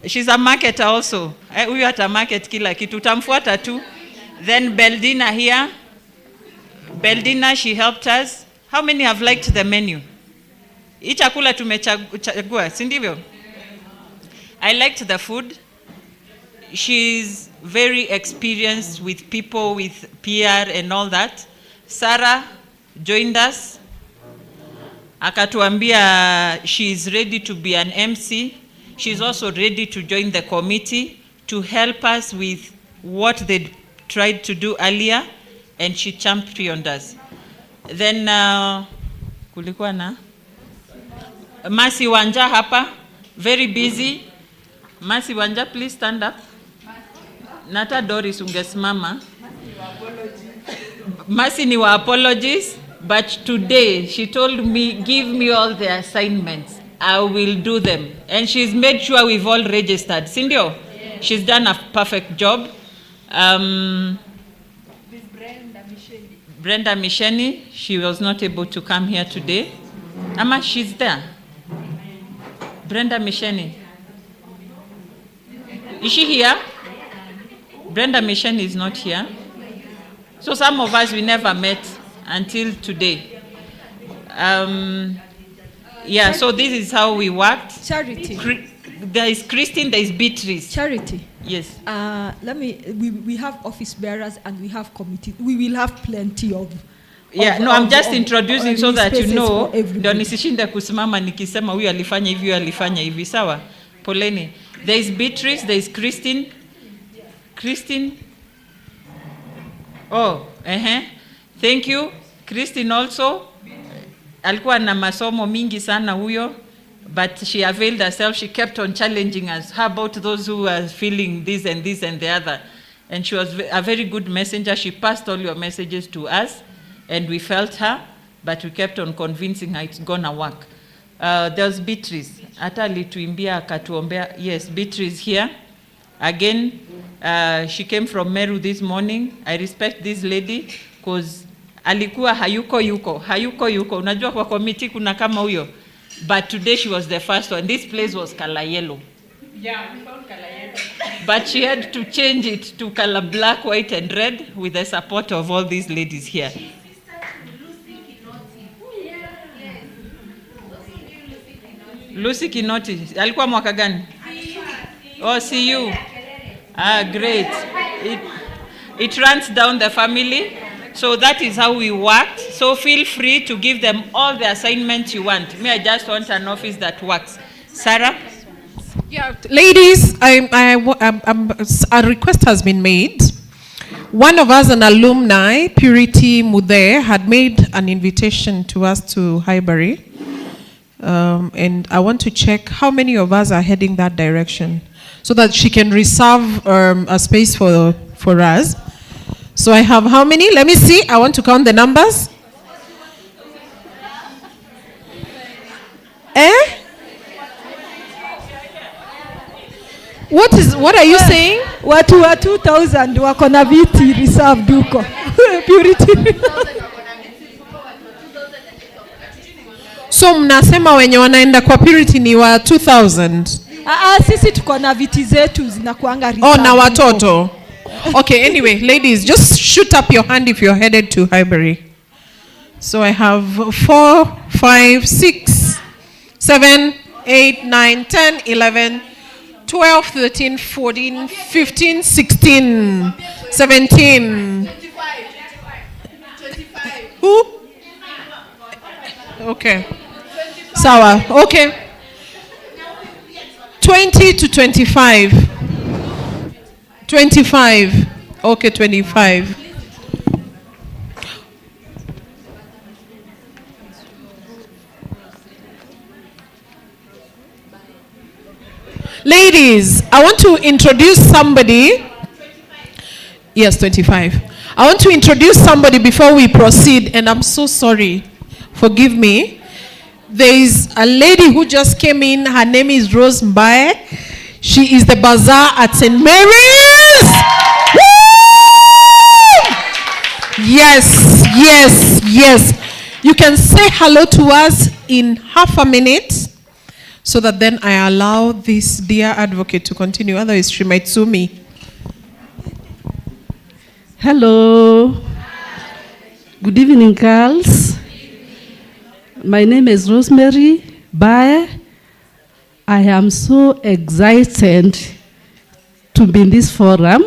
She's a marketer also. Huyu ata market kila kitu. Utamfuata tu. Then Beldina here. Beldina, she helped us. How many have liked the menu? Hii chakula tumechagua, si ndivyo? I liked the food. She's very experienced with people, with PR and all that. Sarah joined us. Akatuambia she is ready to be an MC. She's also ready to join the committee to help us with what they tried to do earlier, and she championed us. Then kulikuwa na Mercy Wanja hapa, very busy. Mercy Wanja, please stand up. Nata Doris ungesimama. Mercy ni wa apologies, but today she told me, give me all the assignments. I will do them. And she's made sure we've all registered. Sindio? Yes. She's done a perfect job. Brenda Misheni, she was not able to come here today. Ama, she's there. Brenda Misheni. Is she here? Brenda Mission is not here. So some of us, we never met until today. Yeah, so this is how we worked. Charity. There is Christine, there is Beatrice. Charity. Yes. We have office bearers and we have committee. We will have plenty of. Yeah, no, I'm just introducing so that you know. Ndio nisishinde kusimama nikisema huyu alifanya hivi, huyu alifanya hivi. Sawa? Poleni. There is Beatrice, there is Christine. Christine. Oh, thank you. Christine also. Alikuwa na masomo mingi sana huyo, but she availed herself. She kept on challenging us. How about those who are feeling this and this and the other? And she was a very good messenger. She passed all your messages to us, and we felt her, but we kept on convincing her it's gonna work. There's Beatrice. Hata alituimbia akatuombea. Yes, Beatrice here. Again, she came from Meru this morning. I respect this lady because alikuwa hayuko yuko. Unajua kwa committee kuna kama huyo. But today she was the first one. This place was color yellow. Yeah, we found color yellow. But she had to change it to color black, white and red with the support of all these ladies here. Lucy Kinoti. Alikuwa mwaka gani? Oh, see you. Ah, great. It runs down the family. So that is how we worked. So feel free to give them all the assignments you want. Me, I just want an office that works. Sarah? Yeah, ladies, a request has been made. One of us, an alumni, Purity Mude, had made an invitation to us to Highbury. And I want to check how many of us are heading that direction so that she can reserve a space for us. So I have how many? Let me see. I want to count the numbers. What are you saying? Watu wa 2000 wako na viti reserved huko. Purity. So mnasema wenye wanaenda kwa Purity ni wa 2000? Sisi tuko na viti zetu zinakuanga reserved. Oh, na watoto. Okay, anyway, ladies, just shoot up your hand if you're headed to Highbury. So I have 4, 5, 6, 7, 8, 9, 10, 11, 12, 13, 14, 15, 16, 17. 25. Who? Okay. Sawa. Okay. 20 to 25. 25. Okay, 25. Ladies, I want to introduce somebody. Yes, 25. I want to introduce somebody before we proceed, and I'm so sorry. Forgive me. There is a lady who just came in. Her name is Rose Mbaye. She is the bazaar at St. Mary's. Woo! Yes, yes, yes. You can say hello to us in half a minute so that then I allow this dear advocate to continue. Otherwise, she might sue me. Hello. Good evening, girls. My name is Rosemary Bae. I am so excited to be in this forum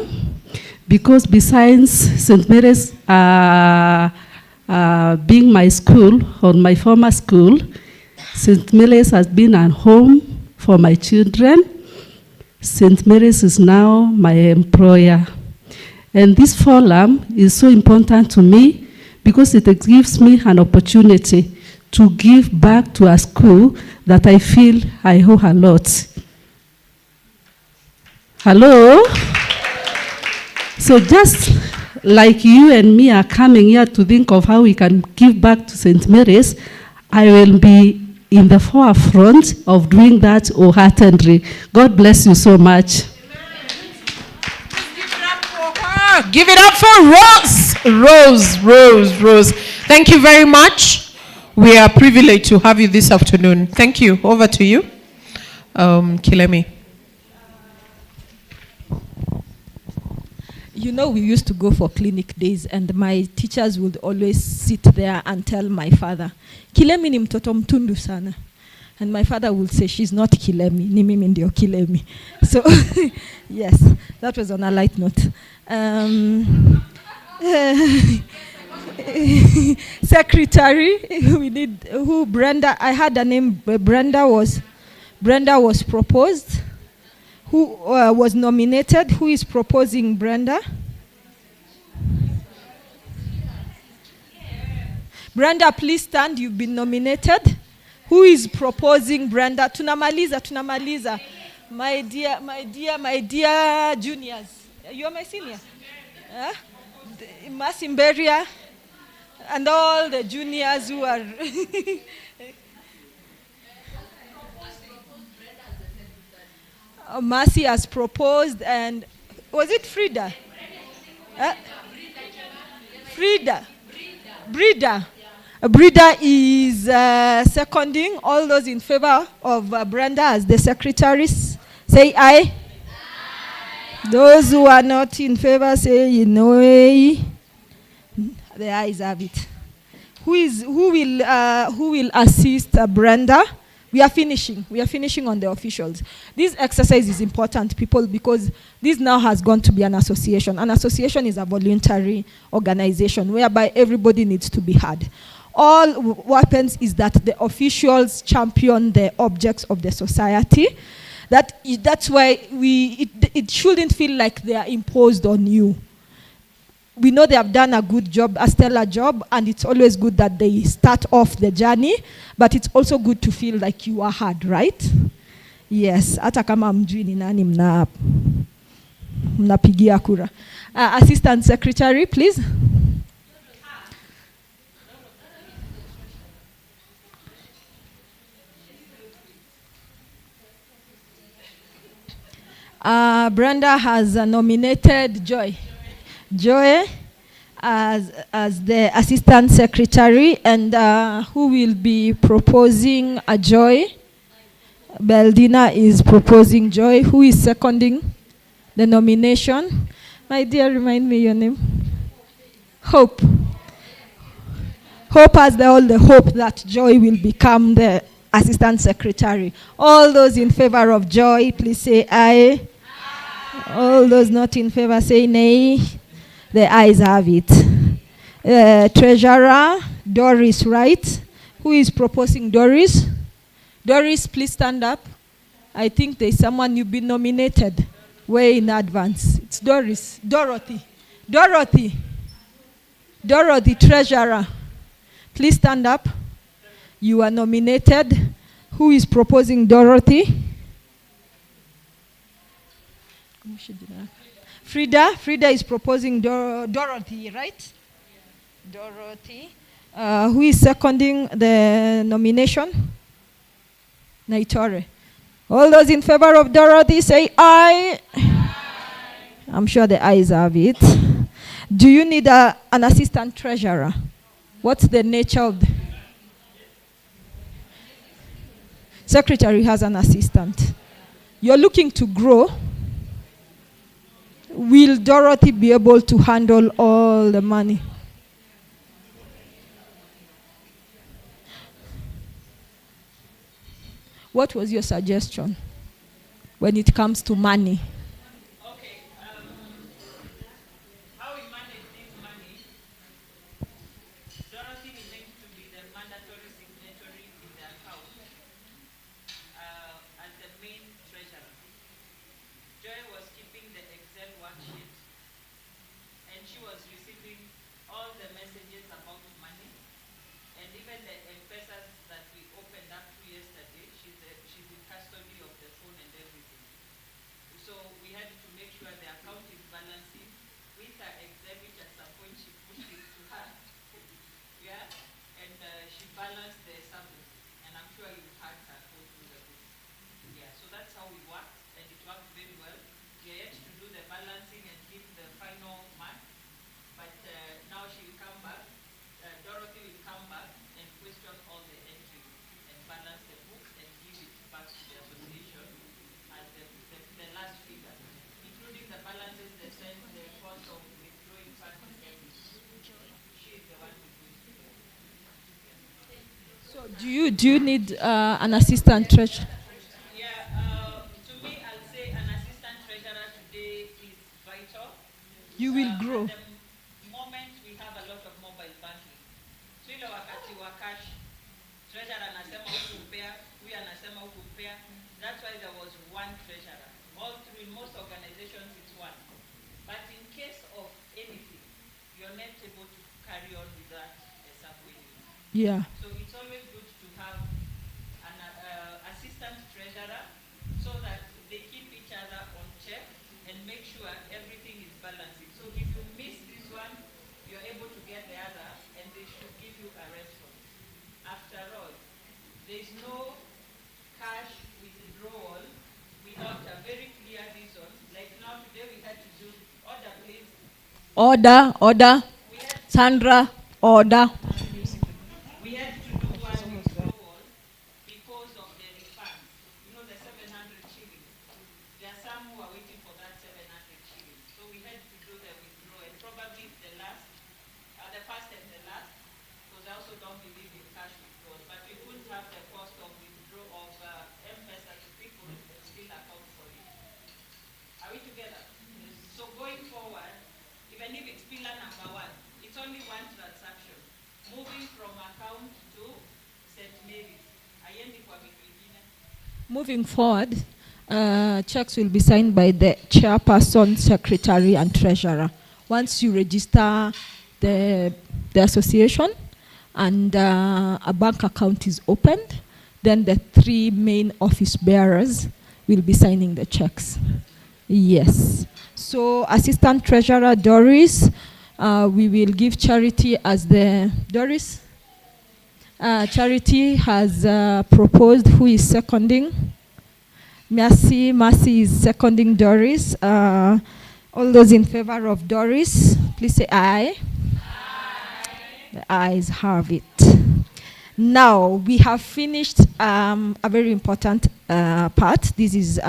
because besides St. Mary's being my school or my former school, St. Mary's has been a home for my children. St. Mary's is now my employer. And this forum is so important to me because it gives me an opportunity to give back to a school that I feel I owe a lot. Hello? So just like you and me are coming here to think of how we can give back to St. Mary's, I will be in the forefront of doing that wholeheartedly. God bless you so much. Give it up for Rose. Thank you very much. We are privileged to have you this afternoon. Thank you. Over to you, Kilemi. You know, we used to go for clinic days, and my teachers would always sit there and tell my father, Kilemi ni mtoto mtundu sana. And my father would say, she's not Kilemi, ni mimi ndio Kilemi. So, yes, that was on a light note. Secretary, we need, who, Brenda, I had a name, Brenda was proposed. Who was nominated? Who is proposing Brenda? Brenda, please stand. You've been nominated. Who is proposing Brenda? Tunamaliza. My dear juniors. You are my senior. Masimberia and all the juniors who are... Mercy has proposed, and was it Frida? Brida. Brida is seconding. All those in favor of Brenda as the secretaries, say aye. Those who are not in favor, say no. The ayes have it. Who will assist Brenda? We are finishing on the officials. This exercise is important, people, because this now has gone to be an association. An association is a voluntary organization whereby everybody needs to be heard. All what happens is that the officials champion the objects of the society. That's why it shouldn't feel like they are imposed on you. We know they have done a good job, a stellar job, and it's always good that they start off the journey, but it's also good to feel like you are heard, right? Yes. Hata kama mjui ni nani mnapigia kura. Assistant Secretary, please. Brenda has nominated Joy as the Assistant Secretary, and who will be proposing a Joy? Beldina is proposing Joy. Who is seconding the nomination? My dear, remind me your name. Hope. Hope has all the hope that Joy will become the Assistant Secretary. All those in favor of Joy, please say aye. All those not in favor, say nay. The ayes have it. Treasurer, Doris, right? Who is proposing Doris? Doris, please stand up. I think there's someone you've been nominated way in advance. It's Doris. Dorothy, Treasurer. Please stand up. You are nominated. Who is proposing Dorothy? Frida is proposing Dorothy, right? Dorothy. Who is seconding the nomination? Naitore. All those in favor of Dorothy, say aye. I'm sure the ayes have it. Do you need an assistant treasurer? What's the nature of the... Secretary has an assistant. You're looking to grow. Will Dorothy be able to handle all the money? What was your suggestion when it comes to money? Okay, how we manage this money, Dorothy remains to be the mandatory signatory in the account as the main treasurer. Joy was keeping the Excel worksheet, and she was receiving all the messages about money, and even the M-Pesas that we opened up to yesterday, she's in custody of the phone and everything. So we had to make sure the account is balancing with her Excel, which at some point she pushed it to her. Yeah, and she balanced the service, and I'm sure you've had her go through the books. Yeah, so that's how we worked, and it worked very well. We are yet to do the balancing and give the final mark, but now she will come back. Dorothy will come back and question all the entries and balance the books and give it back to the association as the last figure, including the balances they sent, the cost of So do you need an assistant treasurer? To me, I'll say an assistant treasurer today is vital. You will grow. At the moment, we have a lot of mobile banking. So ile wakati wa cash, treasurer anasema huku mpea, huyu anasema huku mpea. That's why there was one treasurer. All through, in most organizations, it's one. But in case of anything, you're not able to carry on with that subway. Yeah. So it's always good to have an assistant treasurer so that they keep each other on check and make sure everything is balancing. So if you miss this one, you're able to get the other, and they should give you a response. After all, there is no cash withdrawal without a very clear reason. Like now today we had to do order, please. Order. Sandra, order. We had to do one withdrawal because of the refunds. You know, the 700 shillings. There are some who are waiting for that 700 shillings. So we had to do the withdrawal. And probably the first and the last, because I also don't believe in cash withdrawal. But we couldn't have the cost of withdrawal of M-Pesa to people and still account for it. Are we together? So going forward, even if it's pillar number 1, it's only one transaction. Moving from account to St. Mary's. Ayendi kwa vitu vingine. Moving forward, checks will be signed by the chairperson, secretary, and treasurer. Once you register the association and a bank account is opened, then the 3 main office bearers will be signing the checks. Yes. So assistant treasurer Doris, we will give Charity as the Doris. Charity has proposed. Who is seconding? Mercy is seconding Doris. All those in favor of Doris, please say aye. The ayes have it. Now we have finished a very important part. This is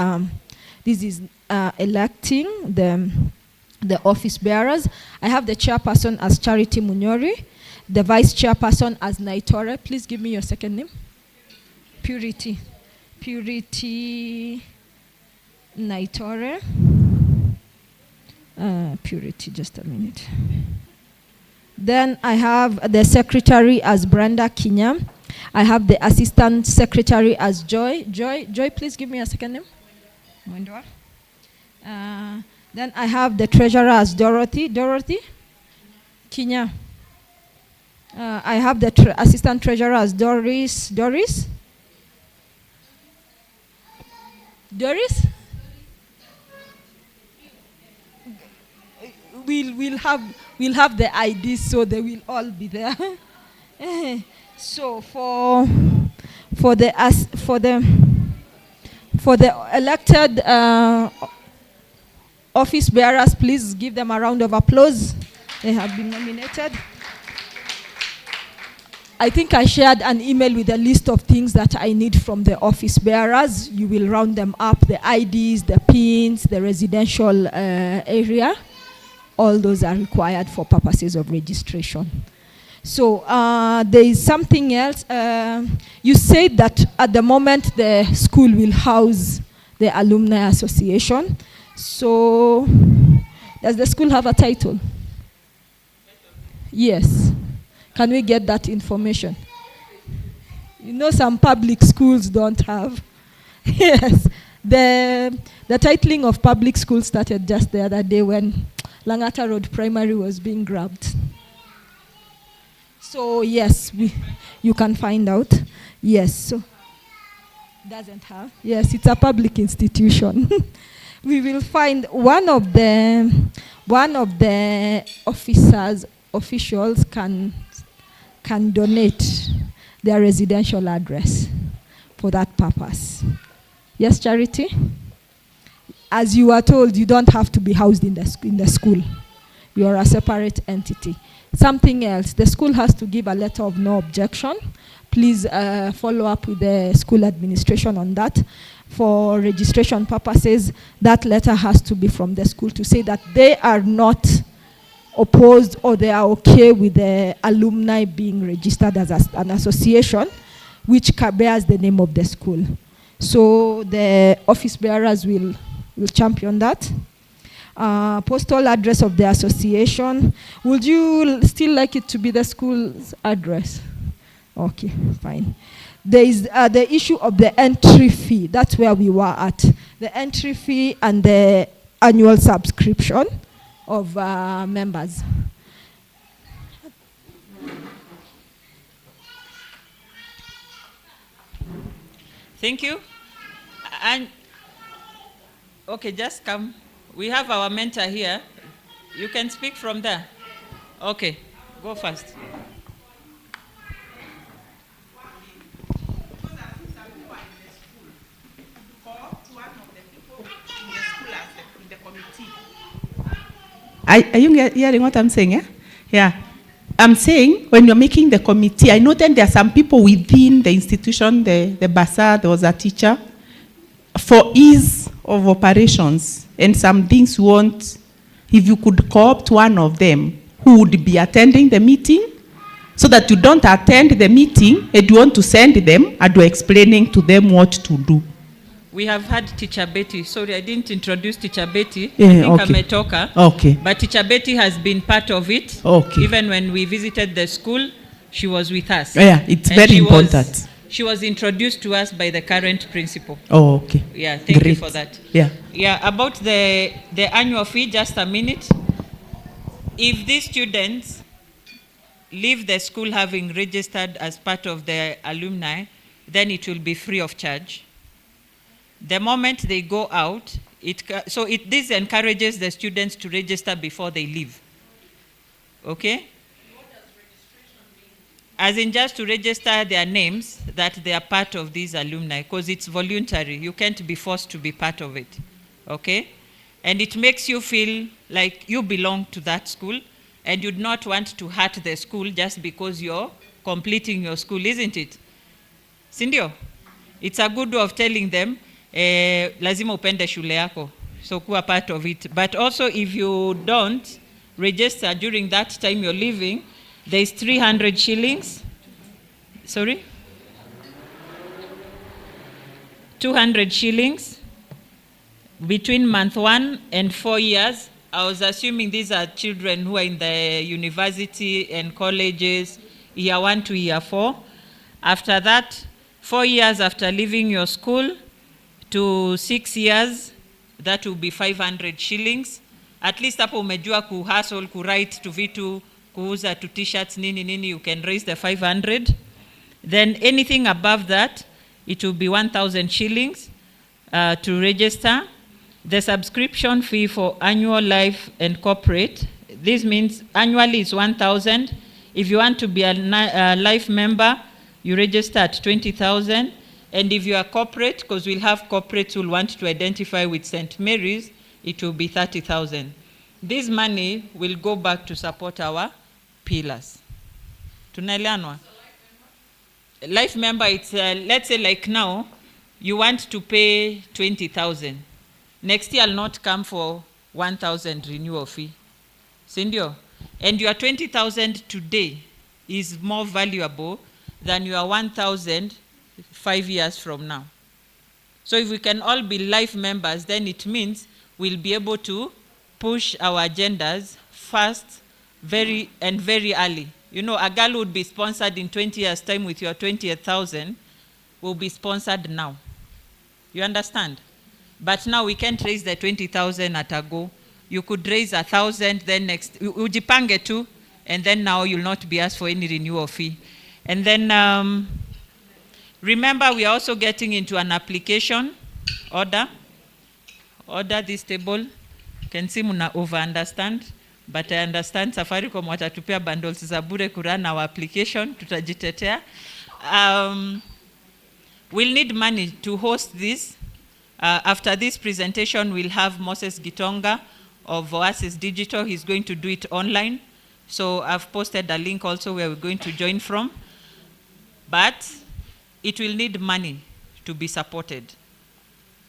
electing the office bearers. I have the chairperson as Charity Munyori, the vice chairperson as Naitore. Please give me your second name. Purity Naitore. Purity, just a minute. Then I have the secretary as Brenda Kinya. I have the assistant secretary as Joy. Joy, please give me a second name. Mwendwa. Then I have the treasurer as Dorothy Kinya. I have the assistant treasurer as Doris. We'll have the IDs, so they will all be there. So for the elected office bearers, please give them a round of applause. They have been nominated. I think I shared an email with a list of things that I need from the office bearers. You will round them up: the IDs, the pins, the residential area. All those are required for purposes of registration. So there is something else. You said that at the moment the school will house the Alumni Association. So does the school have a title? Yes. Can we get that information? You know, some public schools don't have. Yes. The titling of public school started just the other day when Langata Road Primary was being grabbed. So yes, you can find out. Yes, so doesn't have. Yes, it's a public institution. We will find one of the officials can donate their residential address for that purpose. Yes, Charity? As you are told, you don't have to be housed in the school. You are a separate entity. Something else, the school has to give a letter of no objection. Please follow up with the school administration on that. For registration purposes, that letter has to be from the school to say that they are not opposed or they are okay with the alumni being registered as an association. which bears the name of the school. So the office bearers will champion that. Postal address of the association. Would you still like it to be the school's address? Okay, fine. There is the issue of the entry fee. That's where we were at. The entry fee and the annual subscription of members. Thank you. And okay, just come. We have our mentor here. You can speak from there. Okay, go first. Are you hearing what I'm saying? Yeah. I'm saying when you're making the committee, I noted there are some people within the institution, the bazaar, there was a teacher, for ease of operations and some things you want, if you could co-opt one of them who would be attending the meeting, so that you don't attend the meeting and you want to send them and you're explaining to them what to do. We have had Teacher Betty. Sorry, I didn't introduce Teacher Betty. Yeah, I think okay. Ametoka. Okay. But Teacher Betty has been part of it. Okay. Even when we visited the school, she was with us. Yeah, it's And very important. She was introduced to us by the current principal. Oh, okay. Yeah, thank Great. you for that. Yeah. Yeah, about the annual fee, just a minute. If these students leave the school having registered as part of the alumni, then it will be free of charge. The moment they go out, this encourages the students to register before they leave. Okay? What does registration mean? As in just to register their names that they are part of these alumni, because it's voluntary. You can't be forced to be part of it. Okay? And it makes you feel like you belong to that school and you'd not want to hurt the school just because you're completing your school, isn't it? Sindio? It's a good way of telling them, lazima upende shule yako, so kuwa part of it. But also if you don't register during that time you're leaving, there's 300 shillings. Sorry? 200 shillings between month 1 and 4 years. I was assuming these are children who are in the university and colleges, year 1 to year 4. After that, 4 years after leaving your school to 6 years, that will be 500 shillings. At least hapo umejua kuhustle, kuwrite to vitu, kuuza to t-shirts, nini, you can raise the 500. Then anything above that, it will be 1,000 shillings to register. The subscription fee for annual life and corporate, this means annually is 1,000. If you want to be a life member, you register at 20,000. And if you are corporate, because we'll have corporates who want to identify with St. Mary's, it will be 30,000. This money will go back to support our pillars. Tunaelewanwa? Life member, it's let's say like now, you want to pay 20,000. Next year I'll not come for 1,000 renewal fee. Sindio? And your 20,000 today is more valuable than your 1,000 5 years from now. So if we can all be life members, then it means we'll be able to push our agendas fast, very early. You know, a girl would be sponsored in 20 years' time with your 20,000 will be sponsored now. You understand? But now we can't raise the 20,000 at a go. You could raise 1,000, then next, ujipange tu, and then now you'll not be asked for any renewal fee. And then, remember, we are also getting into an application order. Order this table. Can see muna over-understand, but I understand Safaricom watatupia bundles za bure kurun our application, tutajitetea. We'll need money to host this. After this presentation, we'll have Moses Gitonga of Oasis Digital. He's going to do it online. So I've posted a link also where we're going to join from. But it will need money to be supported.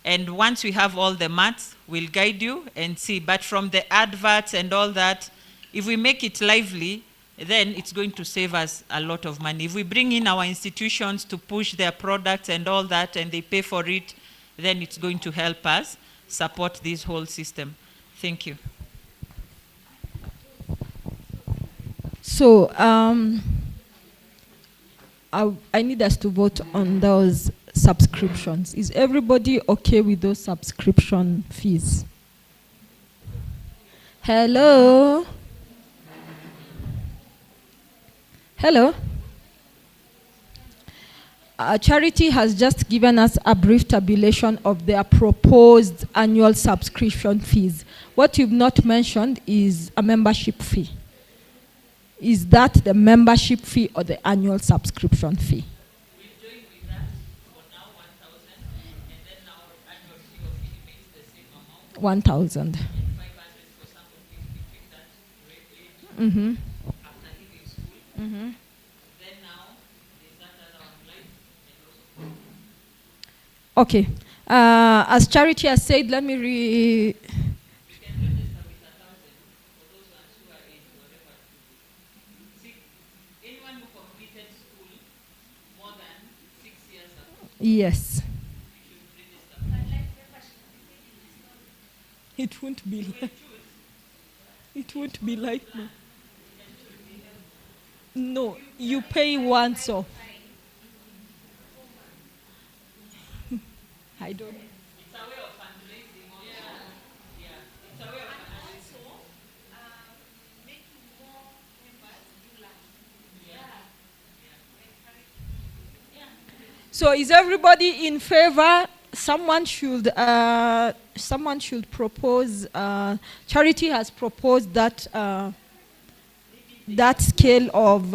And once we have all the maths, we'll guide you and see. But from the adverts and all that, if we make it lively, then it's going to save us a lot of money. If we bring in our institutions to push their products and all that, and they pay for it, then it's going to help us support this whole system. Thank you. So I need us to vote on those subscriptions. Is everybody okay with those subscription fees? Hello? Hello? Charity has just given us a brief tabulation of their proposed annual subscription fees. What you've not mentioned is a membership fee. Is that the membership fee or the annual subscription fee? We're doing with that for now 1,000, and then our annual fee of it remains the same amount. 1,000. 500 for somebody between that rate after leaving school. Then now there's that other one line and also. Okay. As Charity has said, let me We can register with 1,000 for those ones who are in whatever. See, anyone who completed school more than 6 years ago, Yes. you should register. It won't be like, it won't be like no. No, you pay once off. I don't know. It's a way of fundraising also. Yeah. It's a way of fundraising. Making more members do that. So is everybody in favor? Someone should propose. Charity has proposed that that scale of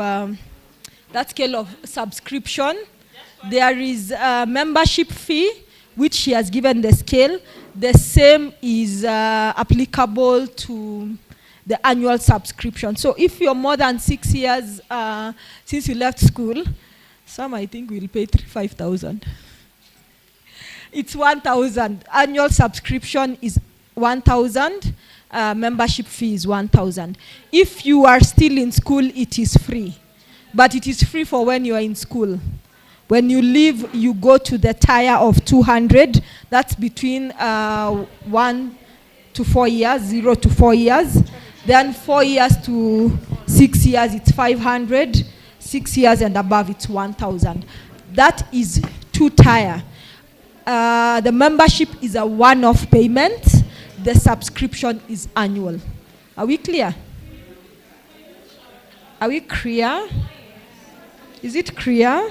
subscription. There is a membership fee, which she has given the scale. The same is applicable to the annual subscription. So if you're more than 6 years since you left school, some I think will pay 5,000. It's 1,000. Annual subscription is 1,000. Membership fee is 1,000. If you are still in school, it is free. But it is free for when you are in school. When you leave, you go to the tier of 200. That's between 1 to 4 years, 0 to 4 years. Then 4 years to 6 years, it's 500. 6 years and above, it's 1,000. That is 2-tier. The membership is a one-off payment. The subscription is annual. Are we clear? Are we clear? Is it clear?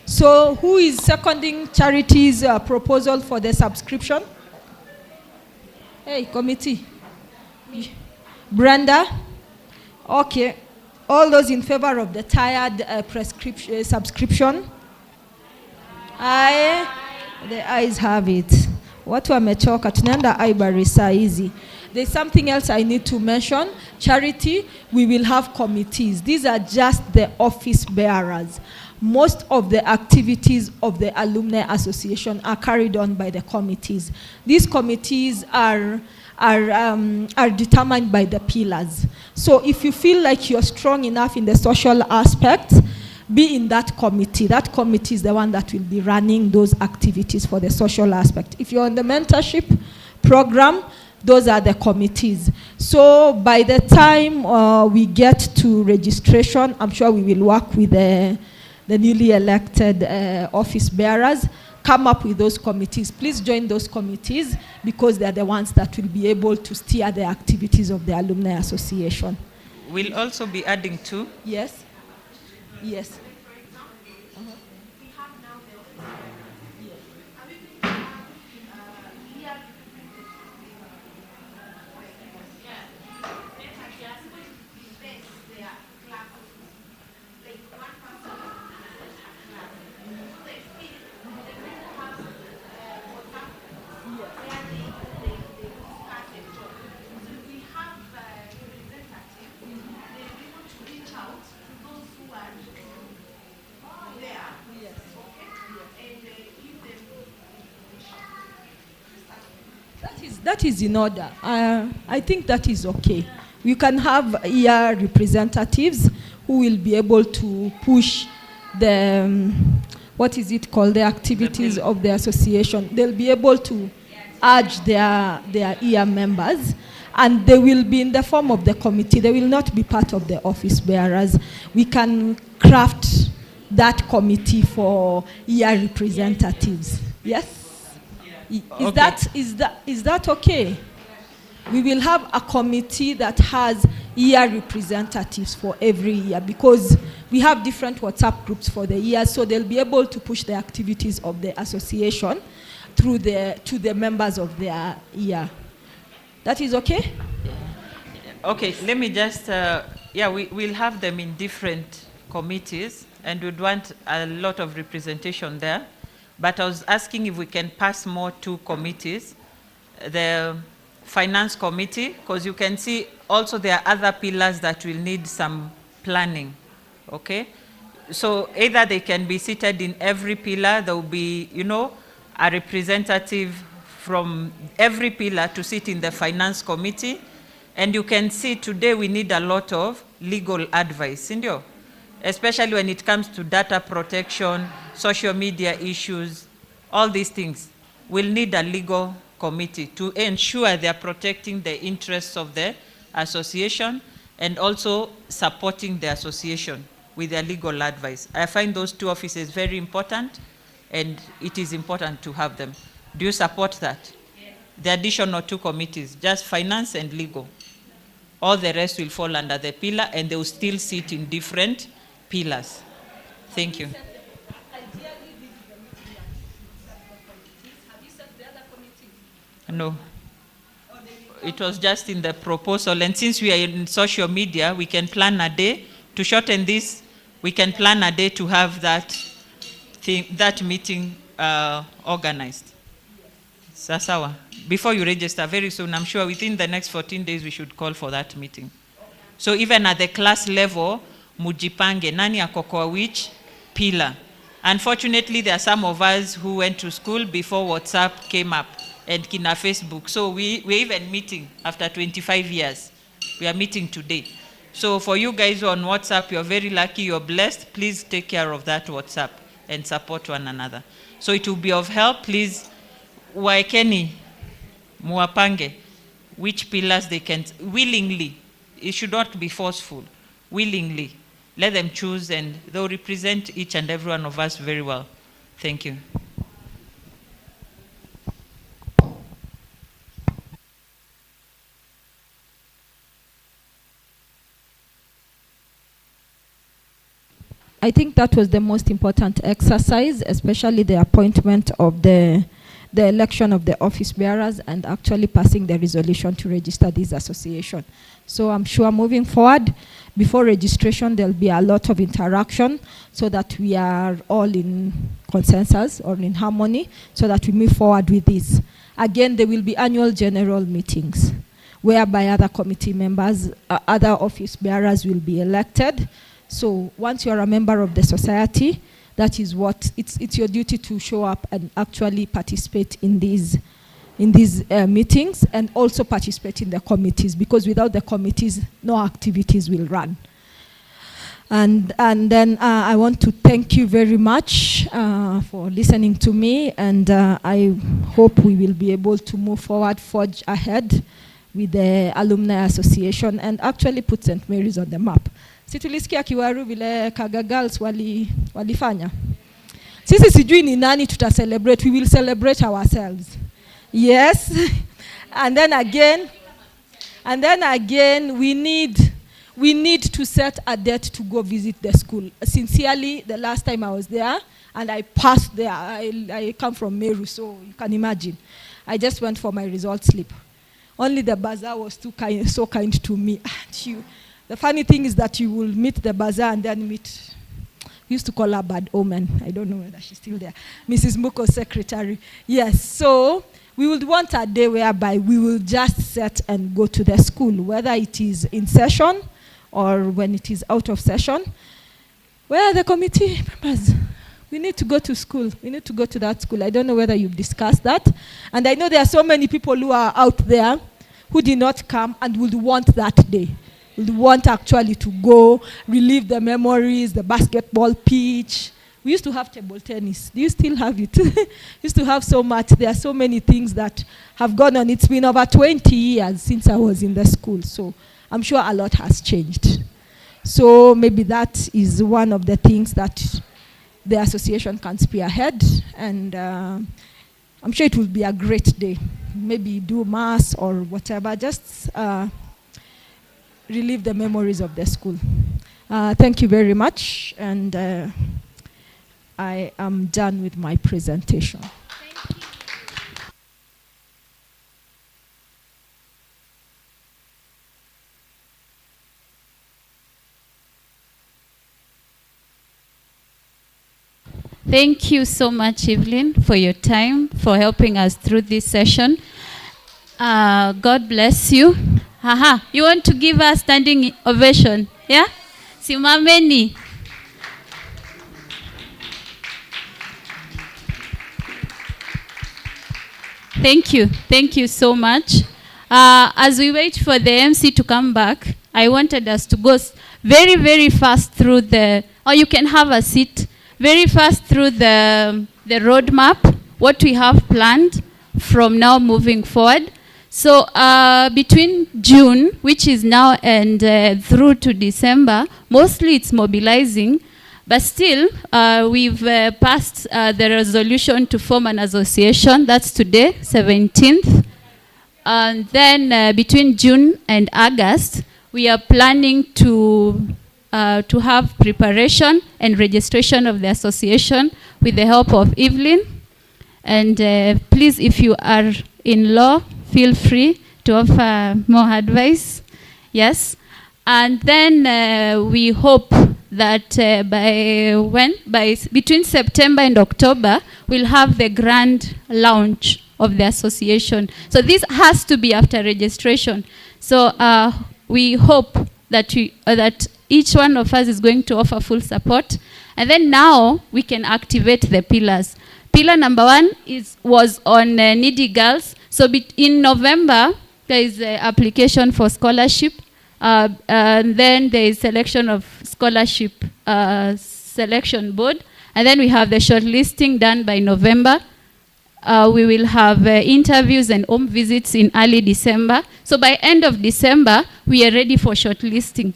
So who is seconding Charity's proposal for the subscription? Hey, committee. Brenda? Okay. All those in favor of the tiered subscription? Aye. The ayes have it. Watu wamechoka, tunaenda Ivory saa hizi. There's something else I need to mention. Charity, we will have committees. These are just the office bearers. Most of the activities of the Alumni Association are carried on by the committees. These committees are determined by the pillars. So if you feel like you're strong enough in the social aspect, be in that committee. That committee is the one that will be running those activities for the social aspect. If you're on the mentorship program, those are the committees. So by the time we get to registration, I'm sure we will work with the newly elected office bearers, come up with those committees. Please join those committees because they're the ones that will be able to steer the activities of the Alumni Association. We'll also be adding to. Yes? Yes. that is in order. I think that is okay. We can have year representatives who will be able to push the, what is it called, the activities of the association. They'll be able to urge their year members, and they will be in the form of the committee. They will not be part of the office bearers. We can craft that committee for year representatives. Yes? Is that okay? We will have a committee that has year representatives for every year, because we have different WhatsApp groups for the year, so they'll be able to push the activities of the association to the members of their year. That is okay? Okay, let me just, we'll have them in different committees, and we'd want a lot of representation there. But I was asking if we can pass more to committees. The finance committee, because you can see also there are other pillars that will need some planning, okay? So either they can be seated in every pillar, there will be, a representative from every pillar to sit in the finance committee. And you can see today we need a lot of legal advice, Indio, especially when it comes to data protection, social media issues, all these things. We'll need a legal committee to ensure they are protecting the interests of the association and also supporting the association with their legal advice. I find those two offices very important, and it is important to have them. Do you support that? Yes. The additional two committees, just finance and legal. All the rest will fall under the pillar, and they will still sit in different pillars. Thank you. No. It was just in the proposal, and since we are in social media, we can plan a day to shorten this. We can plan a day to have that meeting organized. Sasawa. Before you register, very soon, I'm sure within the next 14 days, we should call for that meeting. So even at the class level, mujipange, nani ako kwa which pillar. Unfortunately, there are some of us who went to school before WhatsApp came up and kina Facebook. So we're even meeting after 25 years. We are meeting today. So for you guys who are on WhatsApp, you're very lucky, you're blessed. Please take care of that WhatsApp and support one another. So it will be of help. Please, waekeni, muwapange, which pillars they can, willingly. It should not be forceful. Willingly. Let them choose, and they'll represent each and every one of us very well. Thank you. I think that was the most important exercise, especially the appointment of the election of the office bearers and actually passing the resolution to register this association. So I'm sure moving forward, before registration, there'll be a lot of interaction so that we are all in consensus or in harmony so that we move forward with this. Again, there will be annual general meetings whereby other committee members, other office bearers will be elected. So once you're a member of the society, that is what, it's your duty to show up and actually participate in these meetings, and also participate in the committees, because without the committees, no activities will run. And then I want to thank you very much for listening to me, and I hope we will be able to move forward, forge ahead with the Alumni Association, and actually put St. Mary's on the map. Si tulisikia Kiwaru vile Kaga Girls walifanya. Sisi sijui ni nani tuta celebrate. We will celebrate ourselves. Yes. And then again, we need to set a date to go visit the school. Sincerely, the last time I was there, and I passed there. I come from Meru, so you can imagine. I just went for my result slip. Only the bazaar was so kind to me. The funny thing is that you will meet the bazaar and then meet, we used to call her Bad Omen. I don't know whether she's still there. Mrs. Muko's secretary. Yes, so we would want a day whereby we will just set and go to the school, whether it is in session or when it is out of session. Where are the committee members? We need to go to school. We need to go to that school. I don't know whether you've discussed that. And I know there are so many people who are out there who did not come and would want that day. Would want actually to go, relive the memories, the basketball pitch. We used to have table tennis. Do you still have it? Used to have so much. There are so many things that have gone on. It's been over 20 years since I was in the school. So I'm sure a lot has changed. So maybe that is one of the things that the association can spearhead, and I'm sure it will be a great day. Maybe do mass or whatever, just relive the memories of the school. Thank you very much, and I am done with my presentation. Thank you so much, Evelyn, for your time, for helping us through this session. God bless you. Aha, you want to give us standing ovation? Yeah? Simameni. Thank you. Thank you so much. As we wait for the MC to come back, I wanted us to go very, very fast through the, or you can have a seat, very fast through the roadmap, what we have planned from now moving forward. So between June, which is now, and through to December, mostly it's mobilizing, but still we've passed the resolution to form an association. That's today, 17th. And then between June and August, we are planning to have preparation and registration of the association with the help of Evelyn. And please, if you are in law, feel free to offer more advice. Yes. And then we hope that between September and October, we'll have the grand launch of the association. So this has to be after registration. So we hope that that each one of us is going to offer full support. And then now we can activate the pillars. Pillar number 1 was on needy girls. So in November, there is an application for scholarship. And then there is selection of scholarship selection board. And then we have the shortlisting done by November. We will have interviews and home visits in early December. So by end of December, we are ready for shortlisting.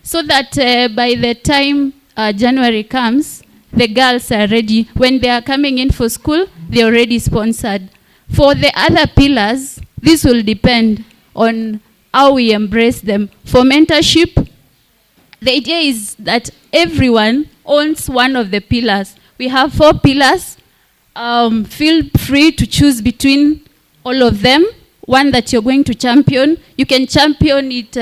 So that by the time January comes, the girls are ready. When they are coming in for school, they're already sponsored. For the other pillars, this will depend on how we embrace them. For mentorship, the idea is that everyone owns one of the pillars. We have 4 pillars. Feel free to choose between all of them, one that you're going to champion. You can champion it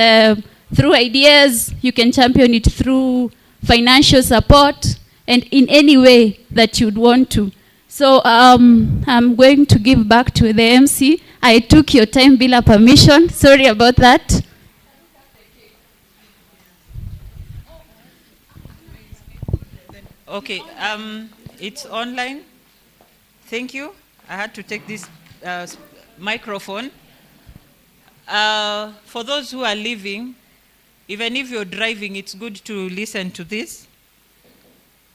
through ideas, you can champion it through financial support, and in any way that you'd want to. So I'm going to give back to the MC. I took your time bila permission. Sorry about that. Okay, it's online. Thank you. I had to take this microphone. For those who are leaving, even if you're driving, it's good to listen to this.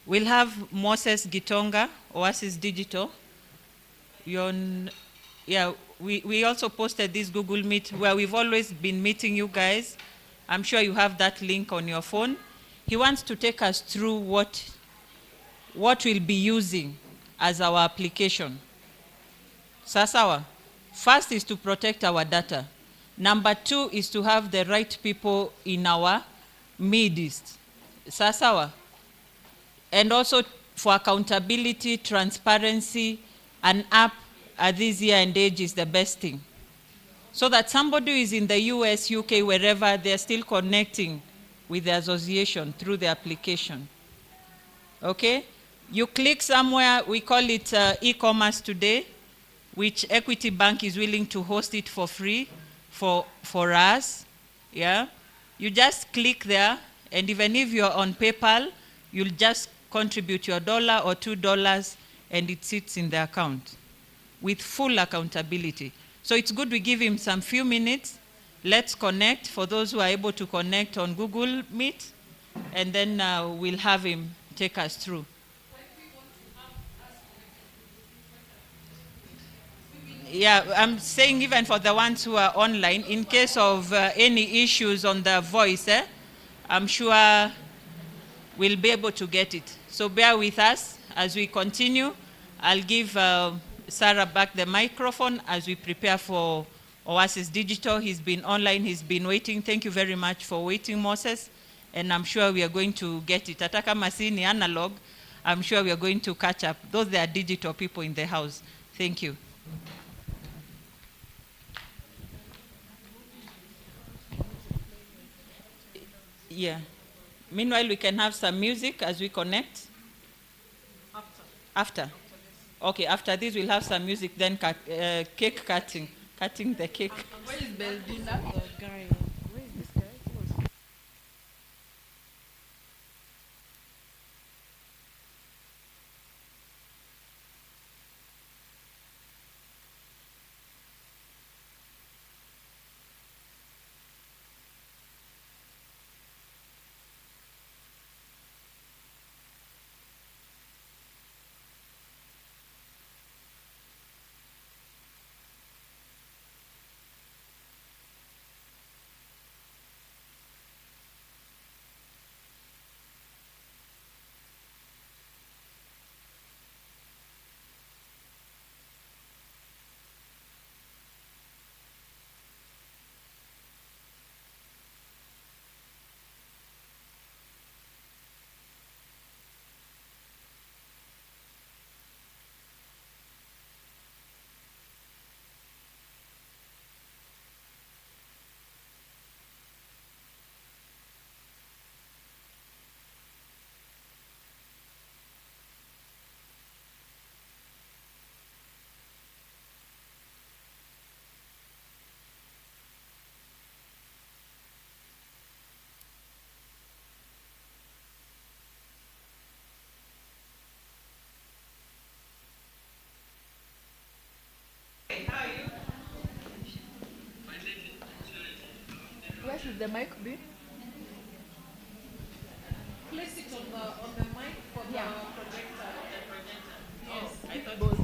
We'll have Moses Gitonga, Oasis Digital. We also posted this Google Meet where we've always been meeting you guys. I'm sure you have that link on your phone. He wants to take us through what we'll be using as our application. Sasawa, first is to protect our data. Number 2 is to have the right people in our midst. Sasawa. And also for accountability, transparency, an app at this year and age is the best thing. So that somebody who is in the US, UK, wherever, they're still connecting with the association through the application. Okay? You click somewhere, we call it e-commerce today, which Equity Bank is willing to host it for free for us. Yeah? You just click there, and even if you're on PayPal, you'll just contribute your $1 or $2, and it sits in the account with full accountability. So it's good we give him some few minutes. Let's connect for those who are able to connect on Google Meet, and then we'll have him take us through. Yeah, I'm saying even for the ones who are online, in case of any issues on the voice, I'm sure we'll be able to get it. So bear with us as we continue. I'll give Sarah back the microphone as we prepare for Oasis Digital. He's been online, he's been waiting. Thank you very much for waiting, Moses. And I'm sure we are going to get it. Ataka Masini analog, I'm sure we are going to catch up. Those that are digital people in the house. Thank you. Yeah. Meanwhile, we can have some music as we connect. After. Okay, after this, we'll have some music, then cake cutting. Cutting the cake. Where is Beldina? The guy. Where is this guy? Where should the mic be? Place it on the mic for the projector. Yes, I thought Both.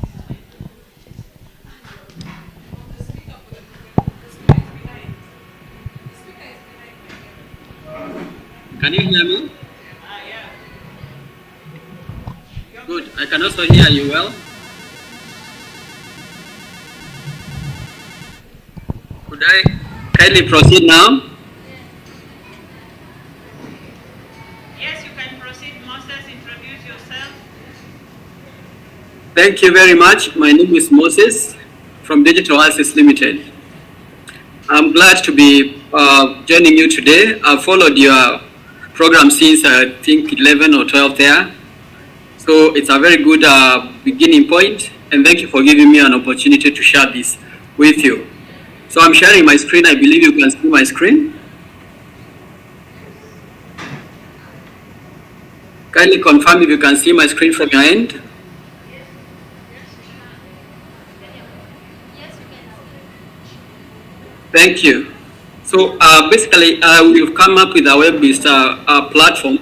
the speaker for the projector. The speaker is behind. The speaker is behind. Can you hear me? Good. I can also hear you well. Could I kindly proceed now? Yes, you can proceed. Moses, introduce yourself. Thank you very much. My name is Moses from Digital Access Limited. I'm glad to be joining you today. I've followed your program since I think 11 or 12 there. So it's a very good beginning point, and thank you for giving me an opportunity to share this with you. So I'm sharing my screen. I believe you can see my screen. Kindly confirm if you can see my screen from your end. Thank you. So basically, we've come up with a web-based platform.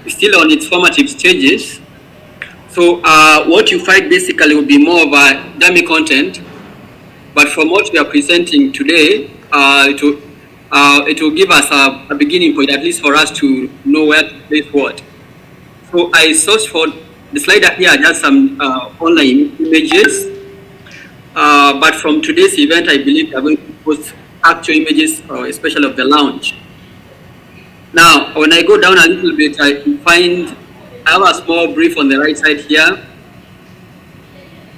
It's still on its formative stages. So what you find basically will be more of a dummy content. But from what we are presenting today, it will give us a beginning point, at least for us to know where to place what. So I sourced for the slide here are just some online images. But from today's event, I believe we are going to post actual images, especially of the lounge. Now, when I go down a little bit, I have a small brief on the right side here.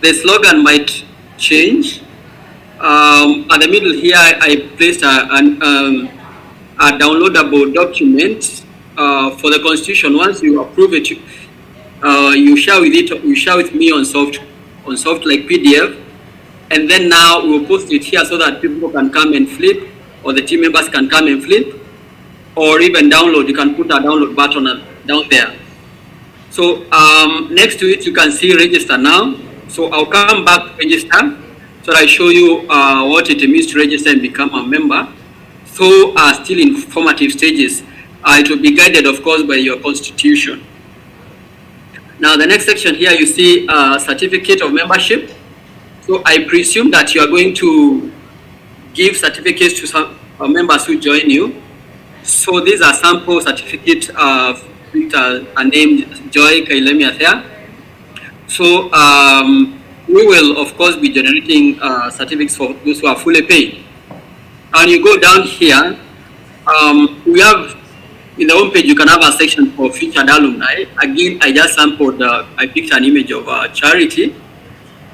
The slogan might change. At the middle here, I placed a downloadable document for the Constitution. Once you approve it, you share with it. You share with me on soft like PDF, and then now we will post it here so that people can come and flip, or the team members can come and flip, or even download. You can put a download button down there. So next to it, you can see register now. So I'll come back to register. So I show you what it means to register and become a member. So still in formative stages. It will be guided, of course, by your constitution. Now, the next section here, you see certificate of membership. So I presume that you are going to give certificates to some members who join you. So these are sample certificates which are named Joy Kailemia there. So we will, of course, be generating certificates for those who are fully paid. And you go down here, we have, in the homepage, you can have a section for featured alumni. Again, I just sampled, I picked an image of charity,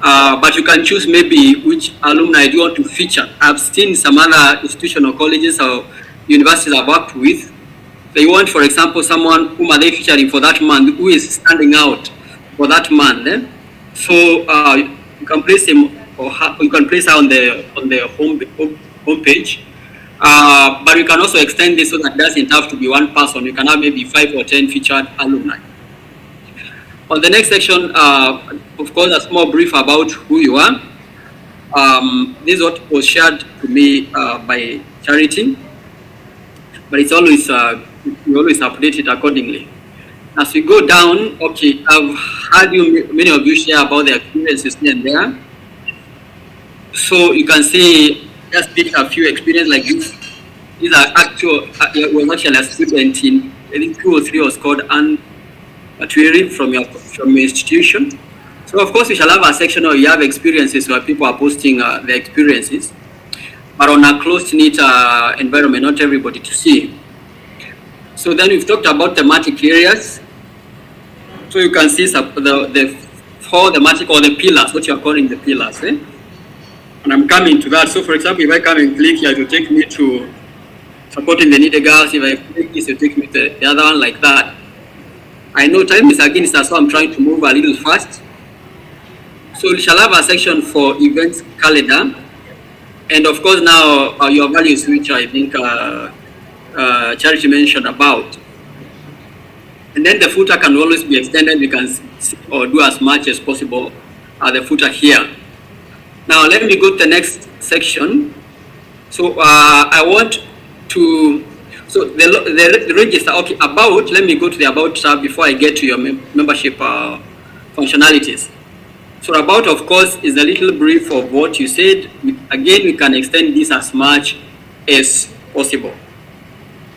but you can choose maybe which alumni do you want to feature. I've seen some other institutional colleges or universities I've worked with. They want, for example, someone whom are they featuring for that month, who is standing out for that month. So you can place him or you can place her on the home page. But you can also extend this so that it doesn't have to be one person. You can have maybe 5 or 10 featured alumni. On the next section, of course, a small brief about who you are. This is what was shared to me by Charity, but it's always we always update it accordingly. As we go down, okay, I've heard many of you share about their experiences here and there. So you can see, just pick a few experiences like this. These are actual, was actually a student in, I think 2 or 3 was called Anne Matuiri from your institution. So of course we shall have a section where you have experiences where people are posting their experiences, but on a close-knit environment, not everybody to see. So then we've talked about thematic areas. So you can see the 4 thematic or the pillars, what you're calling the pillars. And I'm coming to that. So for example, if I come and click here, it will take me to supporting the needy girls. If I click this, it will take me to the other one like that. I know time is against us, so I'm trying to move a little fast. So we shall have a section for events calendar. And of course now your values, which I think Charity mentioned about. And then the footer can always be extended. We can or do as much as possible the footer here. Now let me go to the next section. So I want to, so the register, okay, about, let me go to the about tab before I get to your membership functionalities. So about, of course, is a little brief of what you said. Again, we can extend this as much as possible.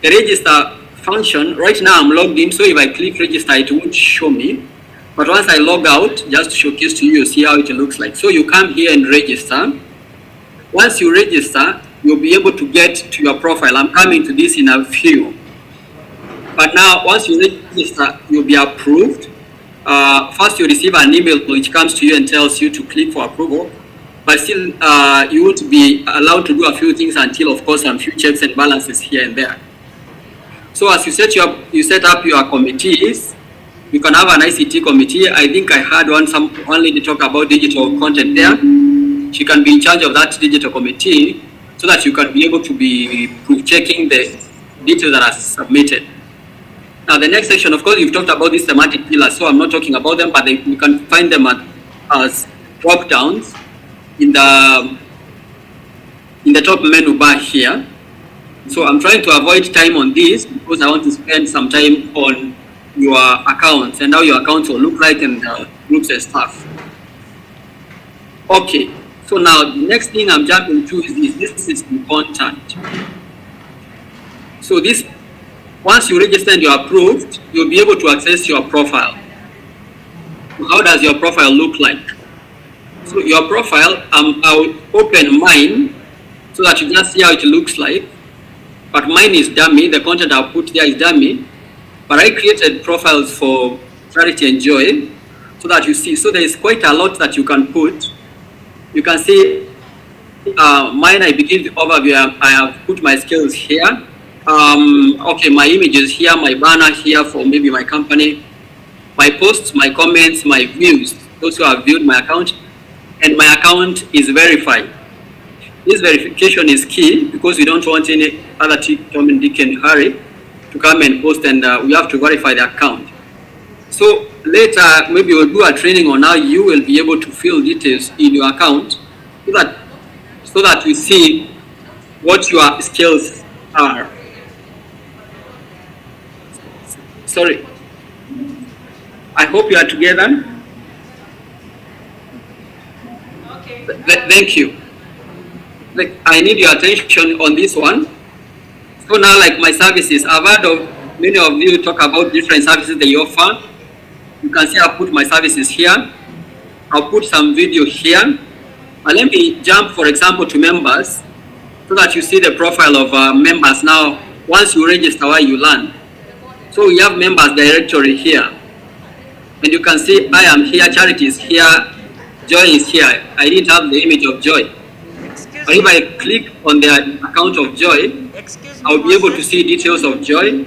The register function, right now I'm logged in, so if I click register, it won't show me. But once I log out, just to showcase to you, see how it looks like. So you come here and register. Once you register, you'll be able to get to your profile. I'm coming to this in a few. But now, once you register, you'll be approved. First, you receive an email which comes to you and tells you to click for approval. But still, you won't be allowed to do a few things until, of course, some few checks and balances here and there. So as you set up your committees, you can have an ICT committee. I think I heard one lady talk about digital content there. She can be in charge of that digital committee so that you can be able to be proof checking the details that are submitted. Now the next section, of course, you've talked about these thematic pillars, so I'm not talking about them, but you can find them as drop downs in the top menu bar here. So I'm trying to avoid time on this because I want to spend some time on your accounts and how your accounts will look like and groups and stuff. Okay, so now the next thing I'm jumping to is this is important. So this, once you register and you're approved, you'll be able to access your profile. How does your profile look like? So your profile, I'll open mine so that you just see how it looks like. But mine is dummy, the content I'll put there is dummy. But I created profiles for Charity and Joy so that you see. So there is quite a lot that you can put. You can see mine, I begin the overview. I have put my skills here. Okay, my images here, my banner here for maybe my company, my posts, my comments, my views, those who have viewed my account, and my account is verified. This verification is key because we don't want any other Tom and Dick and Harry to come and post, and we have to verify the account. So later, maybe we'll do a training on how you will be able to fill details in your account so that we see what your skills are. Sorry. I hope you are together. Okay. Thank you. Like, I need your attention on this one. So now, like my services, I've heard of many of you talk about different services they offer. You can see I'll put my services here. I'll put some video here. And let me jump, for example, to members so that you see the profile of members now once you register where you learn. So we have members directory here. And you can see I am here, Charity is here, Joy is here. I didn't have the image of Joy. But if I click on the account of Joy, I'll be able to see details of Joy.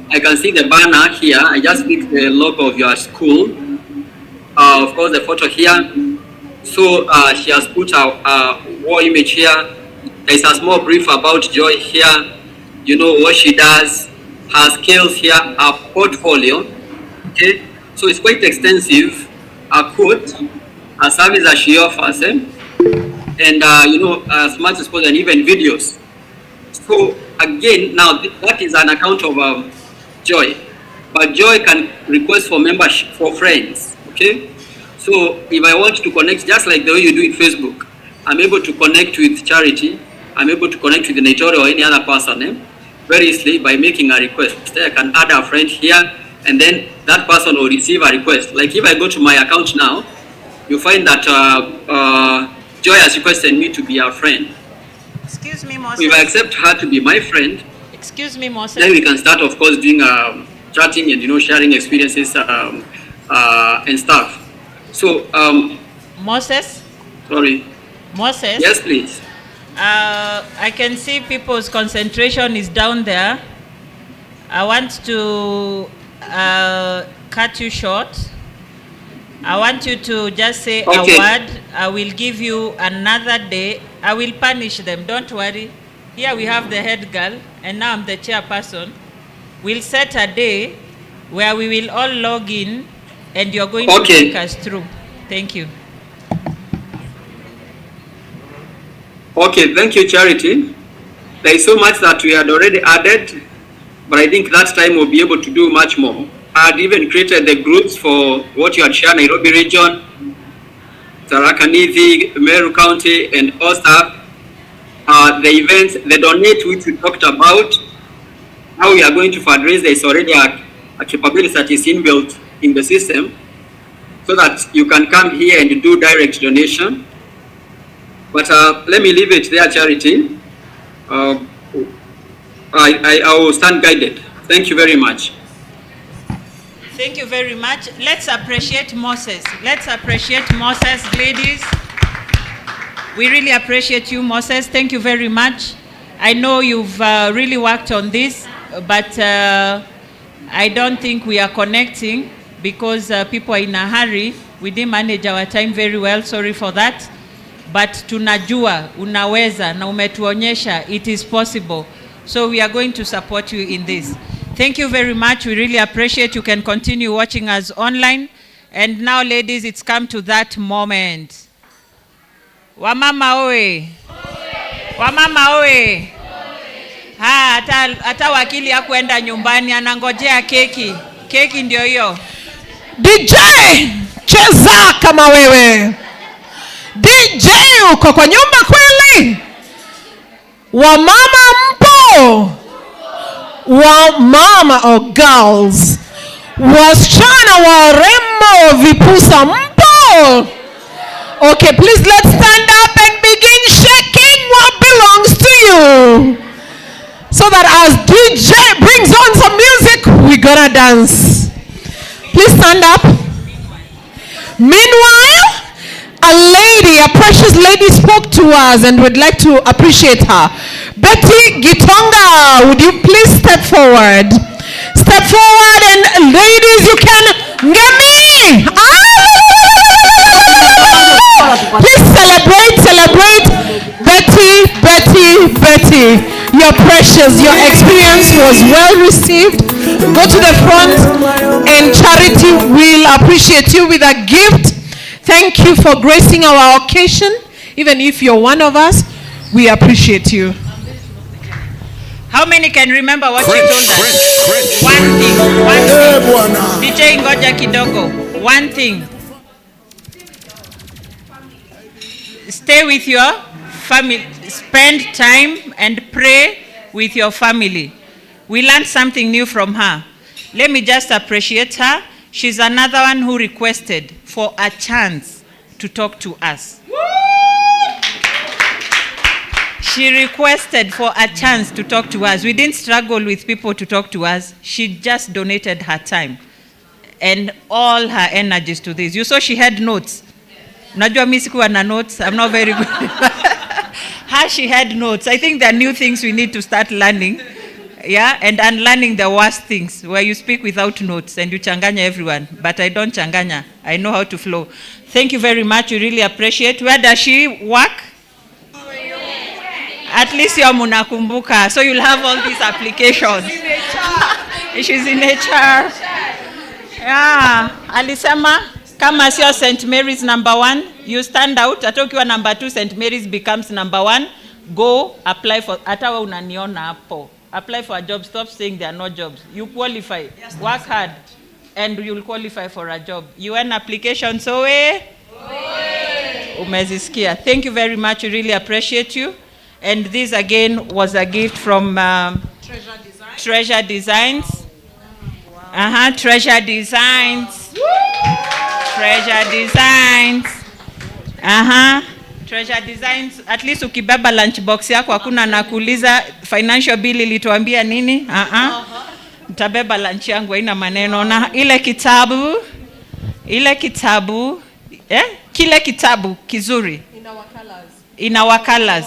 I can see the banner here. I just click the logo of your school. Of course, the photo here. So she has put a wall image here. There's a small brief about Joy here. You know what she does, her skills here, her portfolio. Okay, so it's quite extensive. A quote, a service that she offers, and you know, as much as possible, and even videos. So again, now that is an account of Joy, but Joy can request for membership for friends. Okay, so if I want to connect, just like the way you do in Facebook, I'm able to connect with Charity. I'm able to connect with the Nature or any other person very easily by making a request. I can add a friend here, and then that person will receive a request. Like if I go to my account now, you find that Joy has requested me to be her friend. Excuse me, Moses. If I accept her to be my friend, Excuse me, Moses. then we can start, of course, doing chatting and, you know, sharing experiences and stuff. So, Moses? sorry. Moses? Yes, please. I can see people's concentration is down there. I want to cut you short. I want you to just say a word. I will give you another day. I will punish them. Don't worry. Here we have the head girl, and now I'm the chairperson. We'll set a day where we will all log in, and you're going to take us through. Thank you. Okay, thank you, Charity. There is so much that we had already added, but I think that time we'll be able to do much more. I had even created the groups for what you had shared, Nairobi region, Tharaka Nithi, Meru County, and all stuff. The events, the donate which we talked about, how we are going to fundraise, there is already a capability that is inbuilt in the system so that you can come here and do direct donation. But let me leave it there, Charity. I will stand guided. Thank you very much. Thank you very much. Let's appreciate Moses. Let's appreciate Moses, ladies. We really appreciate you, Moses. Thank you very much. I know you've really worked on this, but I don't think we are connecting because people are in a hurry. We didn't manage our time very well. Sorry for that. But tunajua, unaweza, na umetuonyesha, it is possible. So we are going to support you in this. Thank you very much. We really appreciate you can continue watching us online. And now, ladies, it's come to that moment. Wamama oe. Wamama oe. Hata wakili hakuenda nyumbani anangojea keki. Keki ndio hiyo. DJ, cheza kama wewe. DJ, uko kwa nyumba kweli? Wamama mpo? Wamama or girls? Wasichana warembo vipusa mpo? Okay, please let's stand up and begin shaking what belongs to you. So that as DJ brings on some music, we're gonna dance. Please stand up. Meanwhile, a precious lady spoke to us and we'd like to appreciate her. Betty Gitonga, would you please step forward? Step forward and ladies, you can get me. Please celebrate. Betty. You're precious. Your experience was well received. go to the front, and Charity will appreciate you with a gift. Thank you for gracing our occasion. Even if you're one of us, we appreciate you. How many can remember what you told us? One thing. DJ ngoja kidogo. One thing. Stay with your family. Spend time and pray with your family. We learned something new from her. Let me just appreciate her. She's another one who requested for a chance to talk to us. She requested for a chance to talk to us. We didn't struggle with people to talk to us. She just donated her time and all her energies to this. You saw she had notes. Najua mimi sikuwa na notes. I'm not very good. Her, she had notes. I think there are new things we need to start learning. Yeah, and unlearning the worst things where you speak without notes and you changanya everyone. But I don't changanya. I know how to flow. Thank you very much. We really appreciate. Where does she work? At least you're munakumbuka. So you'll have all these applications. She's in HR. Yeah. Alisema, kama sio St. Mary's #1, you stand out. Hata ukiwa #2, St. Mary's becomes #1. Go apply for, hata wewe unaniona hapo. Apply for a job. Stop saying there are no jobs. You qualify. Yes, work hard and you'll qualify for a job. UN application, so umezisikia. Thank you very much. We really appreciate you. And this again was a gift from Treasure Designs. Treasure Designs. Treasure Designs. Treasure Designs. At least ukibeba lunchbox yako hakuna nakuuliza financial bill ilituambia nini? Nitabeba lunch yangu haina maneno. Na ile kitabu kile kitabu kizuri. In our colors.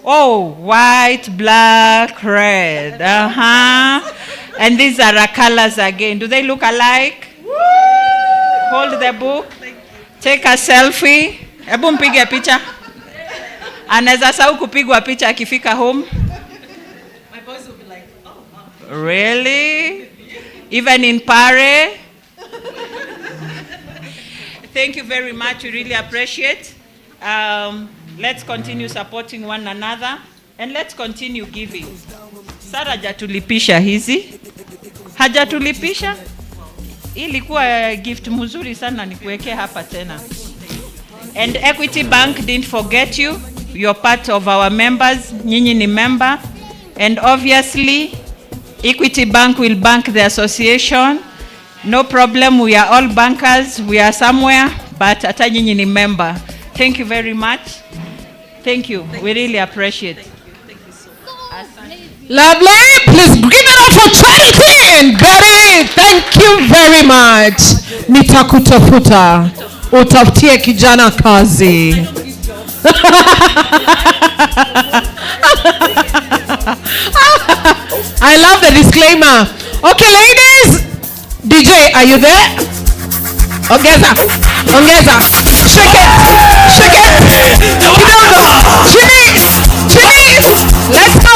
Oh, white, black, red. And these are our colors again. Do they look alike? Hold the book. Take a selfie. Hebu mpige picha. Anaweza sahau kupigwa picha akifika home. My boys will be like, oh. Really? Even in Pare? Thank you very much. We really appreciate. Let's continue supporting one another and let's continue giving. Sara hajatulipisha hizi. Hajatulipisha. Ilikuwa gift mzuri sana nikuwekea hapa tena. And Equity Bank didn't forget you. You're part of our members. Nyinyi ni member. And obviously, Equity Bank will bank the association. No problem. We are all bankers. We are somewhere. But hata nyinyi ni member. Thank you very much. Thank you. We really appreciate it. Thank you so much. Lovely. Please give it up for Charity and Betty. Thank you very much. Nitakutafuta. Utafutie kijana kazi. I love the disclaimer. Okay, ladies. DJ, are you there? Ongeza. Shake it. Kidogo. Chini. Let's go.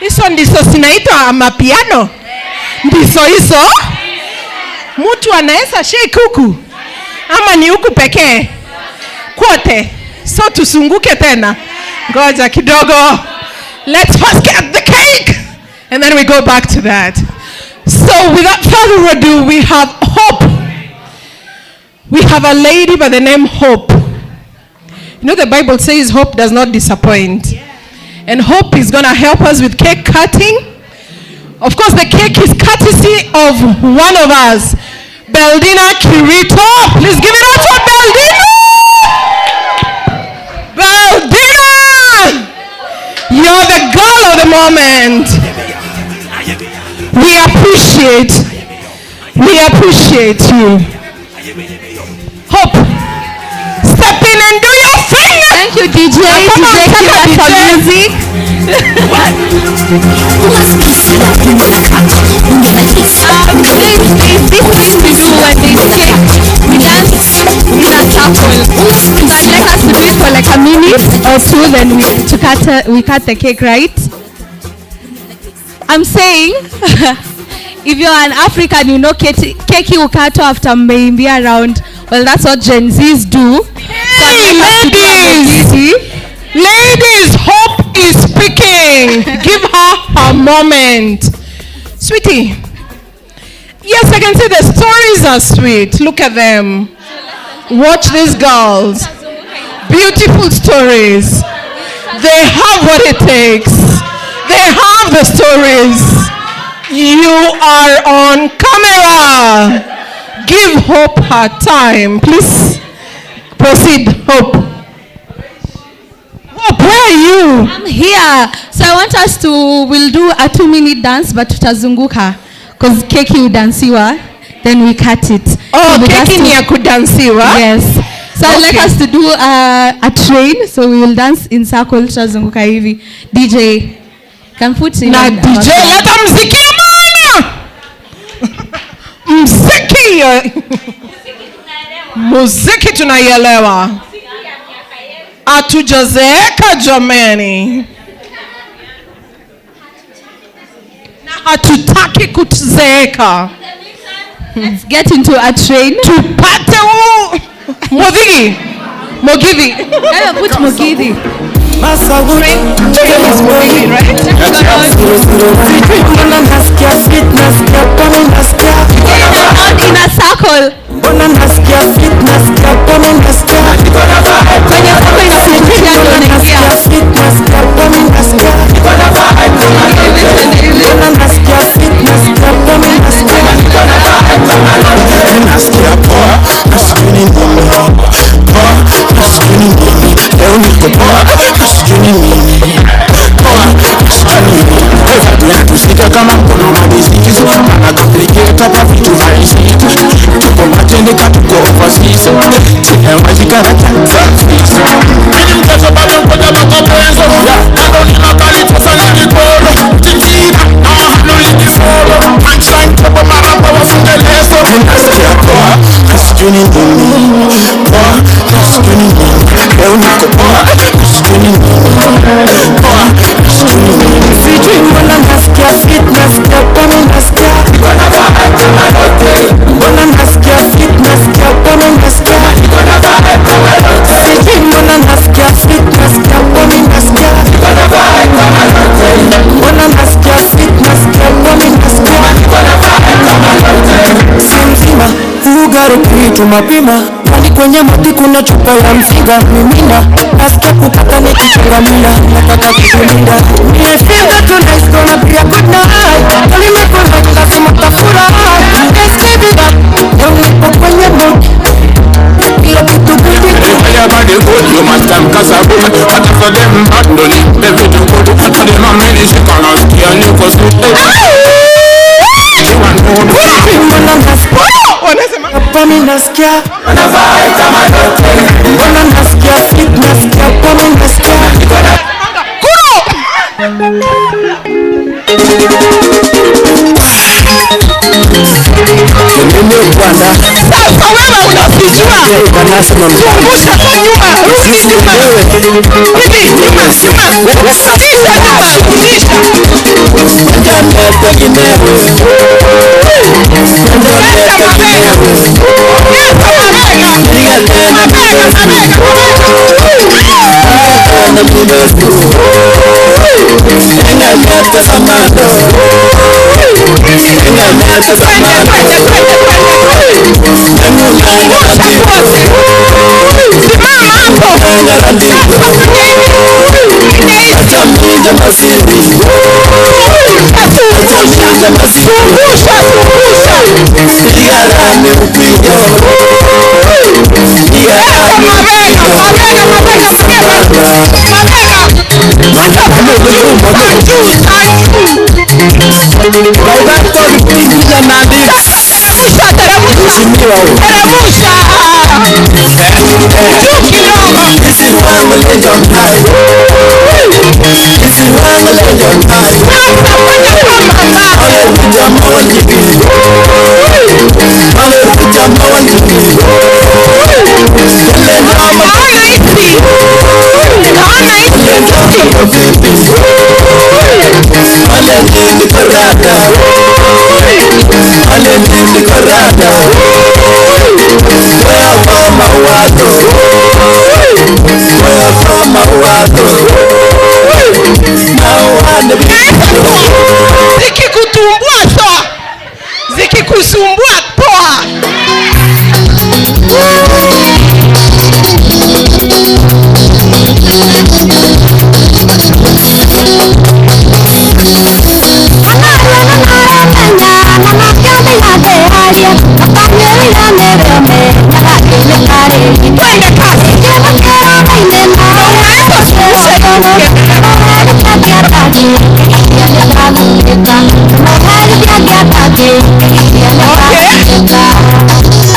Hizo ndizo zinaitwa mapiano. Ndizo hizo. Mtu anaweza shake huku ama ni huku pekee? Kwote. So tusunguke tena. Ngoja kidogo. Let's first get the cake and then we go back to that. So without further ado, we have Hope. We have a lady by the name Hope. You know the Bible says hope does not disappoint. And Hope is going to help us with cake cutting. Of course, the cake is courtesy of one of us, Beldina Kirito. Please give it up for Beldina. Beldina! You're the girl of the moment. We appreciate you. Hope, step in and do your thing. Thank you, DJ. DJ, give us some music. This thing we do when they cake, we dance in a circle. So I'd like us to do it for like a minute or two, then we cut the cake, right? I'm saying, if you're an African, you know cake you cut after maybe around. Well, that's what Gen Zs do. Hey, ladies, Hope is speaking. Give her a moment. Sweetie. Yes, I can see the stories are sweet. Look at them. Watch these girls. Beautiful stories. They have what it takes. They have the stories. You are on camera. Give Hope her time. Please proceed, Hope. Hope, where are you? I'm here. So I want us to, we'll do a 2-minute dance, but tutazunguka. Because keki udansiwa, then we cut it. Oh, so keki ni ya kudansiwa? Yes. So I'd like us to do a train. So we will dance in circle. Tutazunguka hivi. DJ, can put in. Na DJ, leta mziki ya maana. Mziki. Muziki tunaielewa. Hatujazeeka jamani. Na hatutaki kuzeeka. Let's get into a train. Tupate Mugithi. Mugithi. Put Mugithi. Train is Mugithi, right? In a circle. Kwenye kama kuna madizizo anagapliketa pa vitu vaisitu tuko matendeka tuko overseas tinewajikana tanzanzizo mini mkazo bado mkoja makapenzo kando ni makali tofali kikolo titira na wahanuli kifolo punchline topo maramba wafungelezo nasikia poa nasikuni nini poa nasikuni nini leo niko poa nasikuni nini poa nasikuni nini sijui mbona nasikia fit nasikia pono nasikia mbona vibe kama lote mbona nasikia fit nasikia pono nasikia mbona vibe kama lote sijui mbona nasikia fit nasikia pono nasikia mbona vibe kama lote mbona nasikia fit nasikia pono nasikia mbona vibe kama lote simzima ugari kitu mapima kwani kwenye mati kuna chupa ya mziga mimina nasikia kukata nikichangamina nataka kukulinda nimefinga tonight gonna be a good night kali mekona lazima tafurahi yes baby that leo nipo kwenye mood kila kitu good haya body good you must time kasa good hata for them bad don't everything good hata them ameni shikana sikia niko sweet hapa mimi nasikia na vibe kama lote mbona nasikia fit nasikia kama nasikia kuro nini bwana sasa wewe unasikia kujua. Zungusha kwa nyuma, rudi nyuma. Hivi nyuma, nyuma. Rudisha nyuma, rudisha. Zikikutumbua toa, zikikusumbua poa.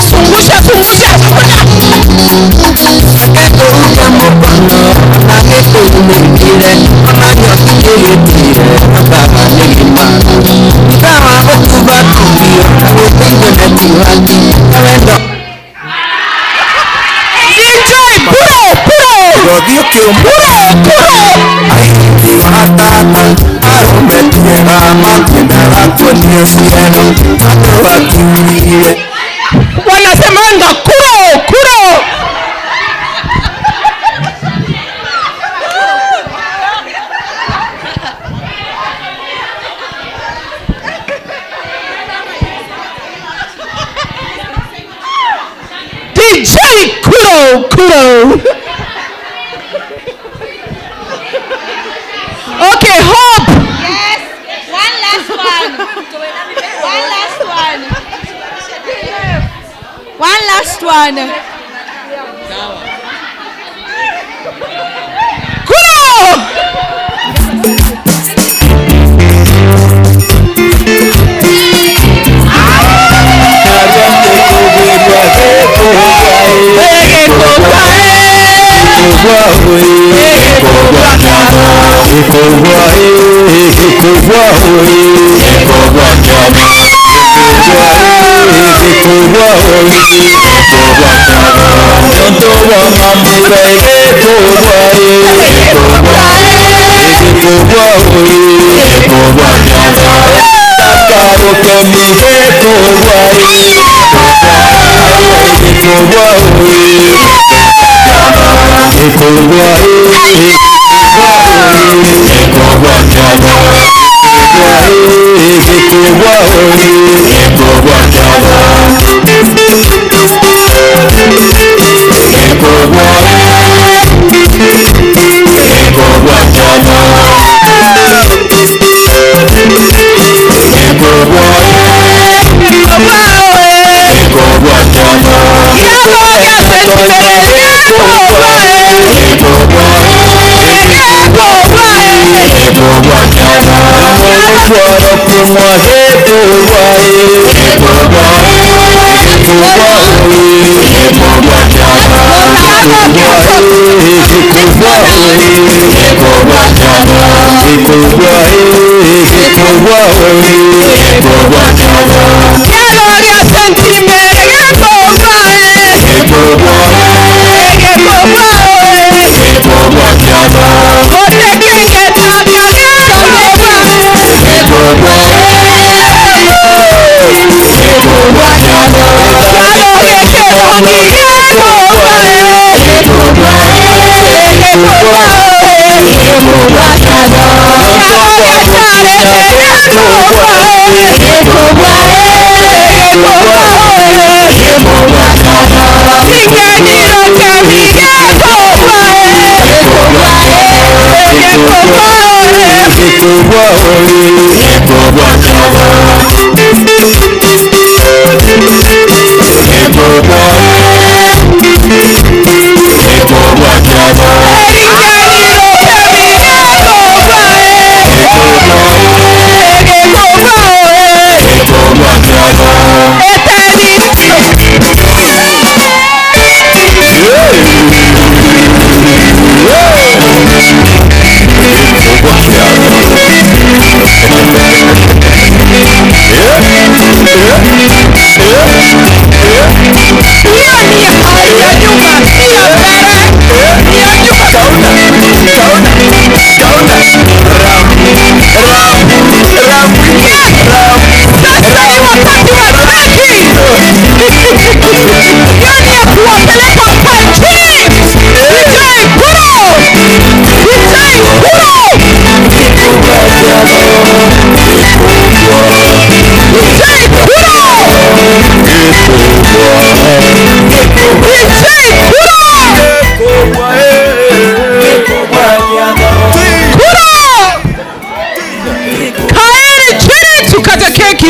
Sungusha, sungusha, sungusha. Wanasemanga kuro kuro. DJ kuro kuro. Okay, Hope. Yes, one last one. One last one. One last one. Kuro.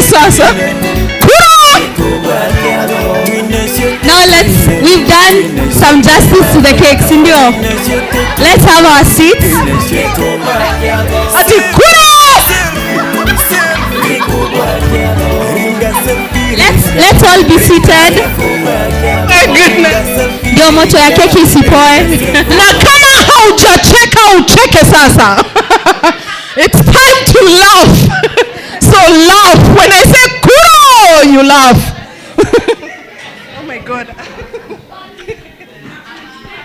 Sasa. Now we've done some justice to the cake, Sindio. Let's have our seats. Let's all be seated. My goodness. Ndio moto ya keki isipoe. Na kama haujacheka ucheke sasa. It's time to laugh. So laugh. When I say kuro, you laugh. Oh my God.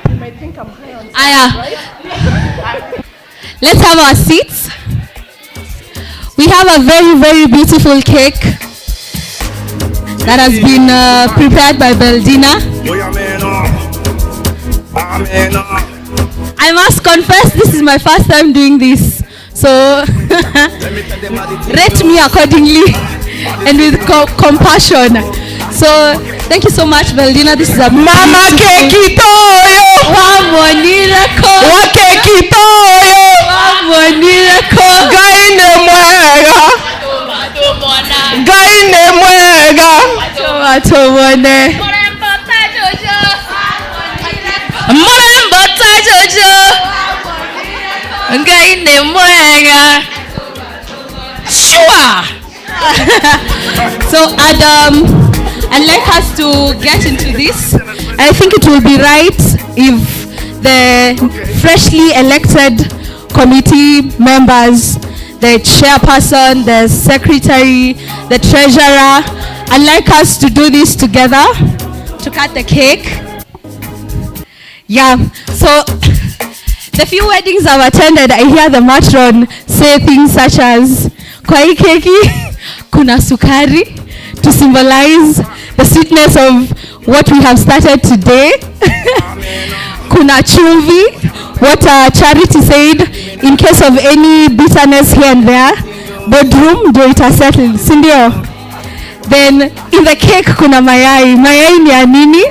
You might think I'm high on Aya. Let's have our seats. We have a very, very beautiful cake that has been prepared by Beldina. I must confess, this is my first time doing this. So, rate me accordingly and with compassion. So, thank you so much, Beldina. This is a Mama Kekitoyo! Wamonirako! Wakekitoyo! Wamonirako! Gaine mwega! Gaine mwega! Watomone! Murembota Jojo! Gaine mwega! Sure! So, Adam, I'd like us to get into this. I think it will be right if the freshly elected committee members, the chairperson, the secretary, the treasurer, I'd like us to do this together to cut the cake. Yeah, so the few weddings I've attended, I hear the matron say things such as, kwa hii keki, kuna sukari, to symbolize the sweetness of what we have started today. Kuna chumvi, what Charity said, in case of any bitterness here and there, boardroom, do it settle, sindio? Then in the cake kuna mayai. Mayai ni ya nini?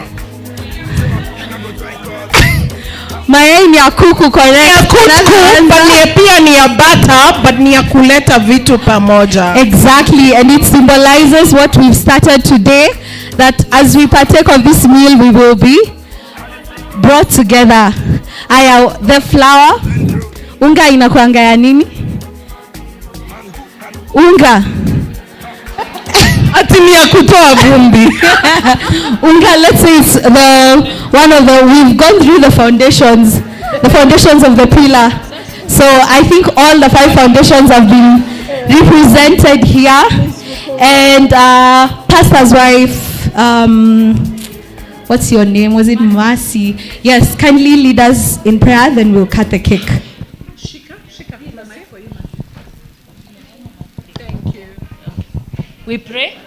Mayai ni ya kuku, correct? Ni ya kuku, but pia ni ya butter, but ni ya kuleta vitu pamoja. Exactly, and it symbolizes what we've started today, that as we partake of this meal, we will be brought together. Aya, the flour, unga inakuanga ya nini? Unga. Ati ni ya kutoa vumbi. Unga, let's say it's we've gone through the foundations of the pillar. So I think all the 5 foundations have been represented here. And pastor's wife, what's your name? Was it Mercy? Yes, kindly lead us in prayer, then we'll cut the cake. We pray.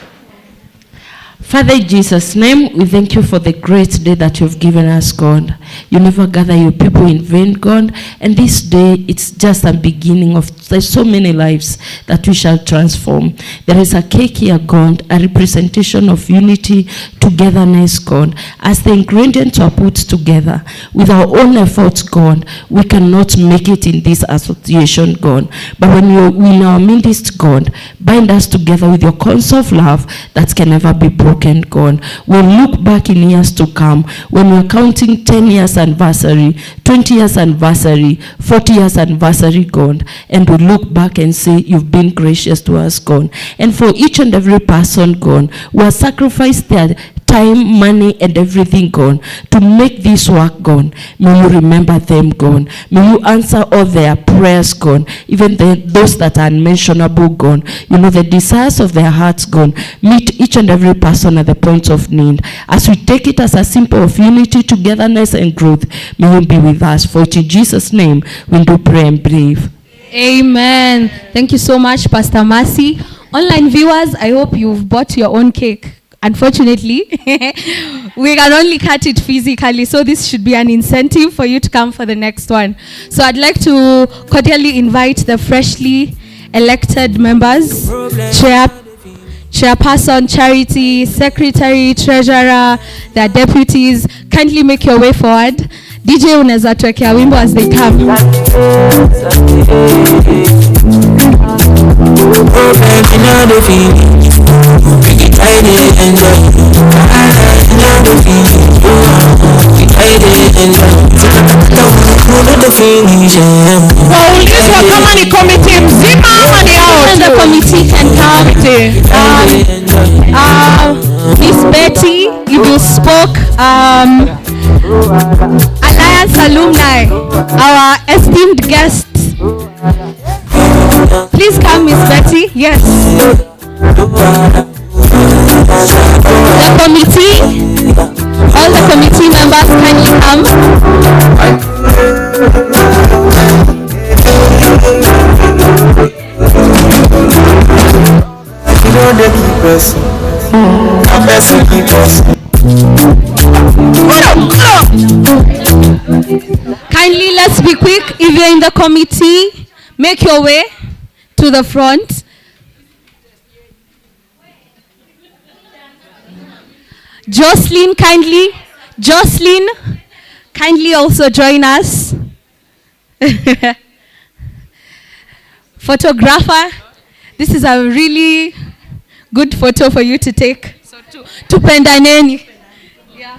Father, in Jesus' name, we thank you for the great day that you've given us, God. You never gather your people in vain, God. And this day, it's just a beginning of there's so many lives that we shall transform. There is a cake here, God, a representation of unity, togetherness, God. As the ingredients are put together with our own efforts, God, we cannot make it in this association, God. But when you're in our midst, God, bind us together with your cords of love that can never be broken, God. We'll look back in years to come when we're counting 10 years anniversary, 20 years anniversary, 40 years anniversary, God, and we look back and say, you've been gracious to us, God. And for each and every person, God, who has sacrificed their time, money, and everything, God, to make this work, God, may you remember them, God. May you answer all their prayers, God, even those that are unmentionable, God. You know the desires of their hearts, God. Meet each and every person at the point of need. As we take it as a symbol of unity, togetherness, and growth, may you be with us. For in Jesus' name, we do pray and believe. Amen. Thank you so much, Pastor Mercy. Online viewers, I hope you've bought your own cake. Unfortunately, we can only cut it physically, so this should be an incentive for you to come for the next one. So I'd like to cordially invite the freshly elected members, chairperson, charity, secretary, treasurer, their deputies. Kindly make your way forward. DJ unaweza tuwekea wimbo as they come. Waulizwa kama ni committee mzima ama ni hao And the committee can come. Miss Betty, if you spoke, Alliance Alumni, our esteemed guests. Please come, Miss Betty. Yes. The committee, all the committee members, can you come? Kindly, let's be quick. If you're in the committee, make your way to the front. Jocelyn, kindly also join us. Photographer, this is a really good photo for you to take. So to pendaneni. Yeah.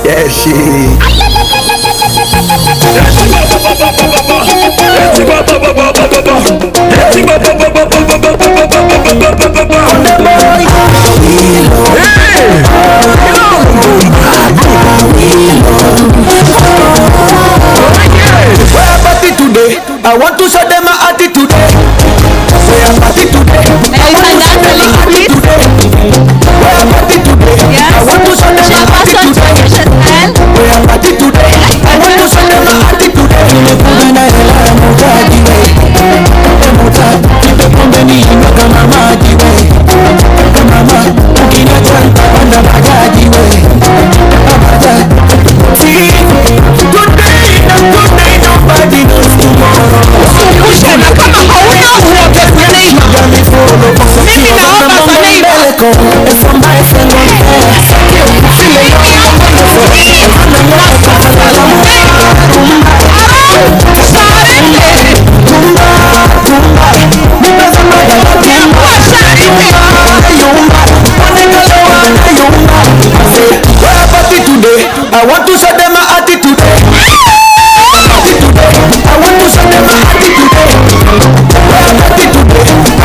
Yeah, she. I want to show them my attitude. We are party today. I want to show them my attitude. We are party today. I want to show them my attitude. We are party today. I want to show them my attitude. Nobody knows tomorrow. I want to show them my attitude. I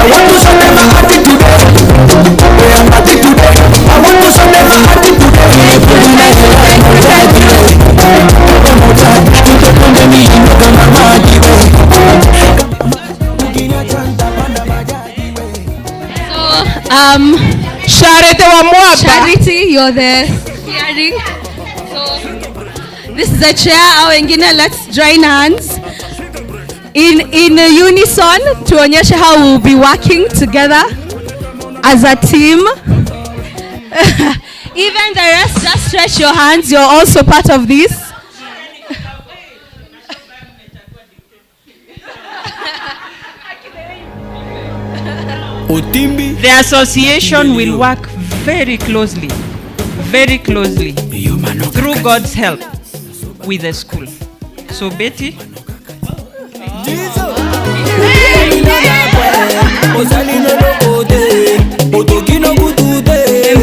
want to show them my attitude. I want to show them my attitude. I want to show them my attitude. So, Charity, you're the hearing. This is the chair. Our wengine, let's join hands in unison tuonyeshe how we'll be working together as a team. Even the rest, just stretch your hands. You're also part of this. The association will work very closely, through God's help with the school. So Betty,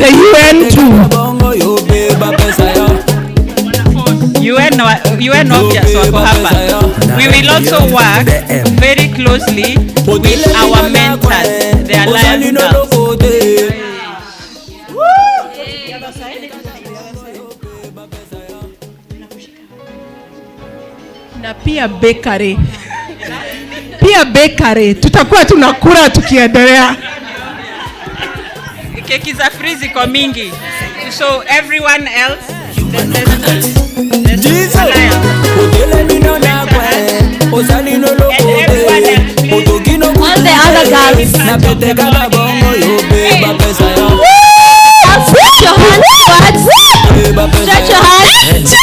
The UN too. UN obvious wako hapa. We will also work very closely with our mentors, the Alliance girls. Na pia bakery. Pia bakery. Tutakuwa tunakula tukiendelea. Keki za free ziko mingi. So everyone else, all the other girls. Stretch your hands forwards. Stretch your hands.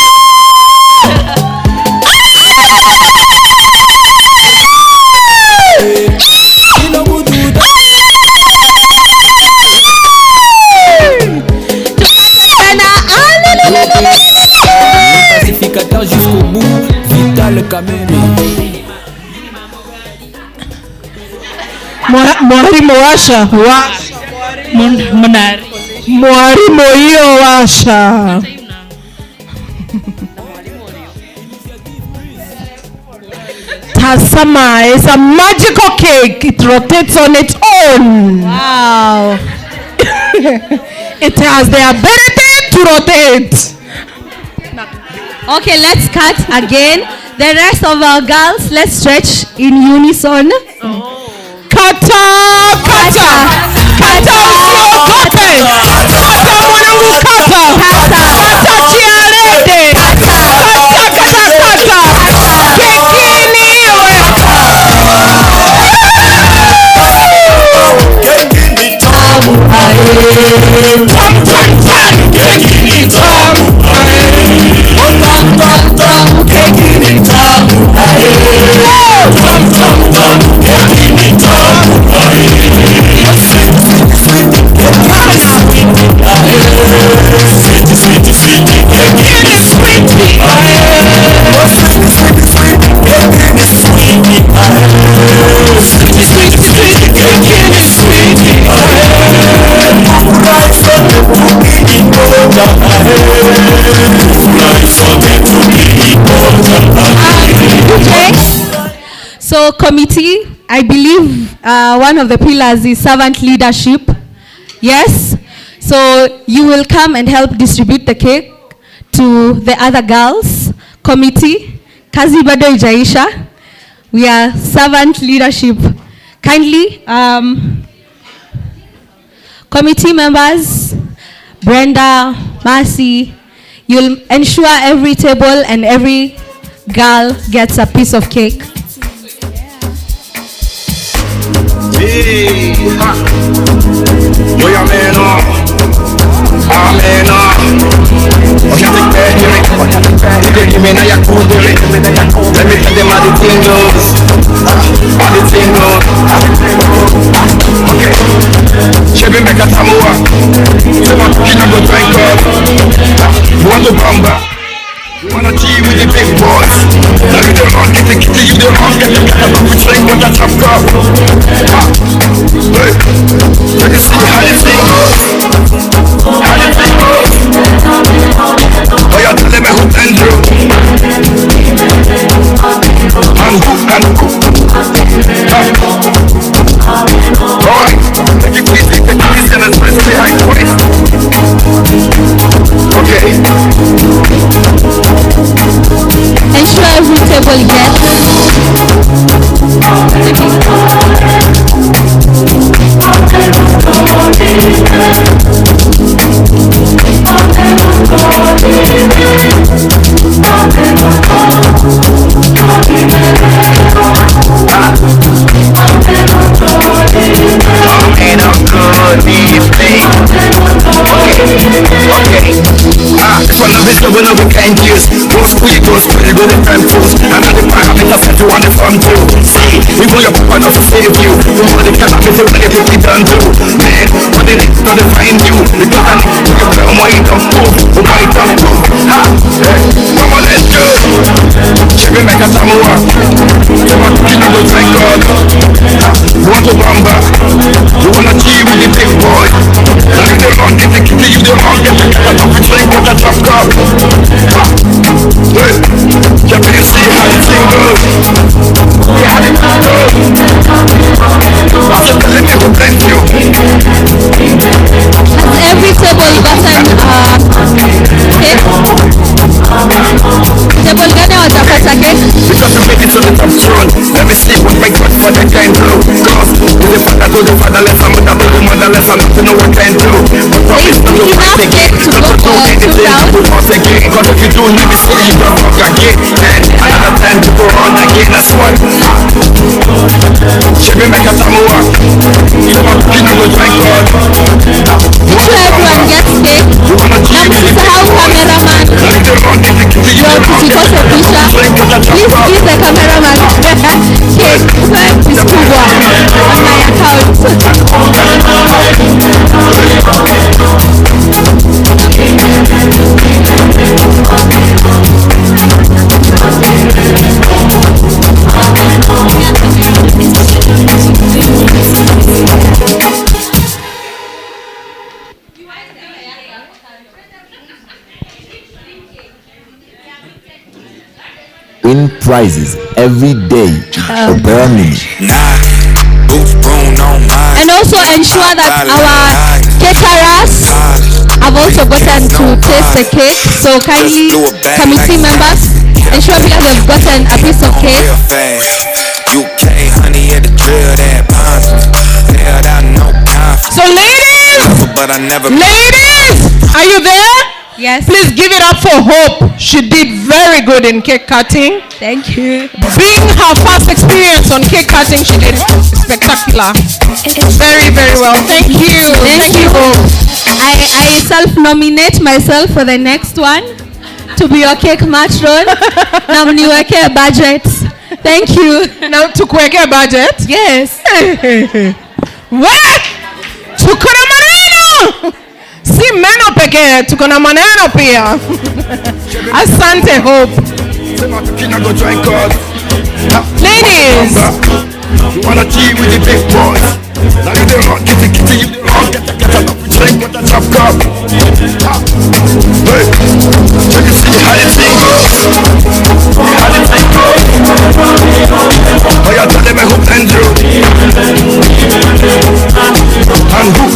Pacificateur jusqu'au bout, Vital Kamene. Mwalimu washa. Mwalimu hiyo washa. Tasama is a magical cake. It rotates on its own. Wow. It has the ability to rotate. Okay, let's cut again. The rest of our girls, let's stretch in unison. Kata, kata, kata, kata, kata, mwanangu kata, kata chiarede, kata, kata, kata, kekini weka. Kekini tamu ae, tam tam tam, kekini tamu ae, tam tam tam, kekini tamu ae, tam tam tam, kekini tamu ae. So committee, I believe one of the pillars is servant leadership. Yes. So you will come and help distribute the cake to the other girls. Committee, kazi bado ijaisha. We are servant leadership. Kindly, committee members, Brenda, Mercy, you'll ensure every table and every girl gets a piece of cake. Hey, ha. Yo, ya meno. Ameno. Okay, take that, give me now your cool, let me tell them how the thing goes. How the thing goes. Okay. Chevy make a tamua. You want to go drink up. You want to bamba. You wanna tea with the big boys. Now you don't run, get the kitty, you don't run, get the cat, but we drink with that top cup. Hey, let me see how the thing goes. How the thing goes. Oh, you're telling me who's Andrew. And who. Alright, take it easy, and especially high voice. Okay. Ensure every table gets. When we can't use go squeak, go the time fools. And I did my habit, I said you want the fun too. See, we will your papa not to save you. You want the cat, I said when you put it down too. Man, what did it not define you? Because I need to get down, why you don't move? Why you don't move? Ha! Hey, come on, let's go. Chevy make a samoa. You want to kill you, thank God. You want to bamba. You want to cheat with the big boy. Now you don't want get the kitty, you don't want get the cat. I don't drink what I drop cup. Hey, you can see how the thing goes. Yeah, how the thing goes. I'm just telling you who bless you. Has every table gotten cake? Table gani watapata cake? Because you made it to the top throne. Let me see what my Godfather can do. Cause with the father to the fatherless, I'm mother to the motherless, I'm not to know what I can do. But promise not to fight again, not to do anything once again. Cause if you do, let me see you don't fuck again. And another time to go on again, that's what. Chevy make a samoa. You want to kill you, thank God. Make sure everyone gets cake. Msisahau cameraman. Ndio tusikose picha. Please give the cameraman cake. Is kubwa on my account. Win prizes every day for Burning. And also ensure that our caterers have also gotten to taste the cake. So kindly, committee members, ensure that they've gotten a piece of cake. So ladies, are you there? Yes. Please give it up for Hope. She did very good in cake cutting. Thank you. Being her first experience on cake cutting, she did spectacular. Very, very well. Thank you. Thank you. Hope. I self-nominate myself for the next one to be your cake matron. Now niweke a budget. Thank you. Now tukuweke a budget? Yes. What? Tuko na maneno. Si meno pekee, tuko na maneno pia. Asante Hope. Ladies, you wanna cheat with the big boys. Now you don't want get the kitty, you don't want get the cat. Drink with the top cup. Hey, let me see how the thing goes. How the thing goes. Oh, you tell them who and you. And who.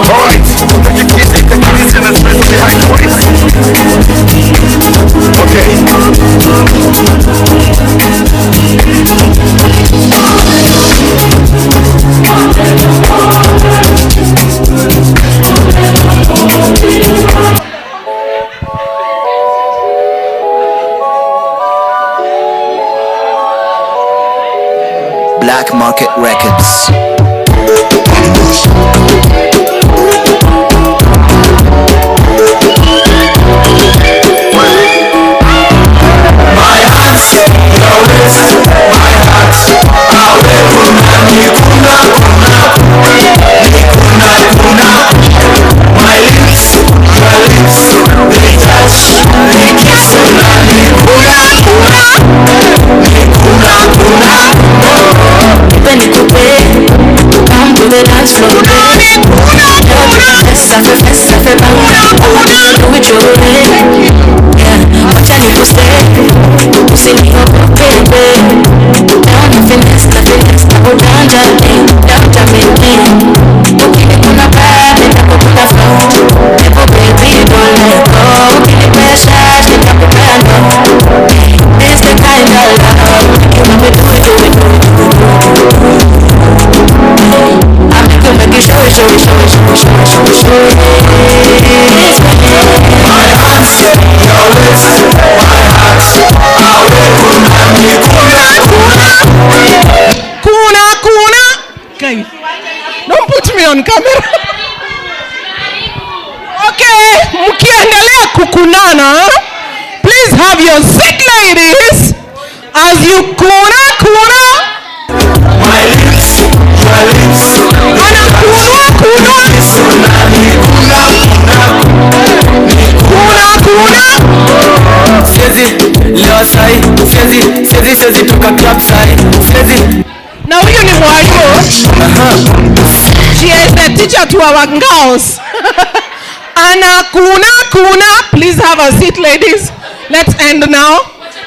Alright, take it easy, and let's press behind the waist. Black Market Records. Show it. Mkiendelea kukunana, please have your seat, ladies, as you kuna. My lips, your lips. Now huyu ni mwalimu. She is the teacher to our girls. Ana kuna. Please have a seat, ladies. Let's end now.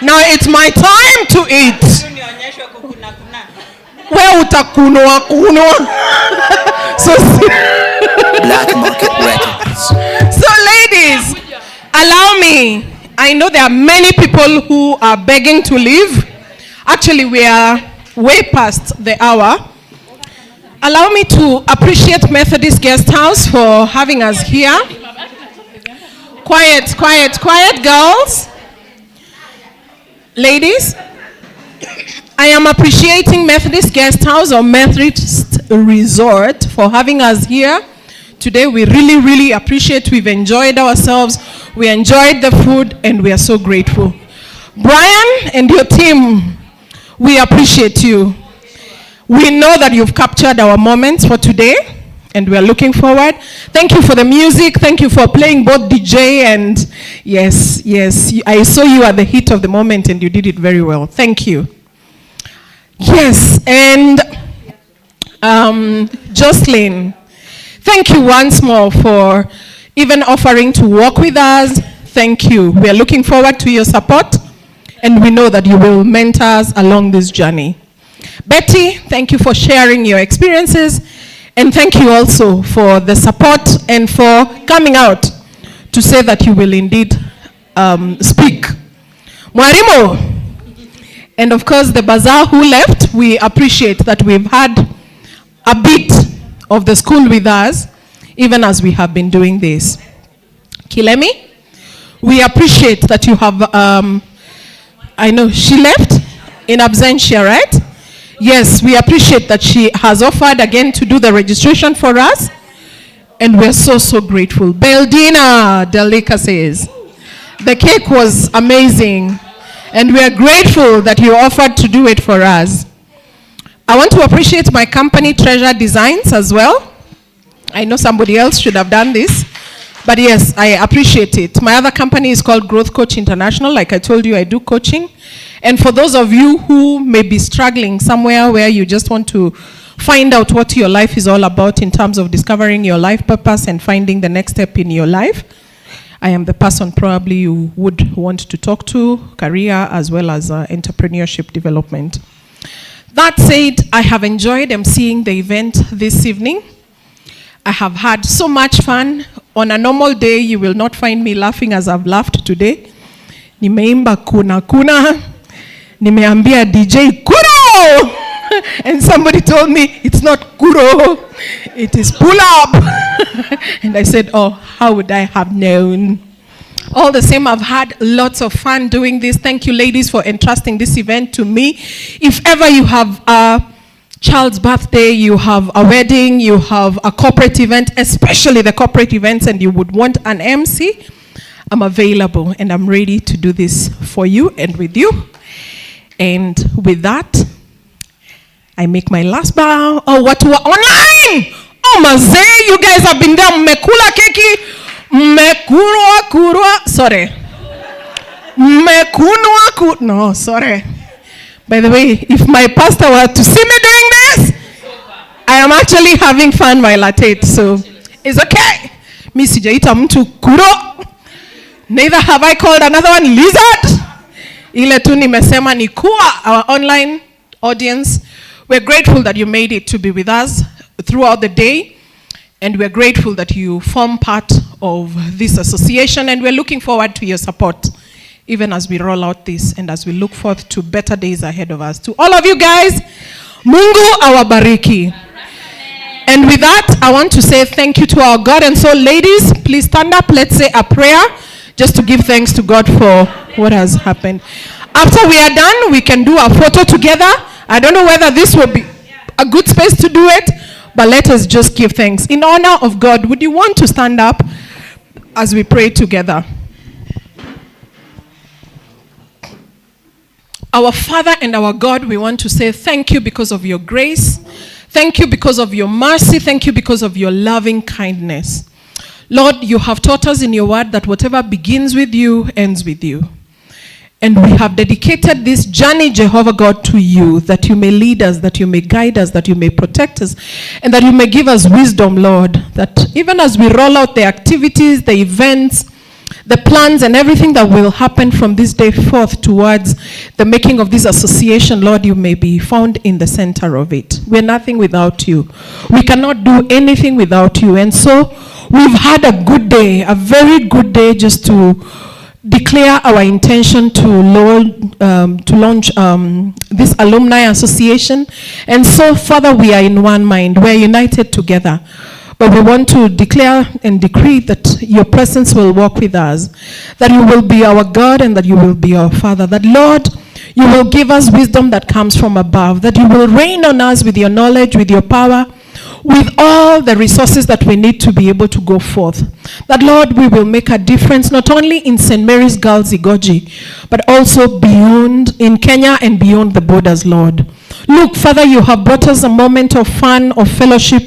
Now it's my time to eat. Where utakunwa. So Black Market Records. So ladies, allow me. I know there are many people who are begging to leave. Actually, we are way past the hour. Allow me to appreciate Methodist Guest House for having us here. Quiet, girls. Ladies, I am appreciating Methodist Guest House or Methodist Resort for having us here. Today we really appreciate. We've enjoyed ourselves. We enjoyed the food and we are so grateful. Brian and your team, we appreciate you. We know that you've captured our moments for today and we are looking forward. Thank you for the music. Thank you for playing both DJ and yes, I saw you at the heat of the moment and you did it very well. Thank you. Yes, and Jocelyn, thank you once more for even offering to walk with us. Thank you. We are looking forward to your support and we know that you will mentor us along this journey. Betty, thank you for sharing your experiences and thank you also for the support and for coming out to say that you will indeed speak. Mwarimo, and of course the bazaar who left, we appreciate that we've had a bit of the school with us even as we have been doing this. Kilemi, we appreciate that you have, I know she left in absentia, right? Yes, we appreciate that she has offered again to do the registration for us and we're so grateful. Beldina Delicacies, the cake was amazing and we are grateful that you offered to do it for us. I want to appreciate my company, Treasure Designs, as well. I know somebody else should have done this, but yes, I appreciate it. My other company is called Growth Coach International. Like I told you, I do coaching. And for those of you who may be struggling somewhere where you just want to find out what your life is all about in terms of discovering your life purpose and finding the next step in your life, I am the person probably you would want to talk to, career as well as entrepreneurship development. That said, I have enjoyed emceeing the event this evening. I have had so much fun. On a normal day, you will not find me laughing as I've laughed today. Nimeimba kuna. Nimeambia DJ kuro! And somebody told me it's not kuro, it is pull up. And I said, oh, how would I have known? All the same, I've had lots of fun doing this. Thank you, ladies, for entrusting this event to me. If ever you have a child's birthday, you have a wedding, you have a corporate event, especially the corporate events, and you would want an MC, I'm available and I'm ready to do this for you and with you. And with that, I make my last bow. Oh, what were online? Oh, mazee, you guys have been there. Mmekula keki, mmekunwa sorry. No, sorry. By the way, if my pastor were to see me doing this, I am actually having fun while at it, so it's okay. Mi sijaita mtu kuro. Neither have I called another one lizard. Ile tu nimesema ni kuwa. Our online audience, we're grateful that you made it to be with us throughout the day, and we're grateful that you form part of this association, and we're looking forward to your support even as we roll out this and as we look forth to better days ahead of us. To all of you guys, Mungu awabariki. And with that, I want to say thank you to our God. And so ladies, please stand up. Let's say a prayer just to give thanks to God for what has happened. After we are done, we can do a photo together. I don't know whether this will be a good space to do it, but let us just give thanks. In honor of God, would you want to stand up? as we pray together. Our Father and our God, we want to say thank you because of your grace. Thank you because of your mercy. Thank you because of your loving kindness. Lord, you have taught us in your word that whatever begins with you ends with you. And we have dedicated this journey, Jehovah God, to you, that you may lead us, that you may guide us, that you may protect us, and that you may give us wisdom, Lord, that even as we roll out the activities, the events, the plans, and everything that will happen from this day forth towards the making of this association, Lord, you may be found in the center of it. We're nothing without you. We cannot do anything without you. And so we've had a good day, a very good day, just to declare our intention to launch this alumni association. And so, Father, we are in one mind. We're united together. But we want to declare and decree that your presence will walk with us, that you will be our God and that you will be our Father, that, Lord, you will give us wisdom that comes from above, that you will reign on us with your knowledge, with your power, with all the resources that we need to be able to go forth. That, Lord, we will make a difference not only in St. Mary's Girls Igoji, but also beyond, in Kenya and beyond the borders, Lord. Look, Father, you have brought us a moment of fun, of fellowship,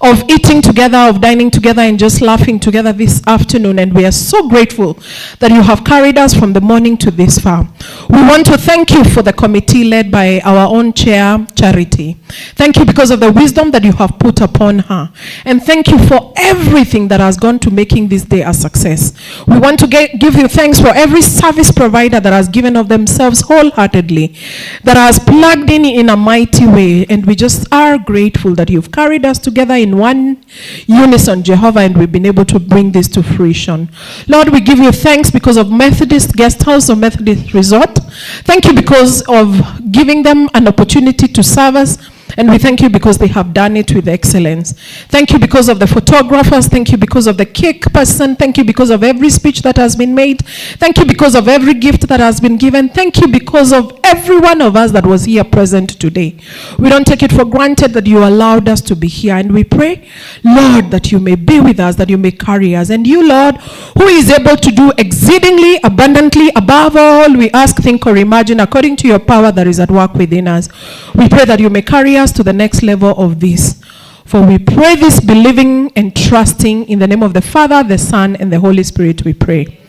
of eating together, of dining together, and just laughing together this afternoon. And we are so grateful that you have carried us from the morning to this far. We want to thank you for the committee led by our own chair, Charity. Thank you because of the wisdom that you have put upon her. And thank you for everything that has gone to making this day a success. We want to give you thanks for every service provider that has given of themselves wholeheartedly, that has plugged in a mighty way. And we just are grateful that you've carried us together in one unison, Jehovah, and we've been able to bring this to fruition. Lord, we give you thanks because of Methodist Guest House or Methodist Resort. Thank you because of giving them an opportunity to serve us. And we thank you because they have done it with excellence. Thank you because of the photographers. Thank you because of the cake person. Thank you because of every speech that has been made. Thank you because of every gift that has been given. Thank you because of every one of us that was here present today. We don't take it for granted that you allowed us to be here. And we pray, Lord, that you may be with us, that you may carry us. And you, Lord, who is able to do exceedingly abundantly above all we ask, think, or imagine, according to your power that is at work within us. We pray that you may carry us to the next level of this. For we pray this believing and trusting in the name of the Father, the Son, and the Holy Spirit we pray.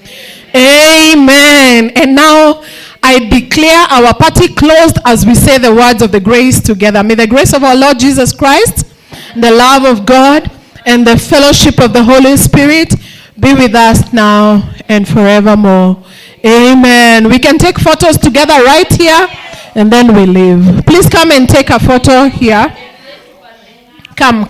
Amen. And now I declare our party closed as we say the words of the grace together. May the grace of our Lord Jesus Christ, the love of God, and the fellowship of the Holy Spirit be with us now and forevermore. Amen. We can take photos together right here. And then we leave. Please come and take a photo here. Come.